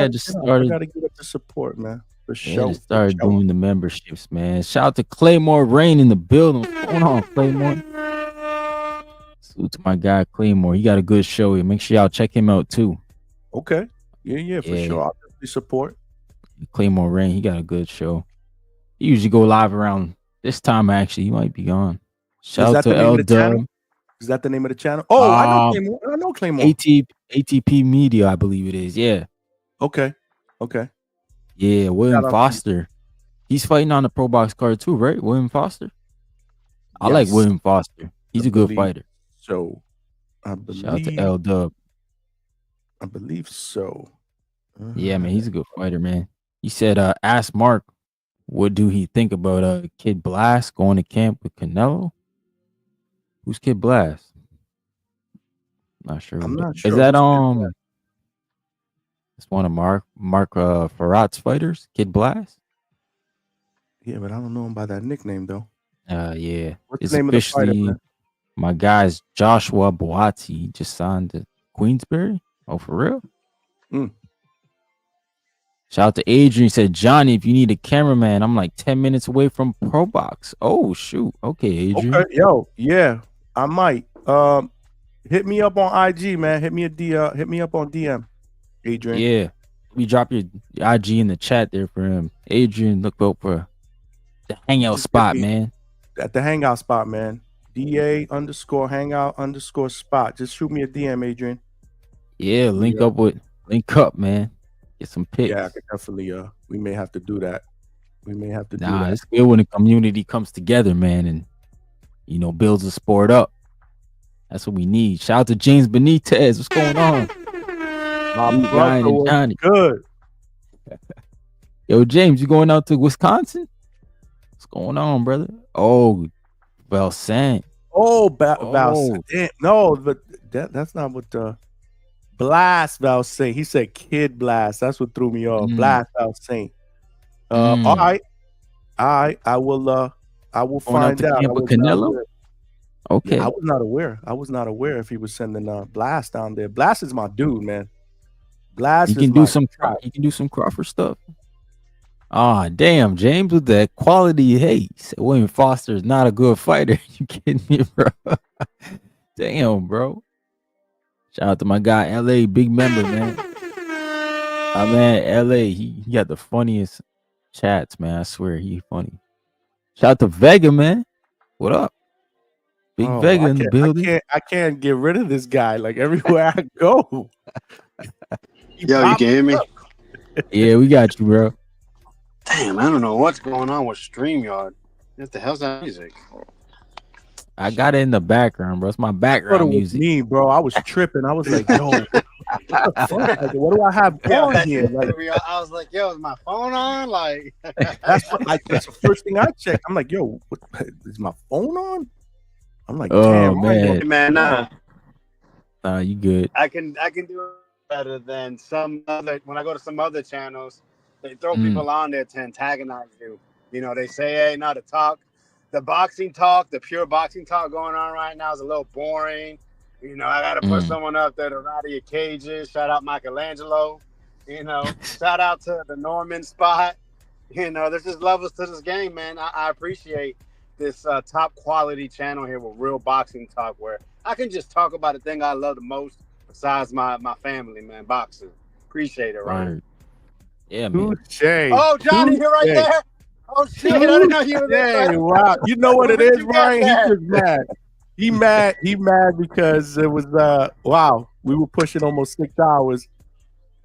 Just started. get up to support, man. For Yeah, sure. just started doing the memberships, man. Shout out to Claymore Rain in the building. What's going on, Claymore? Salute to my guy Claymore. He got a good show here. Make sure y'all check him out too. Okay. Yeah, for sure. I'll definitely support. Claymore Rain, he got a good show. He usually go live around this time. Actually, he might be on. Shout out to L Dub. Is that the name of the channel? Oh, I know Claymore. ATP Media, I believe it is. Yeah. Okay. Yeah, William Shout out to Foster. He's fighting on the Pro Box card too, right? William Foster. I like Yes. William Foster. He's a good fighter. So, Shout out to L Dub. I believe so. Yeah, man, he's a good fighter, man. He said, ask Mark, what do he think about Kid Blast going to camp with Canelo? Who's Kid Blast? Not sure. I'm not sure. Is that Who's Kid Blast? it's one of Mark Farrat's fighters, Kid Blast? Yeah, but I don't know him by that nickname though. Yeah. What's It's the name of the fighter, officially man? my guy's Joshua Boati. He just signed to Queensberry. Oh, for real? Shout out to Adrian. He said, Johnny, if you need a cameraman, I'm like 10 minutes away from Pro Box. Oh, shoot. Okay, Adrian. Okay, yo, yeah, I might. Hit me up on IG, man. Hit me up on DM, Adrian. Yeah. We drop your IG in the chat there for him. Adrian, look out for the hangout spot, man. At the hangout spot, man. DA_hangout_spot. Just shoot me a DM, Adrian. Yeah, link up, man. Get some pics. Yeah, I could definitely. We may have to do that. Do that. It's good when the community comes together, man, and builds the sport up. That's what we need. Shout out to James Benitez. What's going on? Ryan and Johnny. Good. Yo, James, you going out to Wisconsin? What's going on, brother? Oh, Valsaint. Oh, Valsaint. No, but that's not what the Blast Valsaint. He said Kid Blast. That's what threw me off. Blast Valsaint. All right. I will find out. Canelo? Okay. Yeah, I was not aware if he was sending Blast down there. Blast is my dude, man. Blast You can do some Crawford stuff. Ah, damn, James with that quality hate. William Foster is not a good fighter. You kidding me, bro? Damn, bro. Shout out to my guy, LA, big member, man. My man, LA, he got the funniest chats, man. I swear, he funny. Shout out to Vega, man. What up? Big Vega in the building. I can't get rid of this guy. Like everywhere I go. Yo, you can hear me? Yeah, we got you, bro. Damn, I don't know what's going on with StreamYard. What the hell's that music? I got it in the background, bro. It's my background music. Me, bro. I was tripping. I was like, yo, what the fuck? Like, what do I have on here? Like, I was like, yo, is my phone on? Like, that's the first thing I checked. I'm like, yo, is my phone on? I'm like, oh damn, man, nah, you good. I can do it better than some other. When I go to some other channels, they throw people on there to antagonize you. They say, hey, no, the boxing talk, the pure boxing talk going on right now is a little boring. I got to put someone up there to rattle your cages. Shout out Michelangelo. Shout out to the Norman spot. There's just levels to this game, man. I appreciate this top quality channel here with real boxing talk where I can just talk about the thing I love the most, besides my family, man, boxing. Appreciate it, Ryan. Right. Yeah, man. Oh, Johnny, you're right there. Oh shit! I didn't know you were there. Wow. You know what When it did is, you get Ryan? He there? just mad. He mad because it was wow, we were pushing almost 6 hours.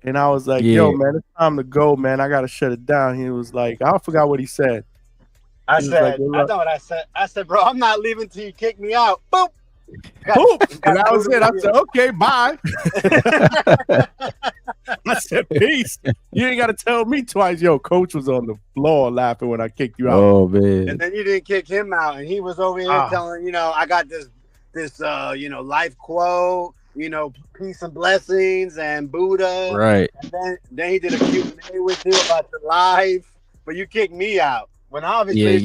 And I was like, yo, Yeah. man, it's time to go, man. I gotta shut it down. He was like, I forgot what he said. I He was like, said, "Good I luck." know what I said. I said, bro, I'm not leaving till you kick me out. Boop. Boop. And that was it. I said, okay, bye. I said, peace. You ain't gotta tell me twice. Yo, coach was on the floor laughing when I kicked you out. Oh man. And then you didn't kick him out, and he was over here telling, I got this life quote, peace and blessings and Buddha. Right. And then he did a Q&A with you about your life, but you kicked me out. When obviously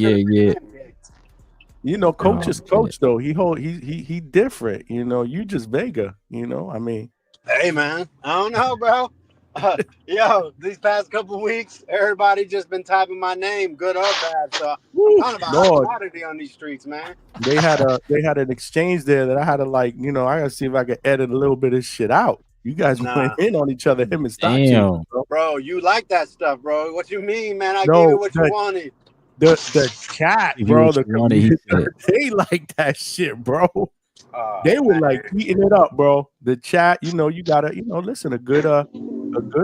Yeah. Coach is coach though. He different. You just Vega. I mean, hey man, I don't know, bro. Yo, these past couple weeks, everybody just been typing my name, good or bad. So I'm kind of a hot commodity on these streets, man. They had an exchange there that I had to I gotta see if I can edit a little bit of shit out. You guys went in on each other, him and Stock. Bro, you like that stuff, bro. What you mean, man? I gave you what you wanted. The chat, bro. They like that shit, bro. They were like eating it up, bro. The chat, you gotta, listen. A good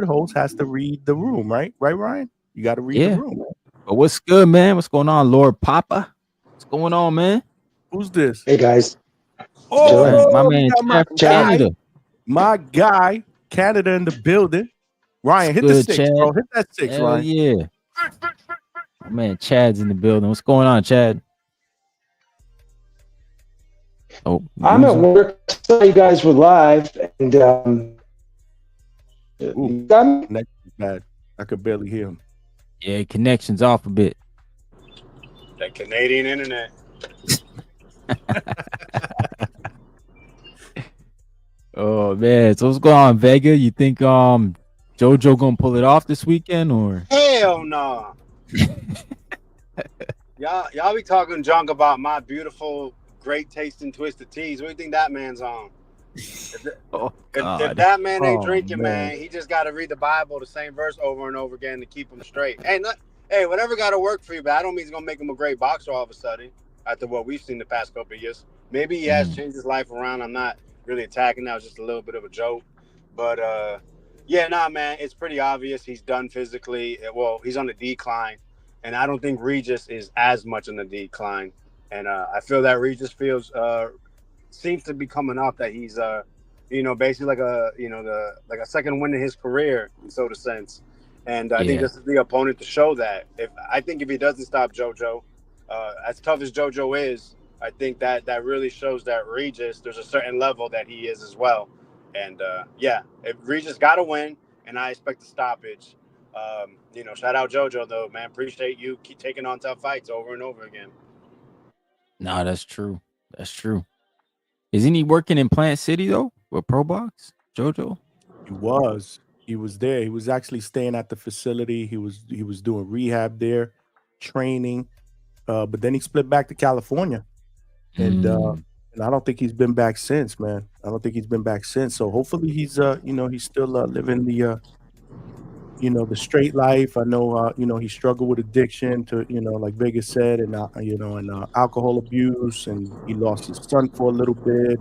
host has to read the room, right? Right, Ryan? You got to read the room. Man. But what's good, man? What's going on, Lord Papa? What's going on, man? Who's this? Hey guys. Oh, my man, Canada. My guy, Canada in the building. Ryan, hit the 6, Chad. bro. Hit that 6, Hell Ryan. Yeah. My man, Chad's in the building. What's going on, Chad? Oh, I'm at work. I saw you guys were live, and connection's bad. I could barely hear him. Yeah, connection's off a bit. That Canadian internet. Oh man, so what's going on, Vega? You think JoJo gonna pull it off this weekend or? Hell no. Y'all be talking junk about my beautiful, great tasting twisted teas. What do you think that man's on? If that man ain't drinking, man, he just got to read the Bible, the same verse over and over again to keep him straight. Hey, whatever got to work for you, but I don't mean it's gonna make him a great boxer all of a sudden. After what we've seen the past couple of years, maybe he has changed his life around. I'm not really attacking that. It was just a little bit of a joke, but man, it's pretty obvious he's done physically. Well, he's on the decline, and I don't think Regis is as much on the decline. And I feel that Regis seems to be coming up that he's basically like a second win in his career, in sort of sense. And I think this is the opponent to show that. If he doesn't stop JoJo, as tough as JoJo is, I think that really shows that Regis, there's a certain level that he is as well. And if Regis got to win, and I expect a stoppage, shout out JoJo though, man. Appreciate you keep taking on tough fights over and over again. No, that's true. That's true. Isn't he working in Plant City though with Pro Box, JoJo? He was there. He was actually staying at the facility. He was doing rehab there, training. But then he split back to California, and I don't think he's been back since, man. I don't think he's been back since. So hopefully he's he's still living the the straight life. I know he struggled with addiction to like Vegas said, and alcohol abuse, and he lost his son for a little bit.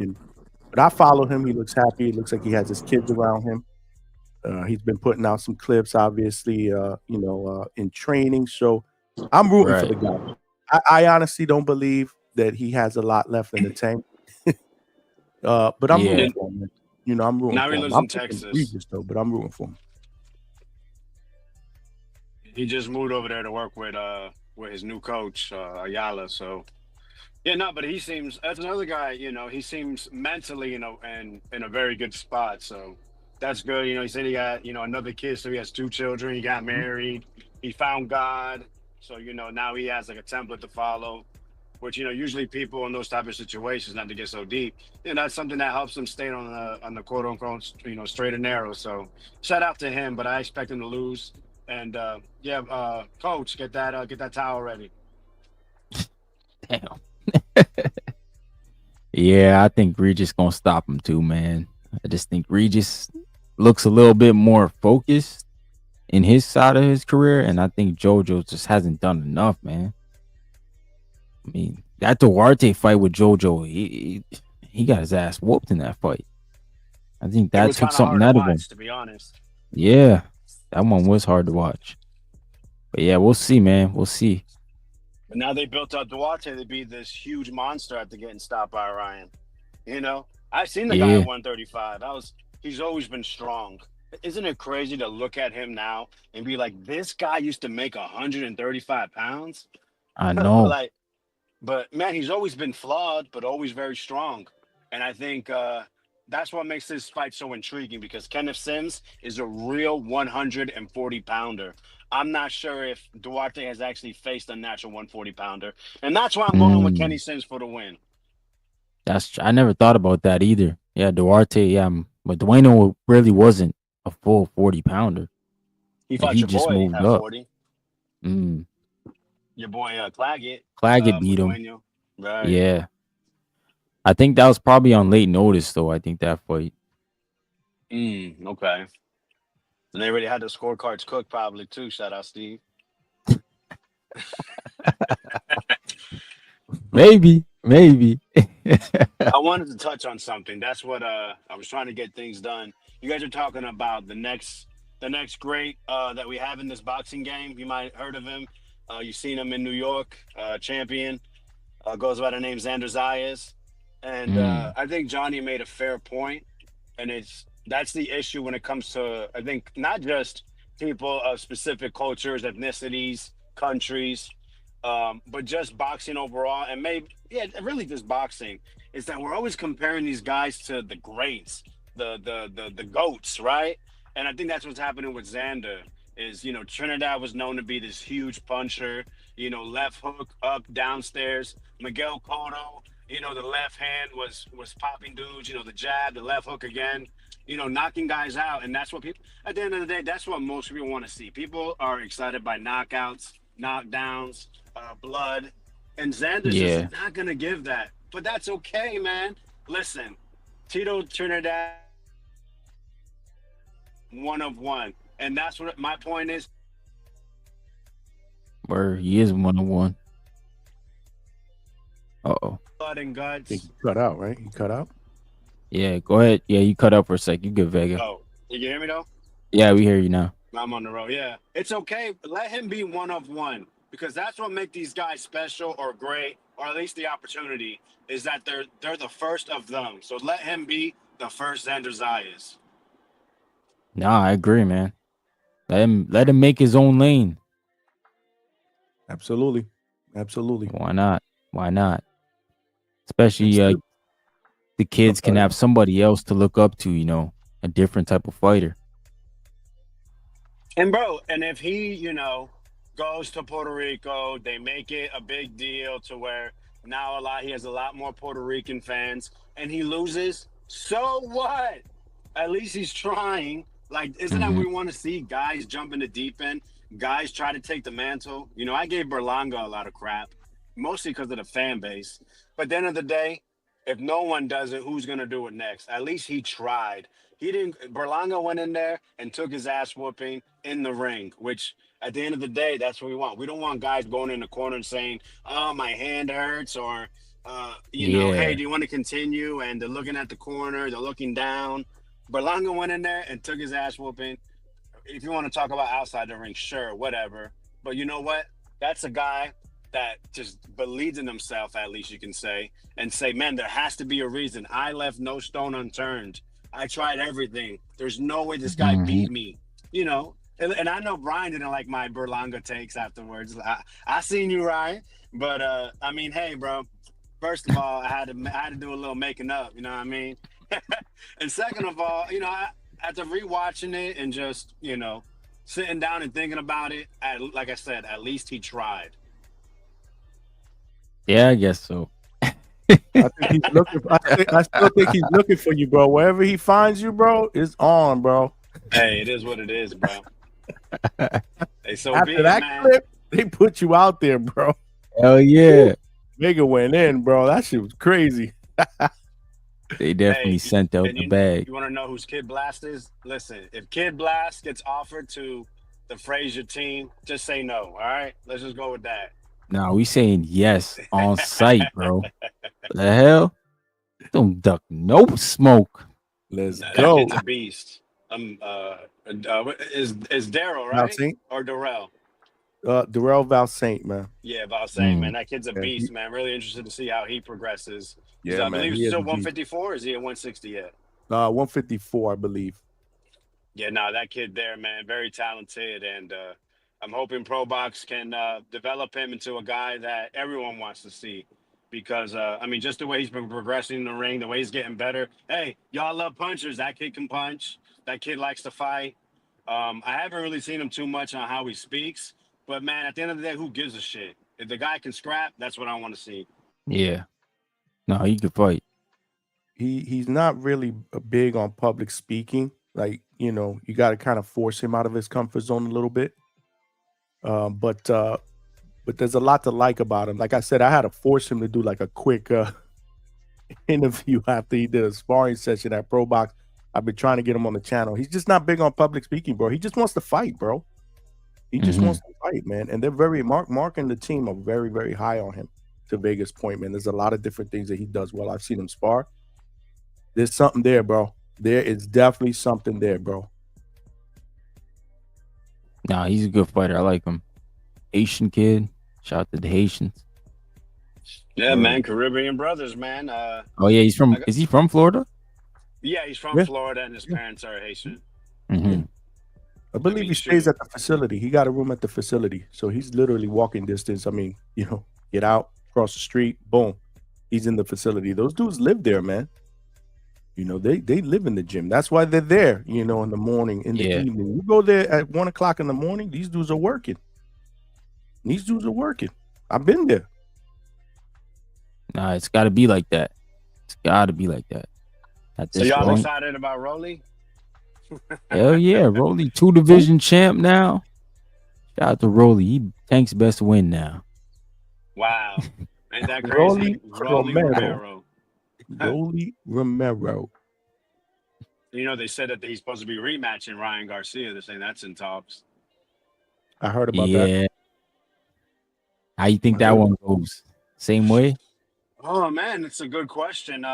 But I follow him. He looks happy. It looks like he has his kids around him. He's been putting out some clips, obviously, in training. So I'm rooting for the guy. I honestly don't believe that he has a lot left in the tank. But I'm rooting for him. I'm rooting now for he him. lives I'm in Texas. Regis, though, but I'm rooting for him. He just moved over there to work with his new coach, Ayala. So but he seems, as another guy, he seems mentally, in a very good spot. So that's good. He said he got, another kid, so he has 2 children. He got married. He found God. So, now he has like a template to follow, which, usually people in those type of situations, not to get so deep, that's something that helps them stay on the quote unquote, straight and narrow. So shout out to him, but I expect him to lose. And coach, get that towel ready. Damn. Yeah, I think Regis gonna stop him too, man. I just think Regis looks a little bit more focused in his side of his career, and I think JoJo just hasn't done enough, man. I mean, that Durate fight with JoJo, he got his ass whooped in that fight. I think that took something out of him. To be honest. Yeah, that one was hard to watch. But yeah, we'll see, man. We'll see. But now they built up Duarte to be this huge monster after getting stopped by Ryan. You know, I've seen the guy at 135. He's always been strong. Isn't it crazy to look at him now and be like, this guy used to make 135 pounds? I know. But man, he's always been flawed, but always very strong. And I think that's what makes this fight so intriguing, because Kenneth Sims is a real 140 pounder. I'm not sure if Duarte has actually faced a natural 140 pounder. And that's why I'm going with Kenny Sims for the win. I never thought about that either. Yeah, Duarte, yeah. But Duano really wasn't a full 40 pounder. He fought your just boy moved at up. 40. Your boy Claggett. Claggett beat him. Duano. Right. Yeah. I think that was probably on late notice, though. I think that fight. Okay. And they already had the scorecards cooked, probably too. Shout out, Steve. Maybe. I wanted to touch on something. That's what I was trying to get things done. You guys are talking about the next great that we have in this boxing game. You might have heard of him. You've seen him in New York, champion. Goes by the name Xander Zayas. And I think Johnny made a fair point, and that's the issue when it comes to, I think, not just people of specific cultures, ethnicities, countries, but just boxing overall, and really just boxing, is that we're always comparing these guys to the greats, the goats, right? And I think that's what's happening with Xander. Is, Trinidad was known to be this huge puncher, left hook up downstairs. Miguel Cotto, the left hand was popping dudes, the jab, the left hook again, knocking guys out. And that's what people, at the end of the day, that's what most people want to see. People are excited by knockouts, knockdowns, blood. And Xander's just not going to give that. But that's okay, man. Listen, Tito Trinidad, one of one. And that's what my point is. Where he is 1-1. Uh-oh. Blood and guts. I think he cut out, right? He cut out? Yeah, go ahead. Yeah, you cut out for a sec. You good, Vega. Oh, you can hear me, though? Yeah, we hear you now. I'm on the road, yeah. It's okay. Let him be one of one, because that's what makes these guys special or great, or at least the opportunity, is that they're the first of them. So let him be the first Xander Zayas. Nah, I agree, man. Let him make his own lane. Absolutely. Why not? Especially the kids can have somebody else to look up to, a different type of fighter. And bro, if he, goes to Puerto Rico, they make it a big deal to where now he has a lot more Puerto Rican fans, and he loses, so what? At least he's trying. Like, isn't that what we want to see? Guys jump in the deep end. Guys try to take the mantle. I gave Berlanga a lot of crap, mostly because of the fan base. But at the end of the day, if no one does it, who's going to do it next? At least he tried. Berlanga went in there and took his ass whooping in the ring, which at the end of the day, that's what we want. We don't want guys going in the corner and saying, oh, my hand hurts, or, hey, do you want to continue? And they're looking at the corner, they're looking down. Berlanga went in there and took his ass whooping. If you want to talk about outside the ring, sure, whatever. But you know what? That's a guy that just believes in himself, at least you can say, and say, man, there has to be a reason. I left no stone unturned. I tried everything. There's no way this guy beat me, And I know Brian didn't like my Berlanga takes afterwards. I seen you, Ryan. But, hey, bro, first of all, I had to do a little making up, you know what I mean? And second of all, after rewatching it and just, sitting down and thinking about it, like I said, at least he tried. Yeah, I guess so. I still think he's looking for you, bro. Wherever he finds you, bro, it's on, bro. Hey, it is what it is, bro. Hey, so after that clip, they put you out there, bro. Hell yeah. Nigga went in, bro. That shit was crazy. They definitely sent out the bag. You want to know whose Kid Blast is? Listen, if Kid Blast gets offered to the Frazier team, just say no. All right, let's just go with that. Nah, we saying yes on site, bro. The hell? Don't duck no smoke. Let's That go. kid's a beast. Is Daryl right Valsaint? or Darrell? Darrell Valsaint, man. Yeah, Valsaint, man. That kid's a beast, man. Really interested to see how he progresses. Yeah, I man, believe he he's is still a beast. 154. Or is he at 160 yet? 154, I believe. Yeah, no, that kid there, man, very talented, and I'm hoping Pro Box can develop him into a guy that everyone wants to see. Because I mean, just the way he's been progressing in the ring, the way he's getting better. Hey, y'all love punchers. That kid can punch. That kid likes to fight. I haven't really seen him too much on how he speaks, but man, at the end of the day, who gives a shit? If the guy can scrap, that's what I want to see. Yeah. No, he could fight. He's not really big on public speaking. Like, you know, you got to kind of force him out of his comfort zone a little bit. But there's a lot to like about him. Like I said, I had to force him to do like a quick interview after he did a sparring session at Pro Box. I've been trying to get him on the channel. He's just not big on public speaking, bro. He just wants to fight, bro. He just wants to fight, man. And they're very Mark and the team are very, very high on him. To Vegas' point, man. There's a lot of different things that he does well. I've seen him spar. There's something there, bro. There is definitely something there, bro. Nah, he's a good fighter. I like him. Haitian kid. Shout out to the Haitians. Yeah, man, Caribbean brothers, man. Oh yeah, he's from. Is he from Florida? Yeah, he's from Florida, and his parents are Haitian. I believe he stays at the facility. He got a room at the facility, so he's literally walking distance. I mean, you know, get out, cross the street, boom, he's in the facility. Those dudes live there, man. You know, they live in the gym. That's why they're there. You know, in the morning, in the evening. You go there at 1 o'clock in the morning. These dudes are working. I've been there. Nah, it's got to be like that. It's got to be like that. So y'all excited about Rolley? Hell yeah, Rolley 2 division champ now. Shout out to Rolley. He Tank's best win now. Wow, ain't that crazy? Rolley Romero. Rolley Romero. You know, they said that he's supposed to be rematching Ryan Garcia. They're saying that's in talks. I heard about that. How you think that one goes? Same way? Oh man, it's a good question.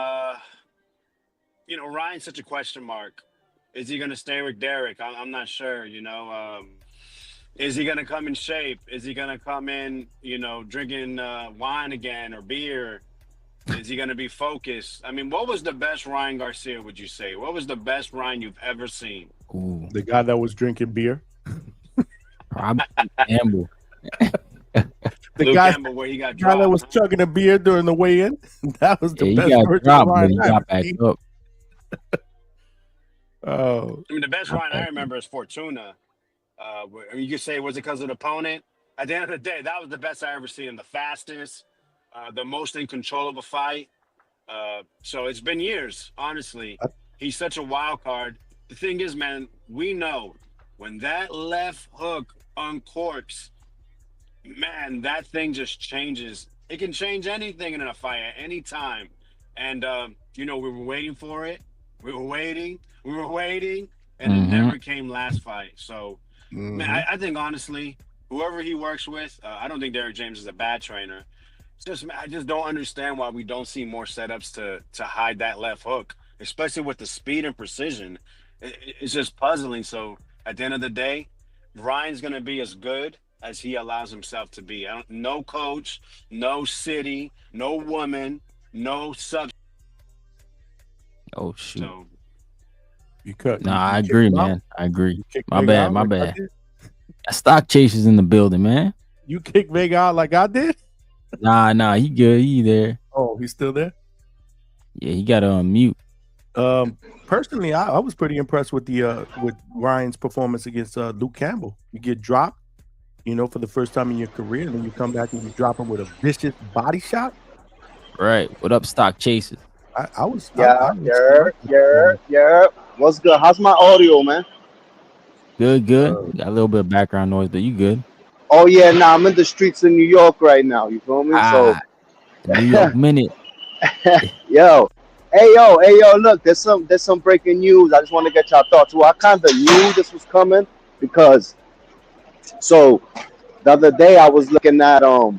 You know, Ryan's such a question mark. Is he going to stay with Derek? I'm not sure. You know, is he going to come in shape? Is he going to come in, you know, drinking wine again or beer? Is he going to be focused? I mean, what was the best Ryan Garcia, would you say? What was the best Ryan you've ever seen? Ooh. The guy that was drinking beer? Campbell. The Luke guy, Campbell, where he got guy that dropped, was chugging a beer during the weigh-in. That was the best. He got version dropped, of but Ryan he got back up. Oh, I mean, the best Ryan I remember is Fortuna. I mean, you could say, was it because of the opponent? At the end of the day, that was the best I ever seen. The fastest, the most in control of a fight. So it's been years, honestly. He's such a wild card. The thing is, man, we know when that left hook uncorks, man, that thing just changes. It can change anything in a fight at any time. And, you know, we were waiting for it. We were waiting, and it never came last fight. So, man, I think, honestly, whoever he works with, I don't think Derek James is a bad trainer. It's just, I just don't understand why we don't see more setups to hide that left hook, especially with the speed and precision. It's just puzzling. So, at the end of the day, Ryan's going to be as good as he allows himself to be. No coach, no city, no woman, no sub. Oh shoot! So, I agree, man. I agree. My bad. Stock chasers in the building, man. You kick Vega out like I did? Nah, he good. He there. Oh, he's still there? Yeah, he got to unmute. Personally, I was pretty impressed with with Ryan's performance against Luke Campbell. You get dropped, you know, for the first time in your career, and then you come back and you drop him with a vicious body shot. Right. What up, stock chasers? I was. Yeah. What's good? How's my audio, man? Good. Got a little bit of background noise, but you good? Oh yeah, I'm in the streets of New York right now. You feel me? So New York minute. Yo, Hey yo, look, there's some breaking news. I just want to get your thoughts. Well, I kind of knew this was coming because so the other day I was looking at the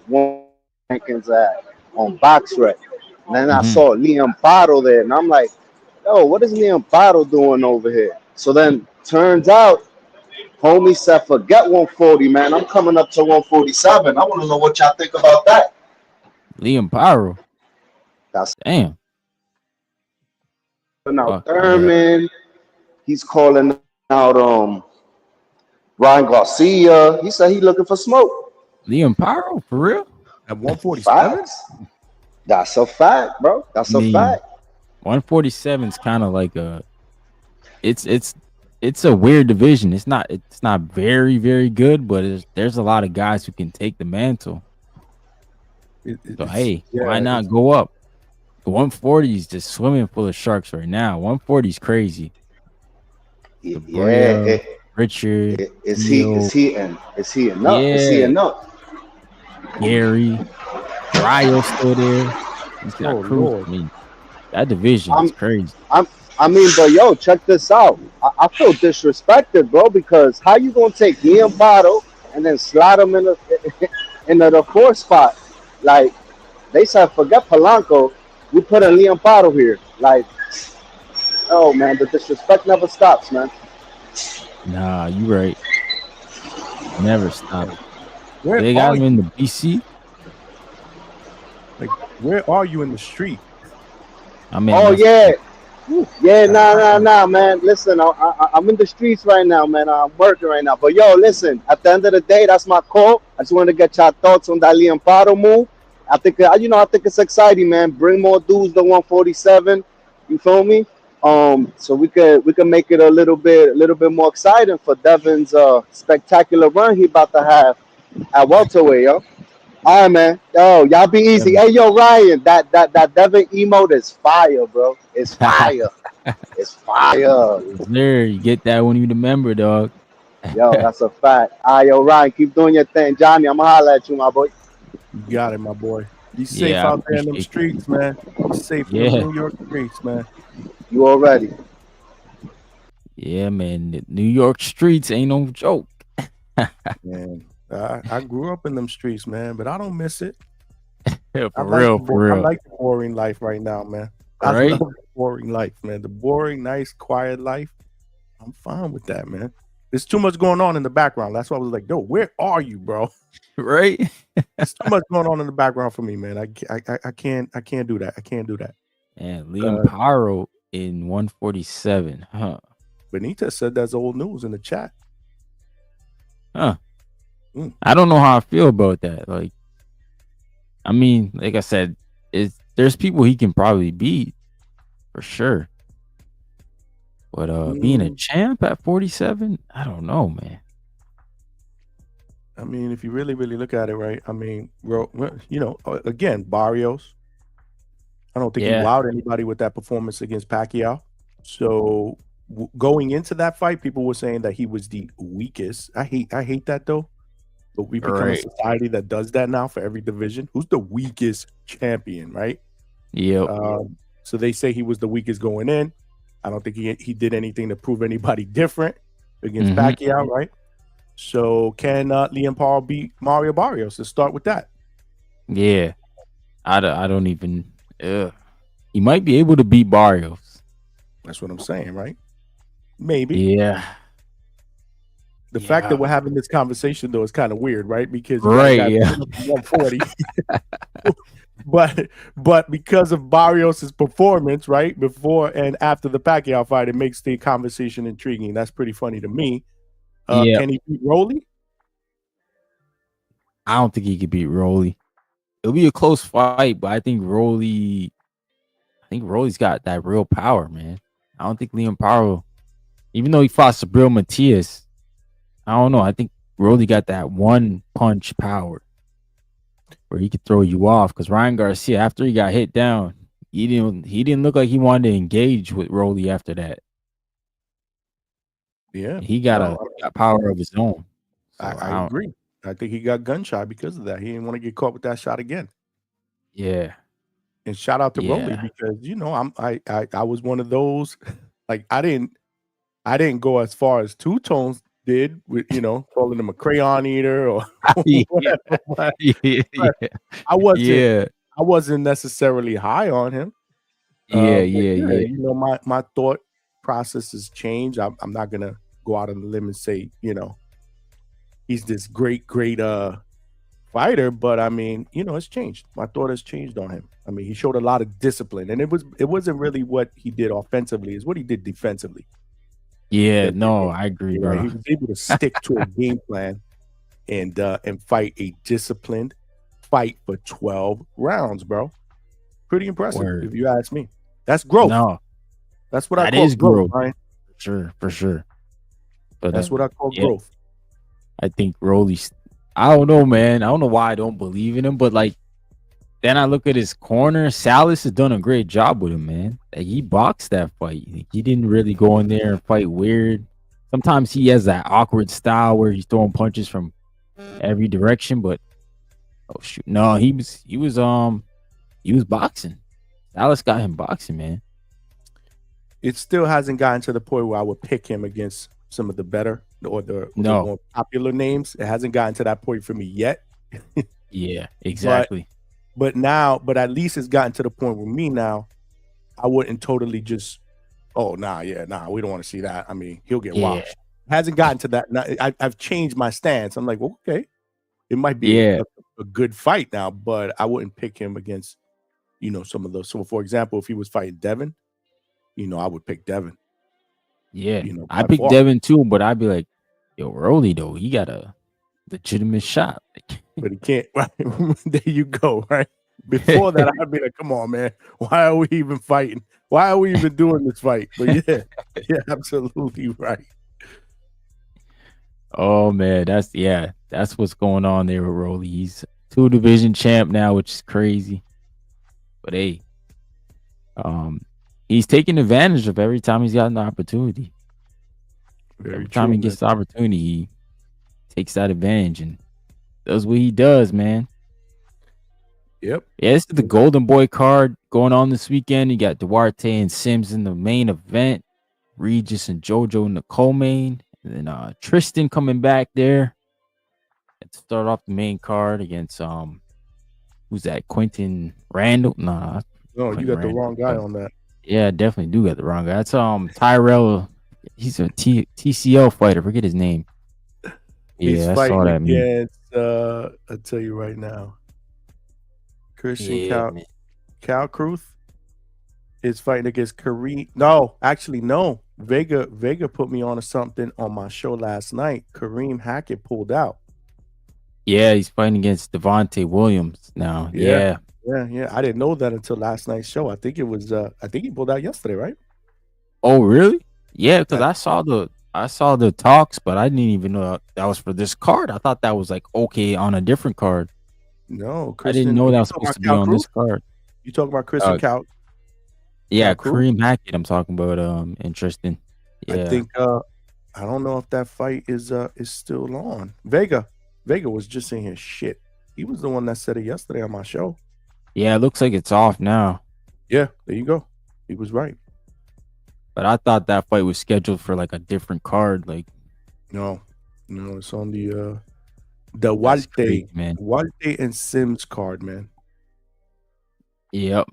one rankings at on BoxRec, and then I saw Liam Bottle there, and I'm like, yo, what is Liam Bottle doing over here? So then turns out, homie said, forget 140, man. I'm coming up to 147. I want to know what y'all think about that. Liam Pyro. That's damn. Now Thurman, he's calling out Ryan Garcia. He said he looking for smoke. Liam Pyro, for real? At 147? That's a fact, bro. That's a fact. 147 is kind of like it's a weird division. It's not very, very good, but there's a lot of guys who can take the mantle. So hey, why not go up? The 140 is just swimming full of sharks right now. 140 is crazy. Yeah, Richard. Is he enough? Gary. Ryo's still there. He's got Cruz. I mean, that division is crazy. I mean, but yo, check this out. I feel disrespected, bro, because how you gonna take Liam Bottle and then slide him in the fourth spot? Like they said, forget Polanco. We put a Liam Bottle here. Like, oh man, the disrespect never stops, man. Nah, you right. Never stop. Where they got are him in the BC. Like, where are you in the street? I mean, nah, man. Listen, I'm in the streets right now, man. I'm working right now. But yo, listen. At the end of the day, that's my call. I just want to get your thoughts on that Liam Bottle move. I think it's exciting, man. Bring more dudes to 147. You feel me? So we can make it a little bit more exciting for Devin's spectacular run he about to have at welterweight, yo. All right, man. Yo, y'all be easy. Hey, yo, Ryan, that Devin emote is fire, bro. It's fire. It's fire. There, you get that when you the member, dog. Yo, that's a fact. All right, yo, Ryan, keep doing your thing. Johnny, I'm gonna holler at you, my boy. You got it, my boy. Be safe out there in them streets, man. Be safe in the New York streets, man. You already. Yeah, man. The New York streets ain't no joke. Man, I grew up in them streets, man, but I don't miss it. Yeah, for real. I like the boring life right now, man. I love the boring life, man. The boring, nice, quiet life. I'm fine with that, man. There's too much going on in the background. That's why I was like, yo, where are you, bro? Right? There's too much going on in the background for me, man. I can't do that. I can't do that. And Liam Pyro in 147, huh? Benita said that's old news in the chat. Huh. I don't know how I feel about that. Like, I mean, like I said, there's people he can probably beat for sure. But being a champ at 47, I don't know, man. I mean, if you really, really look at it, right? I mean, again, Barrios. I don't think he wowed anybody with that performance against Pacquiao. So going into that fight, people were saying that he was the weakest. I hate that though. But we become a society that does that now for every division. Who's the weakest champion, right? Yeah. So they say he was the weakest going in. I don't think he did anything to prove anybody different against Pacquiao, right? So can Liam Paul beat Mario Barrios? Let's start with that. Yeah. I don't even... he might be able to beat Barrios. That's what I'm saying, right? Maybe. Yeah. The fact that we're having this conversation, though, is kind of weird, right? Because 140. But because of Barrios' performance, right, before and after the Pacquiao fight, it makes the conversation intriguing. That's pretty funny to me. Can he beat Rolley? I don't think he could beat Rolley. It'll be a close fight, but I think Rolley's got that real power, man. I don't think Liam Pyro, even though he fought Sabril Matias, I don't know. I think Rolley got that one punch power where he could throw you off. Because Ryan Garcia, after he got hit down, he didn't look like he wanted to engage with Rolley after that. Yeah, he got a power of his own. So I agree. I think he got gun shy because of that. He didn't want to get caught with that shot again. Yeah. And shout out to Rolley because I was one of those. Like I didn't go as far as Two Tones did with calling him a crayon eater or whatever. But I wasn't necessarily high on him. My thought process has changed. I'm not gonna go out on the limb and say he's this great fighter, but I mean it's changed. My thought has changed on him. I mean he showed a lot of discipline, and it wasn't really what he did offensively, it's what he did defensively. I agree, bro. He was able to stick to a game plan and fight a disciplined fight for 12 rounds, bro. Pretty impressive, if you ask me. That's growth. No, that's what I call growth, Ryan. For sure. But that's what I call growth. I think Rolley's. I don't know, man. I don't know why I don't believe in him, but like, then I look at his corner. Salas has done a great job with him, man. Like, he boxed that fight. He didn't really go in there and fight weird. Sometimes he has that awkward style where he's throwing punches from every direction, but oh shoot, no, he was boxing. Salas got him boxing, man. It still hasn't gotten to the point where I would pick him against some of the better or the more popular names. It hasn't gotten to that point for me yet. Yeah, exactly. But at least it's gotten to the point with me now. I wouldn't totally just, we don't want to see that. I mean, he'll get washed. Hasn't gotten to that. Now, I've changed my stance. I'm like, well, okay, it might be a good fight now, but I wouldn't pick him against, some of those. So, for example, if he was fighting Devin, I would pick Devin. Yeah, I picked Devin too, but I'd be like, yo, Rolley though, he got a legitimate shot. But he can't. Right? There you go. Right before that, I'd be like, come on, man. Why are we even fighting? Why are we even doing this fight? But yeah, absolutely right. Oh man, that's what's going on there with Rolley. He's 2 division champ now, which is crazy. But hey, he's taking advantage of every time he's gotten the opportunity. Every time he gets the opportunity, he takes that advantage and does what he does, man. Yep. Yeah, this is the Golden Boy card going on this weekend. You got Durate and Sims in the main event, Regis and JoJo in the co-main, and then Tristan coming back there. Let's start off the main card against who's that? Quentin Randall? Nah. No, you got the wrong guy on that. Yeah, definitely do got the wrong guy. That's Tyrell. He's a TCL fighter. Forget his name. He's fighting against. I'll tell you right now. Christian Cal Cruz is fighting against Kareem. No. Vega put me on to something on my show last night. Kareem Hackett pulled out. Yeah, he's fighting against Devontae Williams now. Yeah. I didn't know that until last night's show. I think it was. I think he pulled out yesterday, right? Oh, really? Yeah, because I saw the talks, but I didn't even know that was for this card. I thought that was like okay on a different card. No, Christian, I didn't know that was supposed to be on this card. You talking about Christian Cal? Yeah, Kareem Hackett. I'm talking about. Interesting. Yeah. I think. I don't know if that fight is still on. Vega was just in his shit. He was the one that said it yesterday on my show. Yeah, it looks like it's off now. Yeah, there you go. He was right. But I thought that fight was scheduled for like a different card. Like, no, it's on the Walde, man. Walde and Sims card, man. Yep.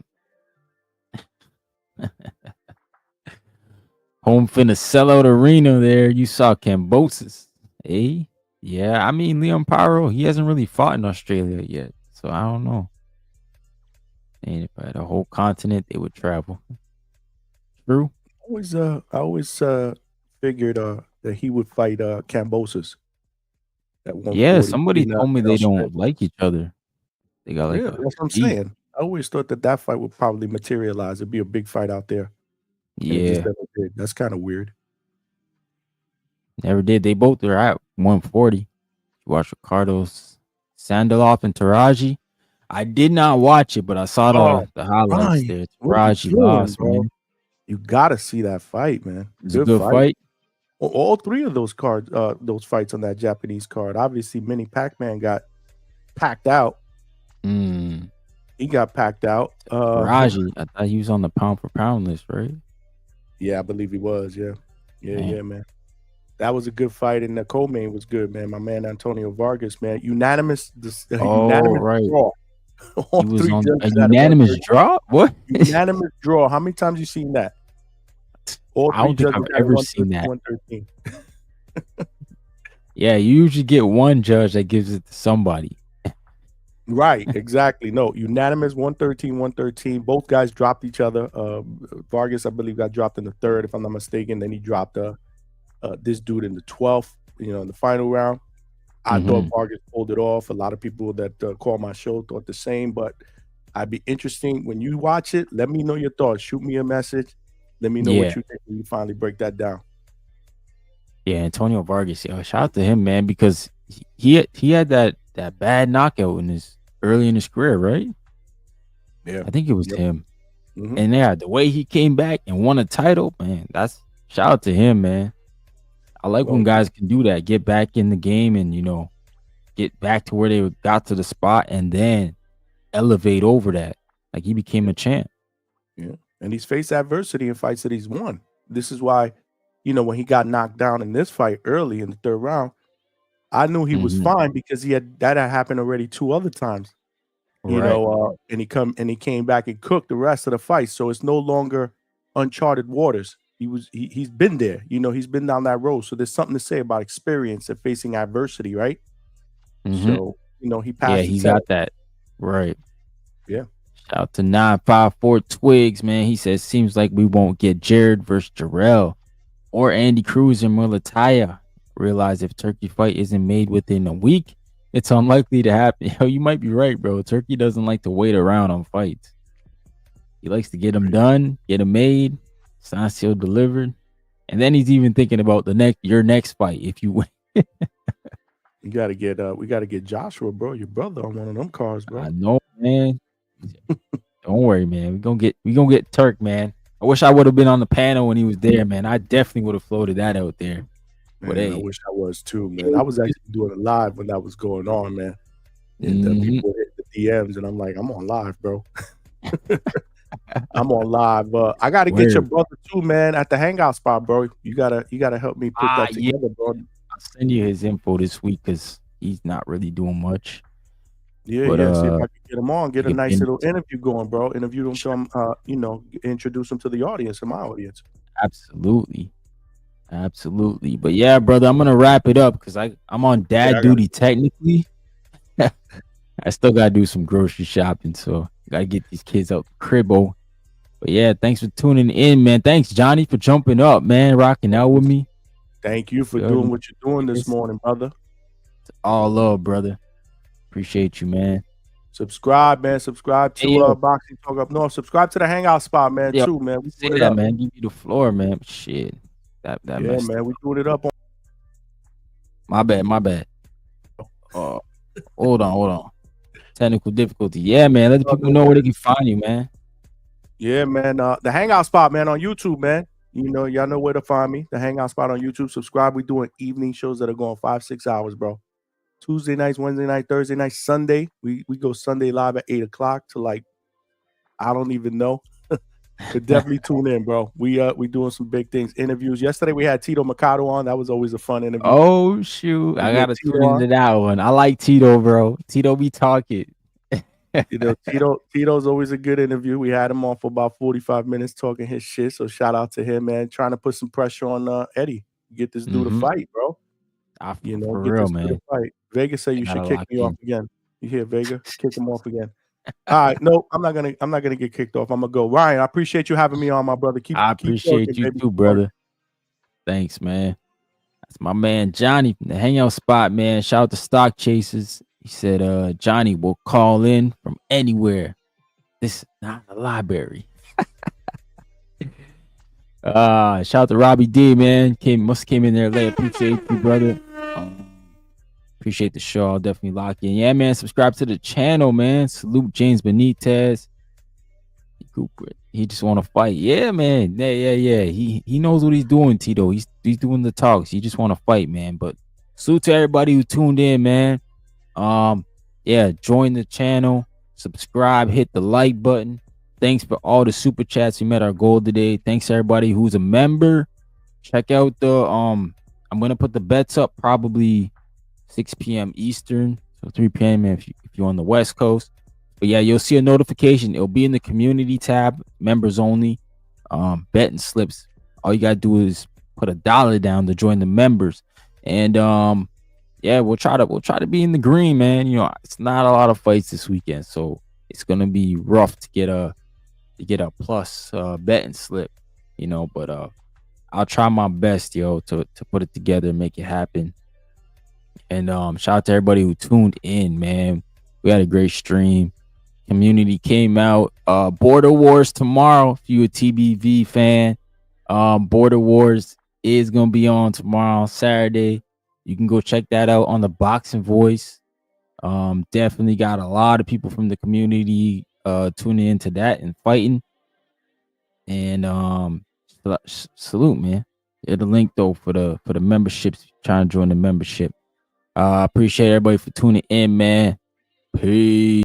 Home finna sellout arena there. You saw Cambosis. Hey, yeah. I mean, Leon Pyro, he hasn't really fought in Australia yet, so I don't know. And if I had a whole continent, they would travel. True. I always figured that he would fight Cambosis. Yeah, somebody told me they don't like each other. They got like that's what I'm saying. I always thought that fight would probably materialize. It'd be a big fight out there. Yeah, that's kind of weird. Never did. They both are at 140. You watch Ricardo's Sandalov and Taraji. I did not watch it, but I saw the highlights there. Taraji lost, man. You gotta see that fight, man. It's a good fight. All 3 of those cards, those fights on that Japanese card. Obviously, Mini Pac-Man got packed out. He He got packed out. Raji, I thought he was on the pound for pound list, right? Yeah, I believe he was. Yeah, man. That was a good fight, and the co-main was good, man. My man Antonio Vargas, man, unanimous Right. draw. He was on a unanimous draw. What? Unanimous draw. How many times you seen that? I don't think I've ever seen that. 113. Yeah, you usually get one judge that gives it to somebody. Right, exactly. No, unanimous 113. Both guys dropped each other. Vargas, I believe, got dropped in the third, if I'm not mistaken. Then he dropped this dude in the 12th, in the final round. I thought Vargas pulled it off. A lot of people that call my show thought the same, but I'd be interesting when you watch it. Let me know your thoughts. Shoot me a message. Let me know what you think when you finally break that down. Yeah, Antonio Vargas. Shout out to him, man, because he had that bad knockout early in his career, right? Yeah, I think it was him. And the way he came back and won a title, man, that's shout out to him, man. I like when guys can do that, get back in the game and get back to where they got to the spot and then elevate over that. Like he became a champ. Yeah, and he's faced adversity in fights that he's won. This is why, when he got knocked down in this fight early in the third round, I knew he was fine because that had happened already 2 other times. And he came back and cooked the rest of the fight. So it's no longer uncharted waters. He's been there, he's been down that road. So there's something to say about experience and facing adversity, right? So, he passed. Yeah, he got that. Right. Yeah. Shout out to 954 Twigs, man. He says, seems like we won't get Jared versus Jarrell or Andy Cruz and Mulataya. Realize if Turkey fight isn't made within a week, it's unlikely to happen. You might be right, bro. Turkey doesn't like to wait around on fights. He likes to get them done, get them made, signed, sealed, delivered. And then he's even thinking about your next fight if you win. We gotta get Joshua, bro, your brother, on one of them cars, bro. I know, man. Don't worry, man. We gonna get Turk, man. I wish I would have been on the panel when he was there, man. I definitely would have floated that out there. Man, I wish I was too, man. I was actually doing it live when that was going on, man. And people hit the DMs, and I'm like, I'm on live, bro. I'm on live. I got to get your brother too, man, at the hangout spot, bro. You gotta help me put that together, bro. I'll send you his info this week because he's not really doing much. Yeah, but, See if I can get him on, get a nice little interview going, bro. Interview him, show him, introduce him to the audience and my audience. Absolutely. But yeah, brother, I'm gonna wrap it up because I'm on dad duty technically. I still gotta do some grocery shopping, so gotta get these kids out the cribbo. But yeah, thanks for tuning in, man. Thanks, Johnny, for jumping up, man, rocking out with me. Thank you for doing what you're doing this morning, brother. It's all love, brother. Appreciate you, man. Subscribe, man. Subscribe to Boxing Talk Up North. Subscribe to the hangout spot, man, too, man. We say that, man. Give you the floor, man. Shit. That man, we doing it up on. My bad. Hold on. Technical difficulty. Yeah, man. Let the people know where they can find you, man. Yeah, man. The hangout spot, man, on YouTube, man. Y'all know where to find me. The hangout spot on YouTube. Subscribe. We're doing evening shows that are going 5-6 hours, bro. Tuesday nights, Wednesday night, Thursday night, Sunday. We go Sunday live at 8 o'clock to I don't even know. Could definitely tune in, bro. We doing some big things. Interviews. Yesterday we had Tito Mercado on. That was always a fun interview. Oh shoot. I gotta tune into that one. I like Tito, bro. Tito be talking. Tito's always a good interview. We had him on for about 45 minutes talking his shit. So shout out to him, man. Trying to put some pressure on Eddie. Get this dude to fight, bro. For get real, this man. dude to fight. Vega said you should kick me off again. You hear Vega? Kick him off again. All right, no, I'm not gonna get kicked off. I'm gonna go. Ryan, I appreciate you having me on, my brother. I appreciate you too, brother. Thanks, man. That's my man Johnny from the hangout spot, man. Shout out to Stock Chasers. He said Johnny will call in from anywhere. This is not the library. Shout out to Robbie D, man. Must came in there late. Appreciate you, brother. Appreciate the show. I'll definitely lock in. Yeah, man. Subscribe to the channel, man. Salute James Benitez. He just want to fight. Yeah, man. Yeah. He knows what he's doing, Tito. He's doing the talks. He just want to fight, man. But salute to everybody who tuned in, man. Yeah, join the channel. subscribe, hit the like button. Thanks for all the super chats. We met our goal today. Thanks to everybody who's a member. Check out the I'm gonna put the bets up probably 6 p.m. Eastern, so 3 p.m. if you're on the West Coast. But yeah, you'll see a notification. It'll be in the community tab, members only. Betting slips. All you gotta do is put $1 down to join the members. And yeah, we'll try to be in the green, man. You know, it's not a lot of fights this weekend, so it's gonna be rough to get a plus betting slip, you know, but I'll try my best, yo, to put it together and make it happen. And shout out to everybody who tuned in, man. We had a great stream. Community came out. Border Wars tomorrow. If you a TBV fan, Border Wars is gonna be on tomorrow, Saturday. You can go check that out on the Boxing Voice. Definitely got a lot of people from the community tuning into that and fighting. And salute, man. Hit the link though for the memberships. Trying to join the membership. Appreciate everybody for tuning in, man. Peace.